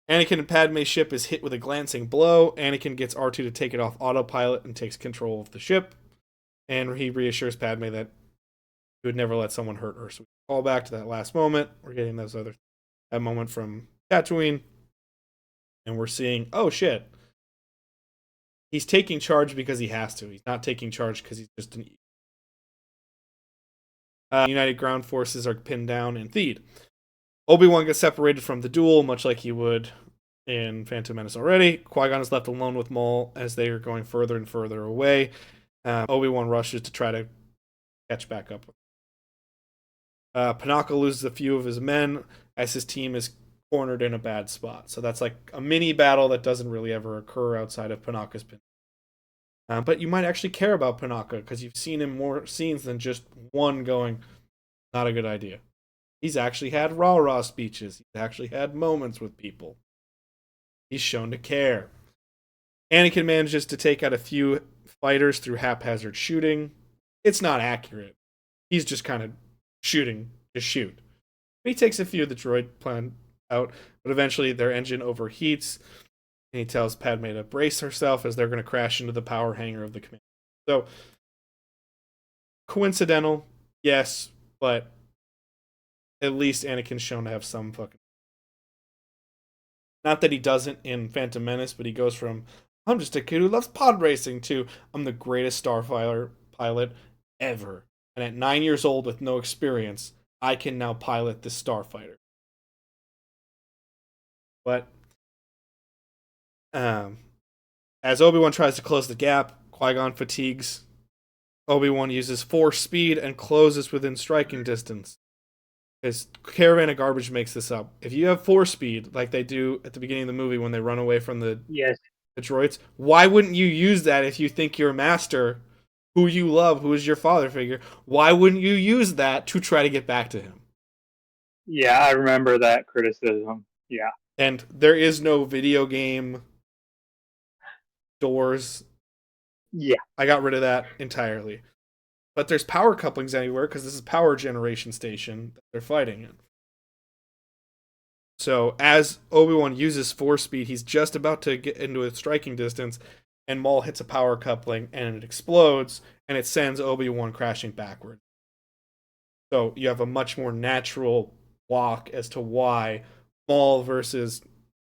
A: Anakin and Padme's ship is hit with a glancing blow. Anakin gets R2 to take it off autopilot and takes control of the ship. And he reassures Padme that he would never let someone hurt her. So we call back to that last moment. We're getting that moment from Tatooine. And we're seeing, oh shit. He's taking charge because he has to. He's not taking charge because he's just an United ground forces are pinned down in Theed. Obi-Wan gets separated from the duel, much like he would in Phantom Menace already. Qui-Gon is left alone with Maul as they are going further and further away. Obi-Wan rushes to try to catch back up. Panaka loses a few of his men as his team is cornered in a bad spot. So that's like a mini battle that doesn't really ever occur outside of Panaka's pin. But you might actually care about Panaka because you've seen him more scenes than just one going, not a good idea. He's actually had rah-rah speeches. He's actually had moments with people. He's shown to care. Anakin manages to take out a few fighters through haphazard shooting. It's not accurate. He's just kind of shooting to shoot. He takes a few of the droid plan out, but eventually their engine overheats, and he tells Padme to brace herself as they're going to crash into the power hangar of the command. So, coincidental, yes, but at least Anakin's shown to have some fucking. Not that he doesn't in Phantom Menace, but he goes from I'm just a kid who loves pod racing to I'm the greatest starfighter pilot ever. And at 9 years old with no experience, I can now pilot this starfighter. But as Obi-Wan tries to close the gap, Qui-Gon fatigues. Obi-Wan uses force speed and closes within striking distance. Because Caravan of Garbage makes this up. If you have force speed, like they do at the beginning of the movie when they run away from the droids, why wouldn't you use that if you think your master, who you love, who is your father figure, why wouldn't you use that to try to get back to him?
B: Yeah, I remember that criticism. Yeah.
A: And there is no video game doors.
B: Yeah.
A: I got rid of that entirely. But there's power couplings anywhere because this is power generation station that they're fighting in. So as Obi-Wan uses force speed, he's just about to get into a striking distance, and Maul hits a power coupling, and it explodes, and it sends Obi-Wan crashing backward. So you have a much more natural walk as to why Maul versus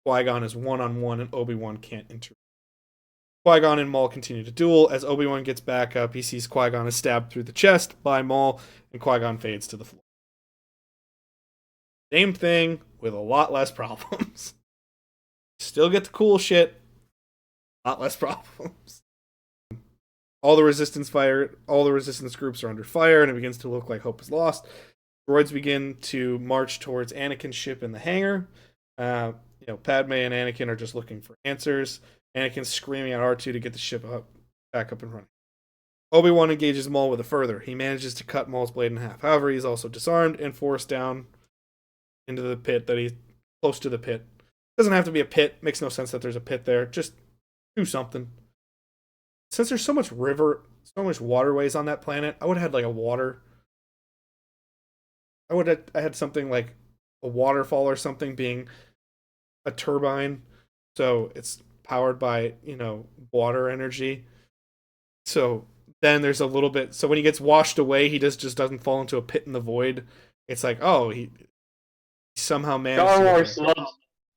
A: Qui-Gon is one-on-one, and Obi-Wan can't intervene. Qui-Gon and Maul continue to duel. As Obi-Wan gets back up, he sees Qui-Gon is stabbed through the chest by Maul, and Qui-Gon fades to the floor. Same thing with a lot less problems. Still get the cool shit, a lot less problems. All the resistance groups are under fire, and it begins to look like hope is lost. Droids begin to march towards Anakin's ship in the hangar. Padme and Anakin are just looking for answers. Anakin's screaming at R2 to get the ship back up and running. Obi-Wan engages Maul with a further. He manages to cut Maul's blade in half. However, he's also disarmed and forced down into the pit that he's close to the pit. Doesn't have to be a pit. Makes no sense that there's a pit there. Just do something. Since there's so much waterways on that planet, I would have had like a water. I had something like a waterfall or something being a turbine. So it's powered by, water energy. So then there's a little bit. So when he gets washed away, he just doesn't fall into a pit in the void. It's like, oh, he somehow managed.
B: Star Wars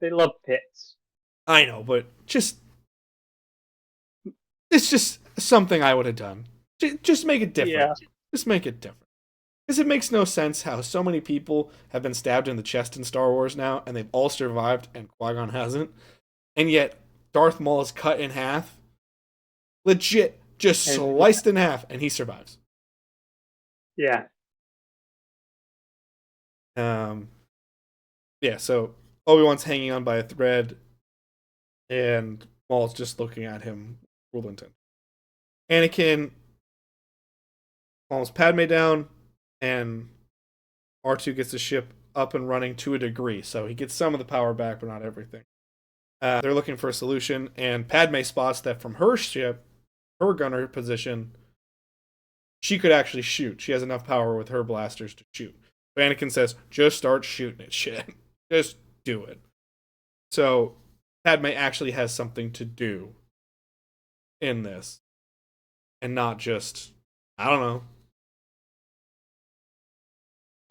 B: they love pits.
A: I know, but it's just something I would have done. Just make it different.
B: Yeah.
A: Just make it different. Because it makes no sense how so many people have been stabbed in the chest in Star Wars now, and they've all survived, and Qui-Gon hasn't. And yet, Darth Maul is cut in half. Legit, just sliced in half, and he survives.
B: Yeah.
A: So Obi-Wan's hanging on by a thread, and Maul's just looking at him, relentant. Anakin calms Padme down, and R2 gets the ship up and running to a degree. So he gets some of the power back, but not everything. They're looking for a solution, and Padme spots that from her ship, her gunner position, she could actually shoot. She has enough power with her blasters to shoot. So Anakin says, just start shooting it, shit. Just do it. So Padme actually has something to do in this. And not just, I don't know.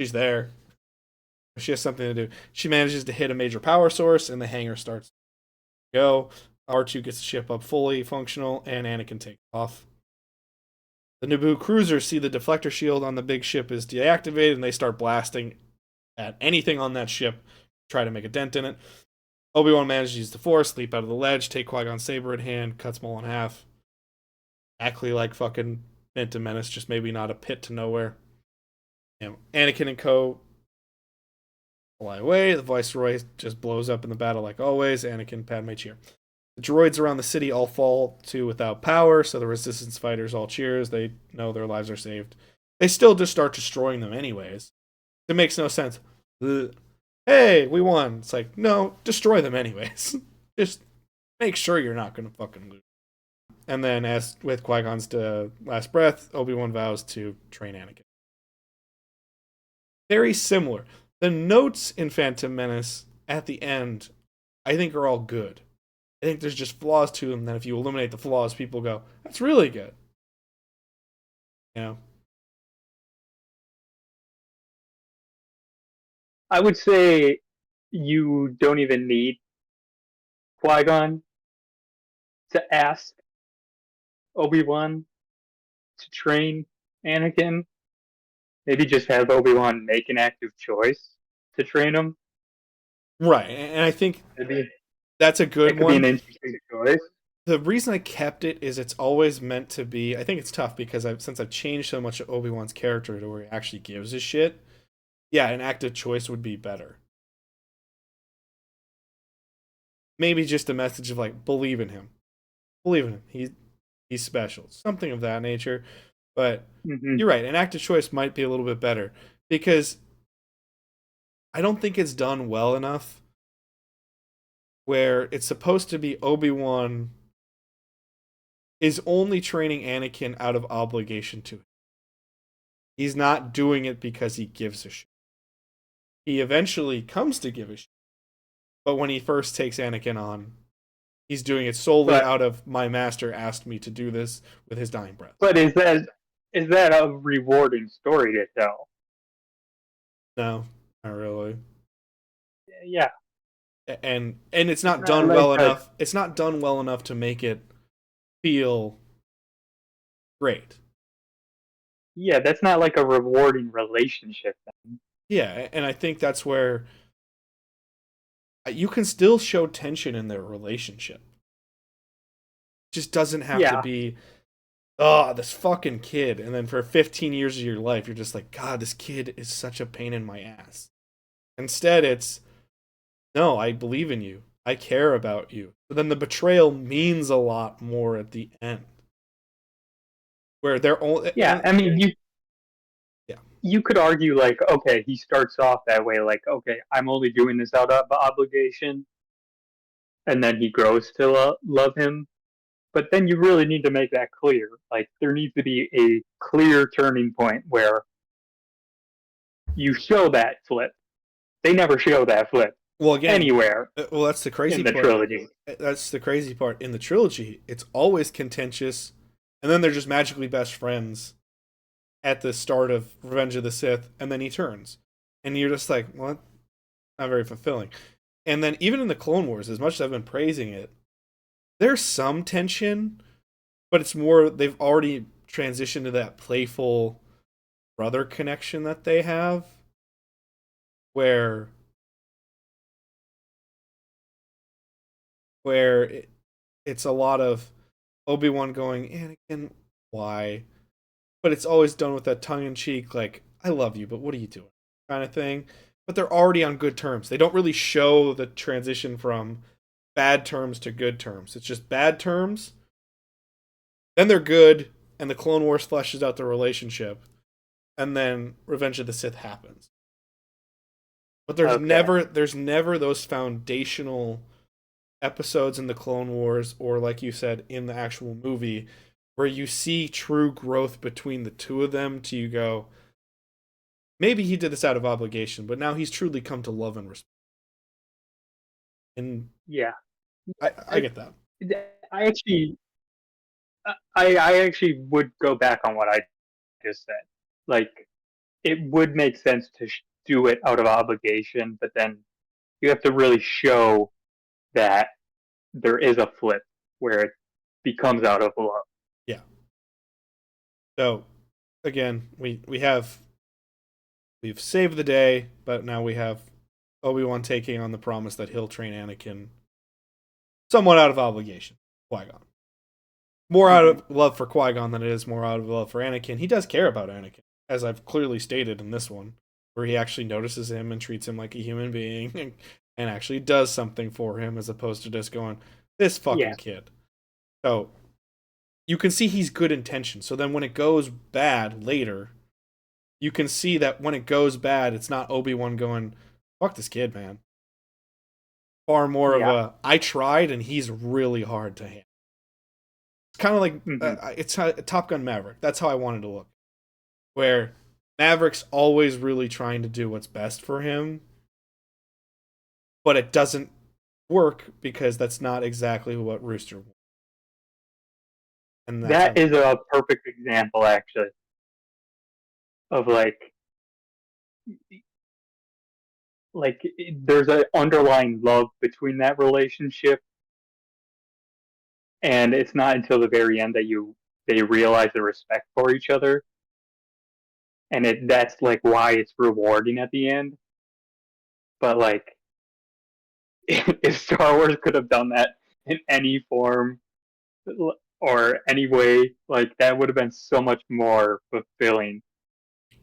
A: She's there. She has something to do. She manages to hit a major power source, and the hangar starts to go. R2 gets the ship up fully functional, and Anakin takes off. The Naboo cruisers see the deflector shield on the big ship is deactivated, and they start blasting at anything on that ship, try to make a dent in it. Obi-Wan manages to use the Force, leap out of the ledge, take Qui-Gon's saber in hand, cuts Maul in half. Exactly like fucking Phantom Menace, just maybe not a pit to nowhere. Anakin and co. fly away. The Viceroy just blows up in the battle like always. Anakin, Padme cheer. The droids around the city all fall to without power, so the resistance fighters all cheers. They know their lives are saved. They still just start destroying them anyways. It makes no sense. Hey, we won. It's like, no, destroy them anyways. Just make sure you're not going to fucking lose. And then, as with Qui-Gon's last breath, Obi-Wan vows to train Anakin. Very similar. The notes in Phantom Menace at the end, I think, are all good. I think there's just flaws to them that if you eliminate the flaws, people go, that's really good. You know?
B: I would say you don't even need Qui-Gon to ask Obi-Wan to train Anakin. Maybe just have Obi-Wan make an active choice to train him.
A: Right. And I think
B: Maybe
A: that's a
B: that
A: good
B: could be an
A: one.
B: interesting choice.
A: The reason I kept it is it's always meant to be. I think it's tough because since I've changed so much of Obi-Wan's character to where he actually gives a shit. Yeah, an active choice would be better. Maybe just a message of like, believe in him. Believe in him. He's special. Something of that nature. But
B: Mm-hmm.
A: you're right. An active choice might be a little bit better because I don't think it's done well enough where it's supposed to be Obi-Wan is only training Anakin out of obligation to him. He's not doing it because he gives a shit. He eventually comes to give a shit. But when he first takes Anakin on, he's doing it solely
B: But
A: out of my master asked me to do this with his dying breath.
B: but is that a rewarding story to tell?
A: No, not really.
B: Yeah,
A: And it's
B: it's
A: not
B: not
A: done
B: like
A: well
B: a
A: enough. It's not done well enough to make it feel great.
B: yeah. That's not like a rewarding relationship.
A: Yeah, and I think that's where you can still show tension in their relationship. It just doesn't have to
B: Yeah,
A: be, oh, this fucking kid. And then for 15 years of your life, you're just like, God, this kid is such a pain in my ass. Instead, it's, no, I believe in you. I care about you. But then the betrayal means a lot more at the end. Where they're all,
B: yeah.
A: and
B: I mean, you
A: yeah,
B: you could argue like, okay, he starts off that way, like, okay, I'm only doing this out of obligation, and then he grows to love him. But then you really need to make that clear. Like, there needs to be a clear turning point where you show that flip. They never show that flip
A: well, again,
B: anywhere
A: well, that's the crazy
B: in the
A: part.
B: trilogy.
A: That's the crazy part in the trilogy. It's always contentious, and then they're just magically best friends at the start of Revenge of the Sith, and then he turns, and you're just like, what? Not very fulfilling. And then even in the Clone Wars, as much as I've been praising it, there's some tension, but it's more they've already transitioned to that playful brother connection that they have, where it's a lot of Obi-Wan going, Anakin, why? But it's always done with that tongue in cheek, like, I love you, but what are you doing? Kind of thing. But they're already on good terms. They don't really show the transition from bad terms to good terms. It's just bad terms, then they're good, and the Clone Wars fleshes out the relationship, and then Revenge of the Sith happens. But
B: Okay.
A: there's never those foundational episodes in the Clone Wars, or like you said, in the actual movie, where you see true growth between the two of them to you go, maybe he did this out of obligation, but now he's truly come to love and respect. And
B: Yeah.
A: I
B: I,
A: get that.
B: I actually, I actually would go back on what I just said. Like, it would make sense to do it out of obligation, but then you have to really show that there is a flip where it becomes out of love.
A: Yeah. So again, we've saved the day, but now we have Obi-Wan taking on the promise that he'll train Anakin somewhat out of obligation. Qui-Gon. More out
B: Mm-hmm.
A: of love for Qui-Gon than it is more out of love for Anakin. He does care about Anakin, as I've clearly stated in this one, where he actually notices him and treats him like a human being and actually does something for him as opposed to just going, this
B: Yeah,
A: fucking kid. So you can see he's good intention. So then when it goes bad later, you can see that when it goes bad, it's not Obi-Wan going, fuck this kid, man. Far more of
B: yeah,
A: a, I tried and he's really hard to handle kind of like
B: Hmm.
A: it's Top Gun Maverick. That's how I wanted to look. Where Maverick's always really trying to do what's best for him, but it doesn't work because that's not exactly what Rooster wants. And that's
B: That
A: how.
B: is a perfect example, actually, of there's an underlying love between that relationship, and it's not until the very end that they realize the respect for each other, and that's like why it's rewarding at the end. But like, if Star Wars could have done that in any form or any way, like that would have been so much more fulfilling,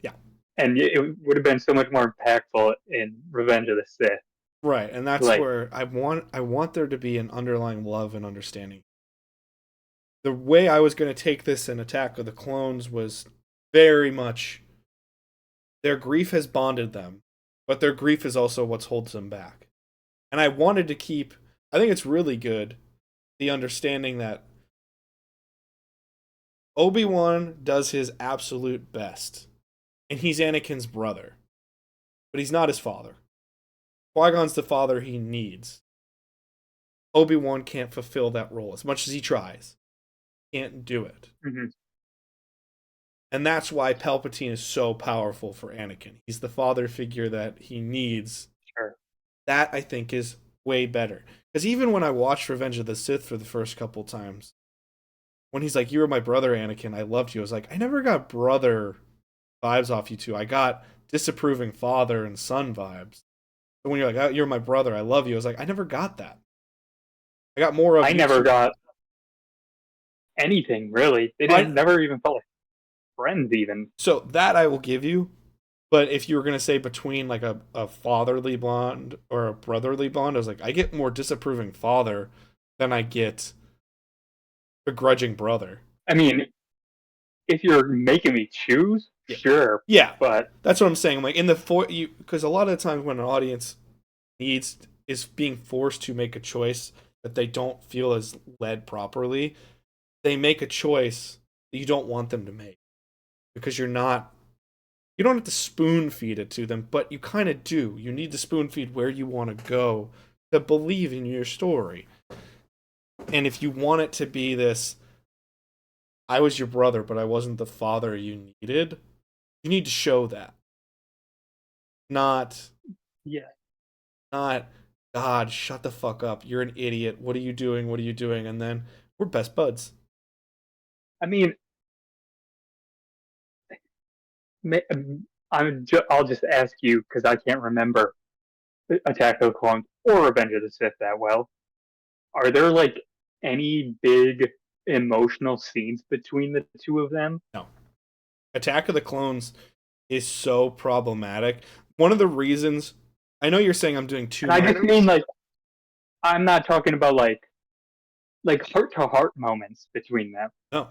A: Yeah.
B: and it would have been so much more impactful in Revenge of the Sith.
A: Right, and that's
B: Like,
A: where I want there to be an underlying love and understanding. The way I was going to take this in Attack of the Clones was very much their grief has bonded them, but their grief is also what holds them back. And I wanted to keep, I think it's really good, the understanding that Obi-Wan does his absolute best, and he's Anakin's brother, but he's not his father. Qui-Gon's the father he needs. Obi-Wan can't fulfill that role as much as he tries. Can't do it.
B: mm-hmm.
A: And that's why Palpatine is so powerful for Anakin. He's the father figure that he needs.
B: Sure.
A: That, I think, is way better. Because even when I watched Revenge of the Sith for the first couple times, when he's like, "You were my brother, Anakin, I loved you," I was like, I never got brother vibes off you two. I got disapproving father and son vibes. But when you're like, "Oh, you're my brother, I love you," I was like, I never got that. I got more of
B: I
A: you
B: never
A: two.
B: got anything really. They
A: I,
B: didn't never even felt like friends even.
A: so that I will give you. But if you were gonna say between like a fatherly bond or a brotherly bond, I was like, I get more disapproving father than I get a grudging brother.
B: I mean, if you're making me choose,
A: Yeah,
B: sure,
A: yeah,
B: but
A: that's what I'm saying. Like in the you because a lot of the times when an audience needs is being forced to make a choice that they don't feel is led properly, they make a choice that you don't want them to make because you don't have to spoon feed it to them, but you kind of do. You need to spoon feed where you want to go to believe in your story. And if you want it to be this, I was your brother, but I wasn't the father you needed, you need to show that. Not,
B: yeah.
A: not, God, shut the fuck up. You're an idiot. What are you doing? What are you doing? And then we're best buds.
B: I mean, I'll just ask you because I can't remember Attack of the Clones or Revenge of the Sith that well. Are there like any big emotional scenes between the two of them?
A: No. Attack of the Clones is so problematic. One of the reasons, I know you're saying I'm doing too
B: And I
A: much.
B: just mean like I'm not talking about like heart to heart moments between them.
A: No.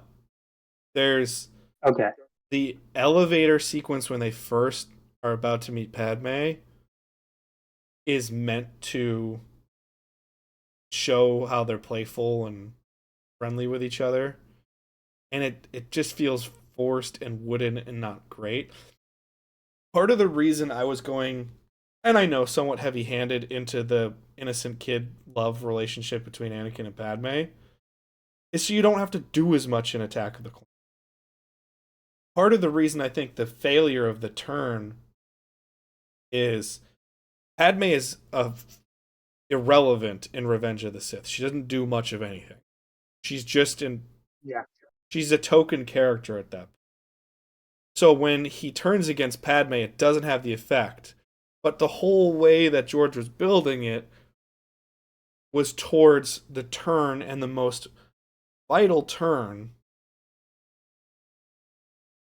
A: There's
B: Okay.
A: the elevator sequence when they first are about to meet Padme is meant to show how they're playful and friendly with each other. And it just feels forced and wooden and not great. Part of the reason I was going, and I know somewhat heavy handed, into the innocent kid love relationship between Anakin and Padme is so you don't have to do as much in Attack of the Clones. Part of the reason I think the failure of the turn is Padme is irrelevant in Revenge of the Sith. She doesn't do much of anything. She's just in.
B: Yeah.
A: She's a token character at that point. So when he turns against Padme, it doesn't have the effect. But the whole way that George was building it was towards the turn, and the most vital turn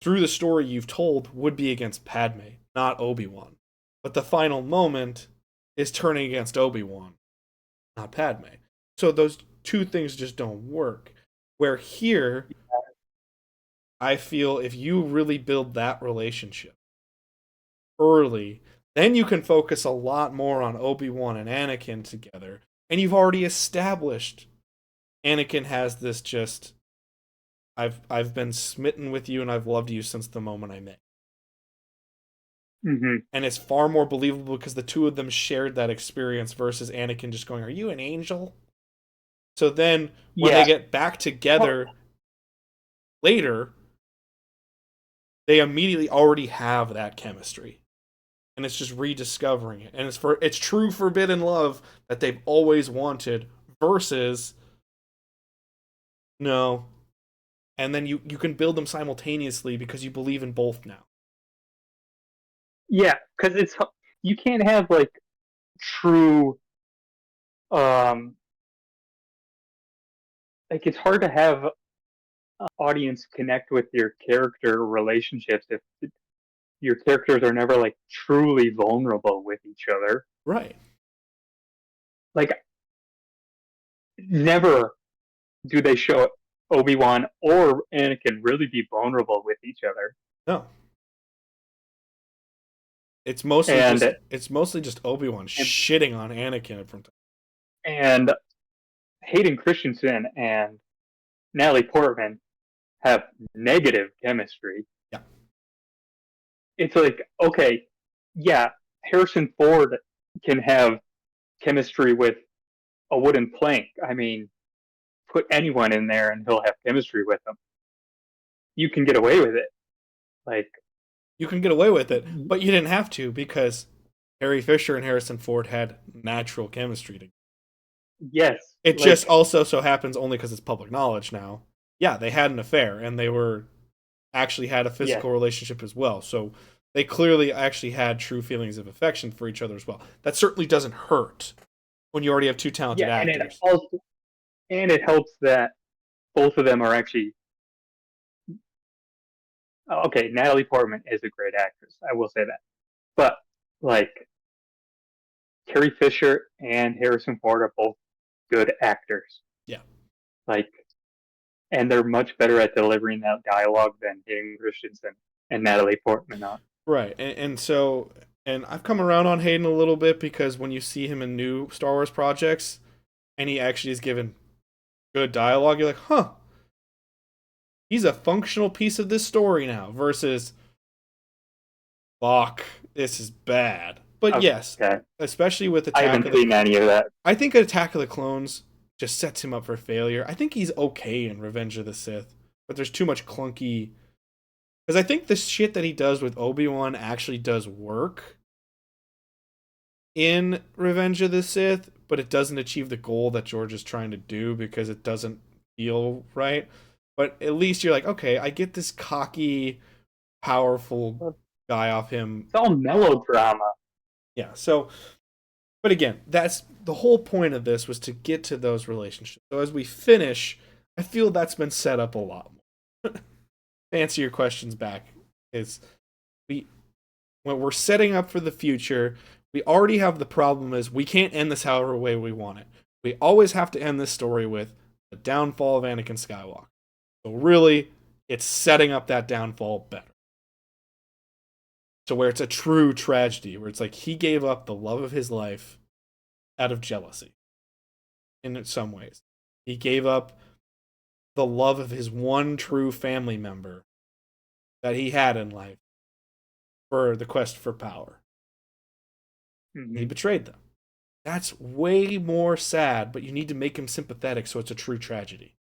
A: through the story you've told would be against Padme, not Obi-Wan. But the final moment is turning against Obi-Wan, not Padme. So those two things just don't work. Where here, I feel if you really build that relationship early, then you can focus a lot more on Obi-Wan and Anakin together. And you've already established Anakin has this just I've been smitten with you and I've loved you since the moment I met.
B: Hmm.
A: And it's far more believable because the two of them shared that experience versus Anakin just going, "Are you an angel?" So then when they
B: Yeah.
A: get back
B: Well,
A: together later, they immediately already have that chemistry. And it's just rediscovering it. And it's true forbidden love that they've always wanted versus no. And then you can build them simultaneously because you believe in both now.
B: yeah, because you can't have like true um like it's hard to have an audience connect with your character relationships if your characters are never like truly vulnerable with each other.
A: Right.
B: Like never do they show Obi-Wan or Anakin really be vulnerable with each other.
A: No.
B: And
A: It's mostly just Obi-Wan
B: and,
A: shitting on Anakin from time.
B: and Hayden Christensen and Natalie Portman have negative chemistry.
A: Yeah.
B: It's like, okay, yeah, Harrison Ford can have chemistry with a wooden plank. I mean, put anyone in there and he'll have chemistry with them. You can get away with it. Like,
A: You can get away with it, but you didn't have to because Harry Fisher and Harrison Ford had natural chemistry together.
B: yes,
A: It
B: like,
A: just also so happens only because it's public knowledge now. Yeah, they had an affair and they were actually had a
B: yes,
A: physical relationship as well. So they clearly actually had true feelings of affection for each other as well. That certainly doesn't hurt when you already have two talented
B: yeah,
A: actors.
B: and it helps that both of them are actually okay. Natalie Portman is a great actress. I will say that, but like Carrie Fisher and Harrison Ford are both good actors.
A: Yeah.
B: Like, and they're much better at delivering that dialogue than Hayden Christensen and Natalie Portman are.
A: Right. And I've come around on Hayden a little bit because when you see him in new Star Wars projects and he actually is given good dialogue, you're like, huh, he's a functional piece of this story now versus fuck, this is bad. But yes,
B: Okay,
A: especially with
B: I
A: Attack
B: haven't
A: of the
B: seen any of that.
A: I think Attack of the Clones just sets him up for failure. I think he's okay in Revenge of the Sith, but there's too much clunky. Because I think the shit that he does with Obi-Wan actually does work in Revenge of the Sith, but it doesn't achieve the goal that George is trying to do because it doesn't feel right. But at least you're like, okay, I get this cocky, powerful guy off him.
B: It's all melodrama.
A: Yeah, so but again, that's the whole point of this was to get to those relationships. So as we finish, I feel that's been set up a lot more. To answer your questions back, is we when we're setting up for the future, we already have the problem is we can't end this however way we want it. We always have to end this story with the downfall of Anakin Skywalker. So really, it's setting up that downfall better. So where it's a true tragedy, where it's like he gave up the love of his life out of jealousy. In some ways, he gave up the love of his one true family member that he had in life for the quest for power. He
B: Mm-hmm.
A: betrayed them. That's way more sad, but you need to make him sympathetic so it's a true tragedy.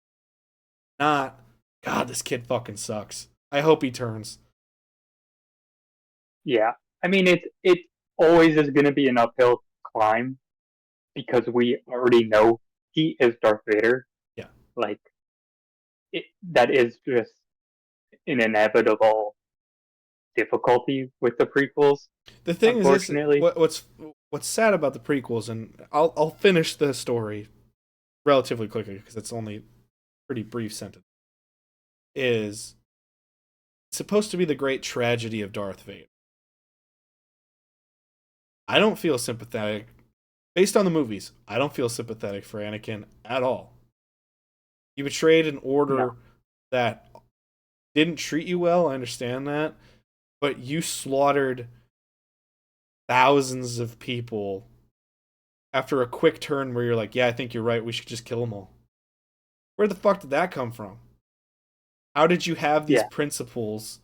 A: Not, God, this kid fucking sucks. I hope he turns.
B: Yeah, I mean it always is going to be an uphill climb because we already know he is Darth Vader.
A: Yeah.
B: Like that is just an inevitable difficulty with the prequels,
A: The thing is this
B: unfortunately.
A: what's sad about the prequels, and I'll finish the story relatively quickly because it's only a pretty brief sentence, is it's supposed to be the great tragedy of Darth Vader. I don't feel sympathetic. Based on the movies, I don't feel sympathetic for Anakin at all. You betrayed an
B: No.
A: order that didn't treat you well, I understand that, but you slaughtered thousands of people after a quick turn where you're like, yeah, I think you're right, we should just kill them all. Where the fuck did that come from? How did you have these
B: Yeah.
A: principles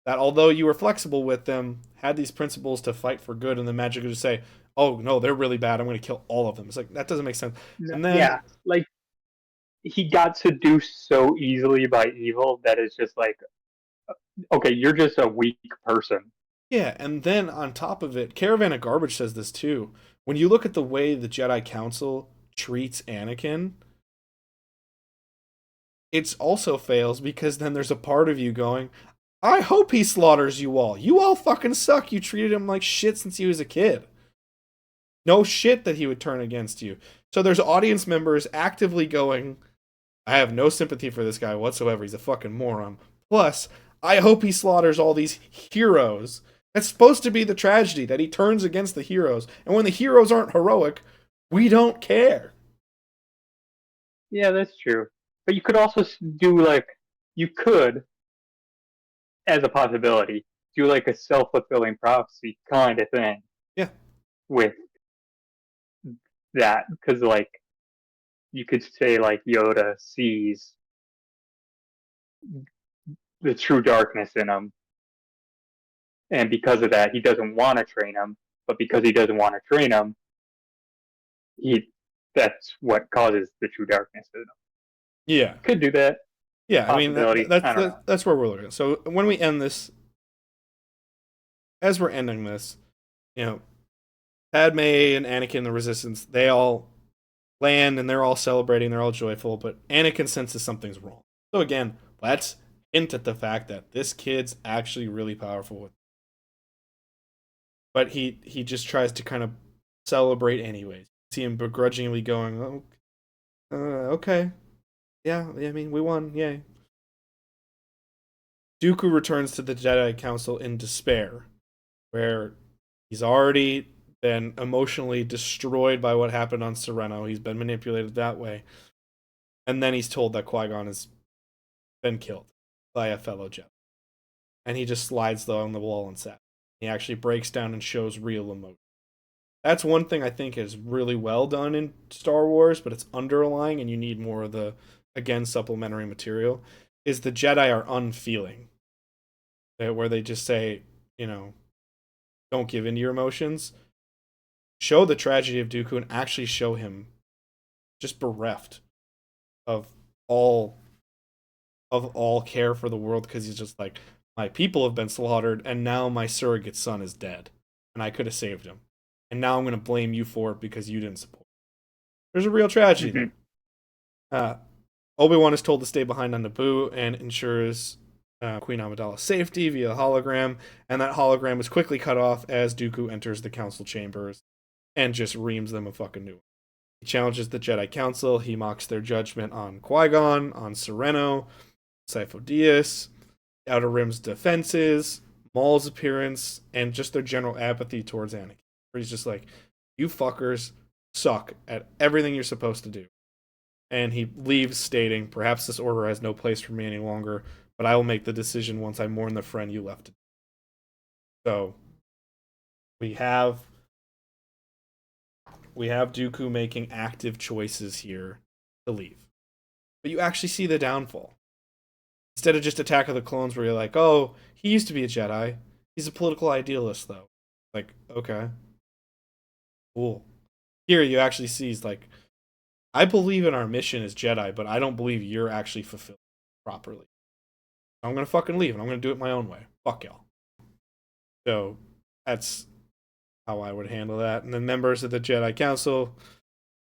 A: that, although you were flexible with them, had these principles to fight for good, and then magically just say, "Oh no, they're really bad. I'm going to kill all of them." It's like that doesn't make sense.
B: No,
A: And then
B: yeah. Like he got seduced so easily by evil that it's just like, okay, you're just a weak person.
A: yeah, and then on top of it, Caravan of Garbage says this too. When you look at the way the Jedi Council treats Anakin, it also fails because then there's a part of you going, I hope he slaughters you all. You all fucking suck. You treated him like shit since he was a kid. No shit that he would turn against you. So there's audience members actively going, I have no sympathy for this guy whatsoever. He's a fucking moron. Plus, I hope he slaughters all these heroes. That's supposed to be the tragedy, that he turns against the heroes. And when the heroes aren't heroic, we don't care.
B: Yeah, that's true. But you could also do like, you could, as a possibility, do like a self fulfilling prophecy kind of thing
A: Yeah.
B: with that. Because, like, you could say, like, Yoda sees the true darkness in him. And because of that, he doesn't want to train him. But because he doesn't want to train him, he that's what causes the true darkness in him.
A: Yeah.
B: Could do that.
A: Yeah, I mean
B: Possibility. I don't know.
A: that's where we're looking at. So when we end this, as we're ending this, you know, Padme and Anakin, the Resistance, they all land and they're all celebrating, they're all joyful, but Anakin senses something's wrong. So again, let's hint at the fact that this kid's actually really powerful. But he just tries to kind of celebrate anyways. See him begrudgingly going, "Oh, okay, yeah. I mean, we won, yay." Dooku returns to the Jedi Council in despair, where he's already been emotionally destroyed by what happened on Sereno. He's been manipulated that way. And then he's told that Qui-Gon has been killed by a fellow Jedi. And he just slides on the wall and sat. He actually breaks down and shows real emotion. That's one thing I think is really well done in Star Wars, but it's underlying and you need more of the, again, supplementary material, is the Jedi are unfeeling. Where they just say, you know, don't give in to your emotions. Show the tragedy of Dooku and actually show him just bereft of all care for the world, because he's just like, my people have been slaughtered and now my surrogate son is dead and I could have saved him, and now I'm going to blame you for it because you didn't support him. There's a real tragedy
B: Mm-hmm.
A: there. Obi-Wan is told to stay behind on Naboo and ensures Queen Amidala's safety via hologram, and that hologram is quickly cut off as Dooku enters the council chambers and just reams them a fucking new one. He challenges the Jedi Council, he mocks their judgment on Qui-Gon, on Sereno, Sifo Dyas, Outer Rim's defenses, Maul's appearance, and just their general apathy towards Anakin. Where he's just like, you fuckers suck at everything you're supposed to do. And he leaves stating, perhaps this order has no place for me any longer, but I will make the decision once I mourn the friend you left. So we have Dooku making active choices here to leave. But you actually see the downfall. Instead of just Attack of the Clones where you're like, oh, he used to be a Jedi. He's a political idealist, though. Like, okay. Cool. Here you actually see he's like, I believe in our mission as Jedi, but I don't believe you're actually fulfilled properly. I'm going to fucking leave, and I'm going to do it my own way. Fuck y'all. So that's how I would handle that. And then members of the Jedi Council,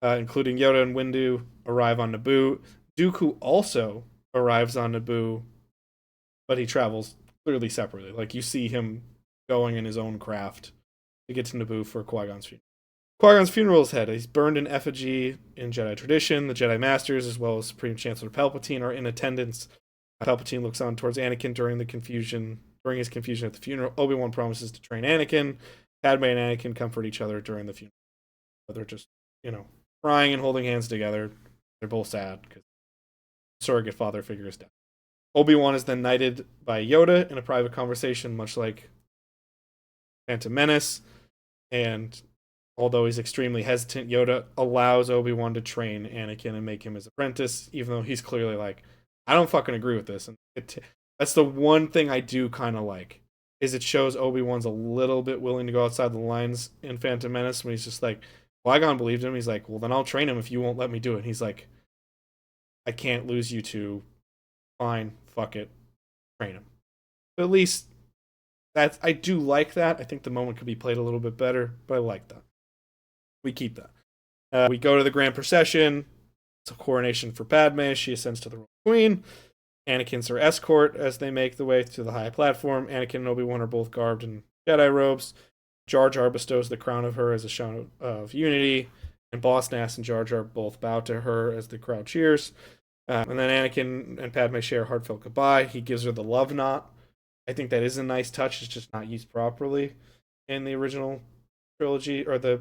A: including Yoda and Windu, arrive on Naboo. Dooku also arrives on Naboo, but he travels clearly separately. Like, you see him going in his own craft to get to Naboo for Qui-Gon's funeral. Qui-Gon's funeral is held. He's burned in effigy in Jedi tradition. The Jedi Masters, as well as Supreme Chancellor Palpatine, are in attendance. Palpatine looks on towards Anakin during his confusion at the funeral. Obi-Wan promises to train Anakin. Padme and Anakin comfort each other during the funeral. But they're just, crying and holding hands together. They're both sad because surrogate father figure is dead. Obi-Wan is then knighted by Yoda in a private conversation, much like Phantom Menace. And although he's extremely hesitant, Yoda allows Obi-Wan to train Anakin and make him his apprentice, even though he's clearly like, I don't fucking agree with this. And that's the one thing I do kind of like, is it shows Obi-Wan's a little bit willing to go outside the lines in Phantom Menace when he's just like, Qui-Gon believed him. He's like, well, then I'll train him if you won't let me do it. And he's like, I can't lose you two. Fine, fuck it, train him. But at least I do like that. I think the moment could be played a little bit better, but I like that. We keep that. We go to the grand procession. It's a coronation for Padme. She ascends to the queen. Anakin's her escort as they make the way to the high platform. Anakin and Obi-Wan are both garbed in Jedi robes. Jar Jar bestows the crown of her as a show of unity. And Boss Nass and Jar Jar both bow to her as the crowd cheers. And then Anakin and Padme share a heartfelt goodbye. He gives her the love knot. I think that is a nice touch. It's just not used properly in the original trilogy or the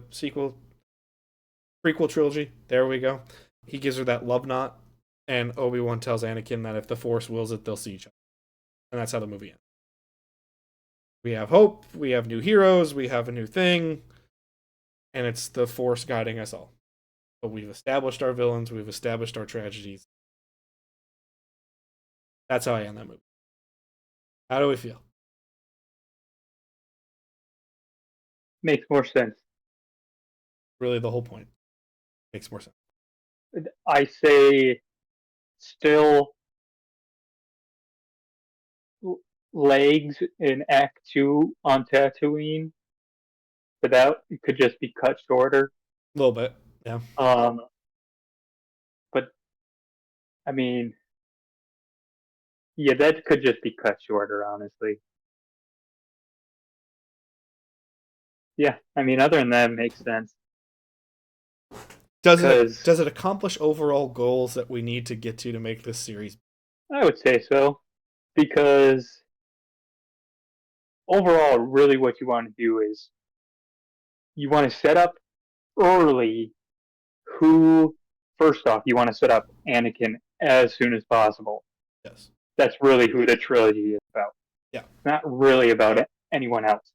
A: prequel trilogy. There we go. He gives her that love knot, and Obi-Wan tells Anakin that if the Force wills it, they'll see each other. And that's how the movie ends. We have hope, we have new heroes, we have a new thing, and it's the Force guiding us all. But we've established our villains, we've established our tragedies. That's how I end that movie. How do we feel?
B: Makes more sense.
A: Really, the whole point. Makes more sense.
B: I say still legs in Act 2 on Tatooine, but that could just be cut shorter.
A: A little bit, yeah.
B: But, I mean, yeah, that could just be cut shorter, honestly. Yeah, I mean, other than that, it makes sense.
A: Does it accomplish overall goals that we need to get to make this series?
B: I would say so, because overall, really what you want to do is you want to set up early who, first off, you want to set up Anakin as soon as possible.
A: Yes.
B: That's really who the trilogy is about.
A: Yeah.
B: Not really about anyone else.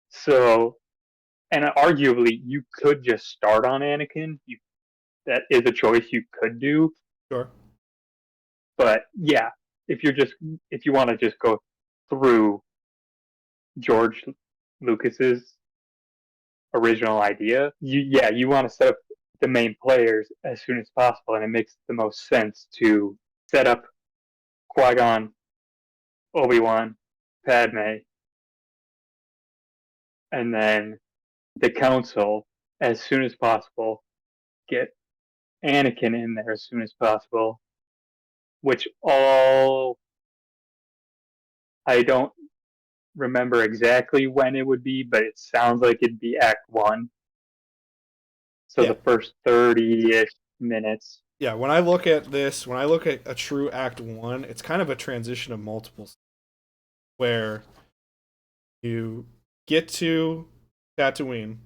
B: So, and arguably, you could just start on Anakin. That is a choice you could do.
A: Sure.
B: But yeah, if you want to just go through George Lucas's original idea, you want to set up the main players as soon as possible, and it makes the most sense to set up Qui-Gon, Obi-Wan, Padme, and then the Council as soon as possible. Get Anakin in there as soon as possible, which all I don't remember exactly when it would be, but it sounds like it'd be Act 1. So yeah. The first 30-ish minutes.
A: Yeah, when I look at this, when I look at a true Act 1, it's kind of a transition of multiples where you get to Tatooine,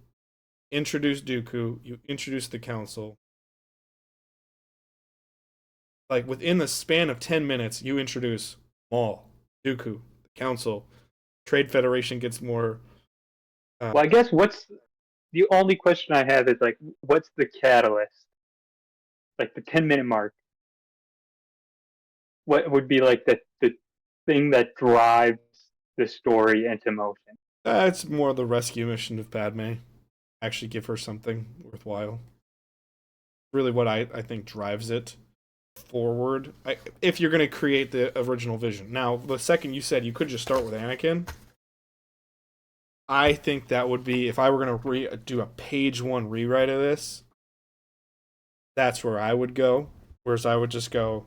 A: introduce Dooku, you introduce the Council. Like, within the span of 10 minutes, you introduce Maul, Dooku, the Council. Trade Federation gets more...
B: well, I guess the only question I have is, like, what's the catalyst? Like, the 10-minute mark. What would be, like, the thing that drives the story into motion?
A: It's more the rescue mission of Padme. Actually give her something worthwhile. Really what I think drives it forward. If you're going to create the original vision. Now, the second you said you could just start with Anakin, I think that would be, if I were going to do a page 1 rewrite of this, that's where I would go. Whereas I would just go,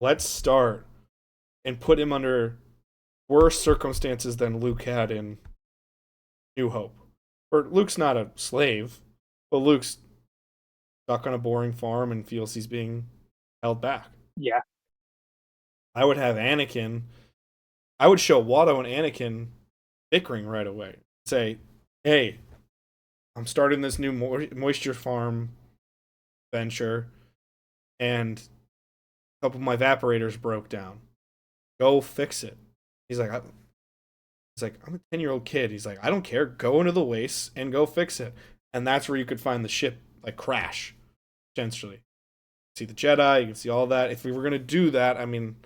A: let's start and put him under worse circumstances than Luke had in New Hope. Or Luke's not a slave, but Luke's stuck on a boring farm and feels he's being held back.
B: Yeah.
A: I would have Anakin. I would show Watto and Anakin bickering right away. Say, hey, I'm starting this new moisture farm venture, and a couple of my evaporators broke down. Go fix it. He's like, I'm a 10-year-old kid. He's like, I don't care. Go into the wastes and go fix it. And that's where you could find the ship, like, crash, essentially. see the Jedi, you can see all that. If we were gonna do that, I mean,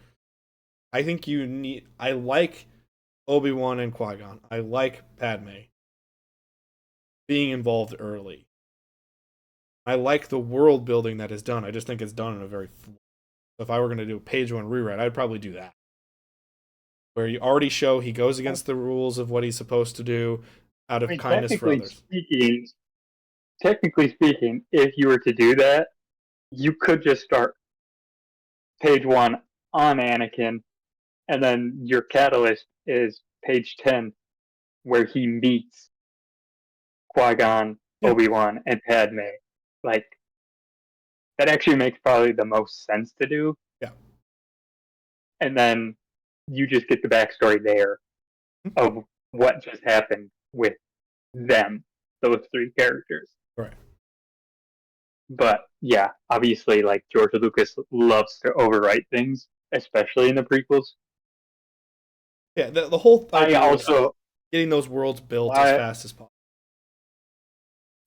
A: I think you need. I like Obi-Wan and Qui-Gon. I like Padme being involved early. I like the world building that is done. I just think it's done in a very. If I were going to do a page one rewrite, I'd probably do that, where you already show he goes against the rules of what he's supposed to do out of kindness for others.
B: Technically speaking, if you were to do that, you could just start page 1 on Anakin, and then your catalyst is page 10, where he meets Qui-Gon, Obi-Wan, and Padme. Like, that actually makes probably the most sense to do.
A: Yeah.
B: And then you just get the backstory there of what just happened with them, those 3 characters.
A: Right.
B: But yeah, obviously, like, George Lucas loves to overwrite things, especially in the prequels.
A: Yeah, the whole
B: I also
A: getting those worlds built as fast as possible.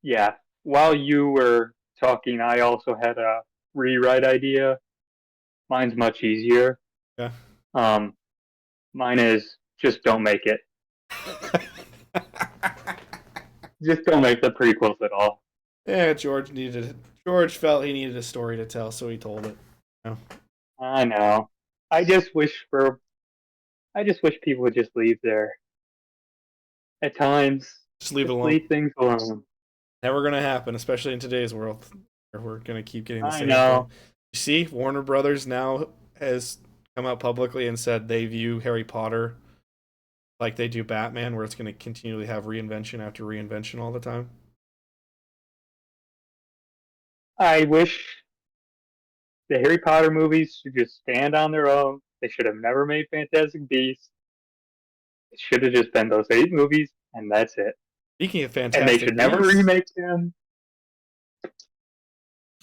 B: Yeah, while you were talking, I also had a rewrite idea. Mine's much easier.
A: Yeah.
B: Mine is just don't make it. Just don't make the prequels at all.
A: Yeah, George felt he needed a story to tell, so he told it.
B: I know. I just wish people would just leave there. At times,
A: just leave it alone.
B: Leave things alone.
A: Never gonna happen, especially in today's world, where we're gonna keep getting the same
B: thing.
A: You see, Warner Brothers now has come out publicly and said they view Harry Potter like they do Batman, where it's gonna continually have reinvention after reinvention all the time.
B: I wish the Harry Potter movies should just stand on their own. They should have never made Fantastic Beasts. It should have just been those 8 movies, and that's it.
A: Speaking of Fantastic
B: and they should never remake them.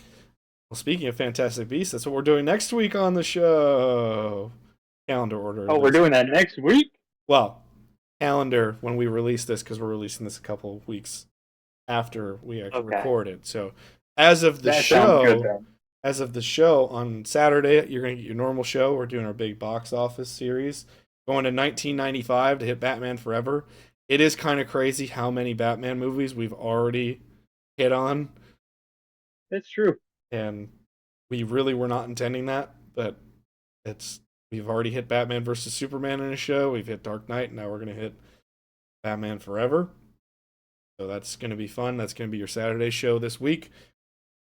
A: Well, speaking of Fantastic Beasts, that's what we're doing next week on the show. Calendar order.
B: Oh, we're doing that next week?
A: Well, calendar when we release this, because we're releasing this a couple of weeks after we actually record it. So as of the show on Saturday, you're going to get your normal show. We're doing our big box office series. Going to 1995 to hit Batman Forever. It is kind of crazy how many Batman movies we've already hit on.
B: That's true.
A: And we really were not intending that, but we've already hit Batman versus Superman in a show. We've hit Dark Knight, and now we're going to hit Batman Forever. So that's going to be fun. That's going to be your Saturday show this week.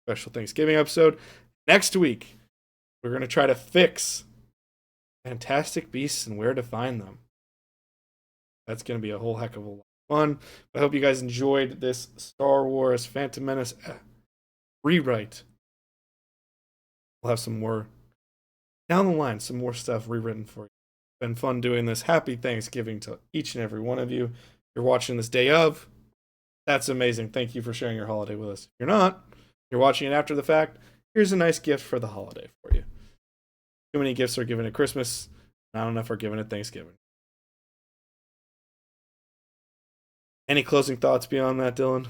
A: Special Thanksgiving episode. Next week, we're going to try to fix Fantastic Beasts and where to find them. That's going to be a whole heck of a lot of fun. I hope you guys enjoyed this Star Wars Phantom Menace rewrite. We'll have some more down the line, some more stuff rewritten for you. It's been fun doing this. Happy Thanksgiving to each and every one of you. If you're watching this day of, that's amazing. Thank you for sharing your holiday with us. If you're not, you're watching it after the fact, here's a nice gift for the holiday for you. Too many gifts are given at Christmas, not enough are given at Thanksgiving. Any closing thoughts beyond that, Dylan?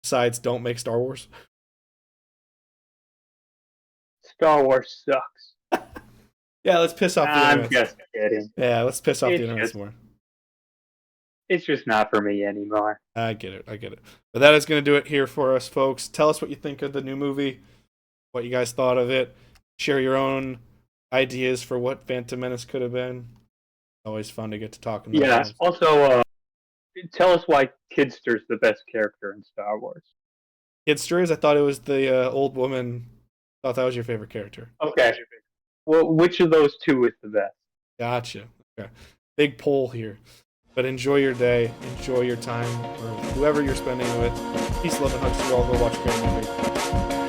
A: Besides, don't make Star Wars.
B: Star Wars sucks.
A: Yeah, let's piss off the internet.
B: I'm just kidding.
A: Yeah, let's piss off the internet some more.
B: It's just not for me anymore.
A: I get it. But that is going to do it here for us, folks. Tell us what you think of the new movie, what you guys thought of it. Share your own ideas for what Phantom Menace could have been. Always fun to get to talk.
B: Yeah, also, tell us why Kidster's the best character in Star Wars.
A: Kidster is? I thought it was the old woman. I thought that was your favorite character.
B: Okay. Well, which of those 2 is the best?
A: Gotcha. Okay. Big poll here. But enjoy your day. Enjoy your time. Or whoever you're spending it with. Peace, love, and hugs to you all. Go watch a great movie.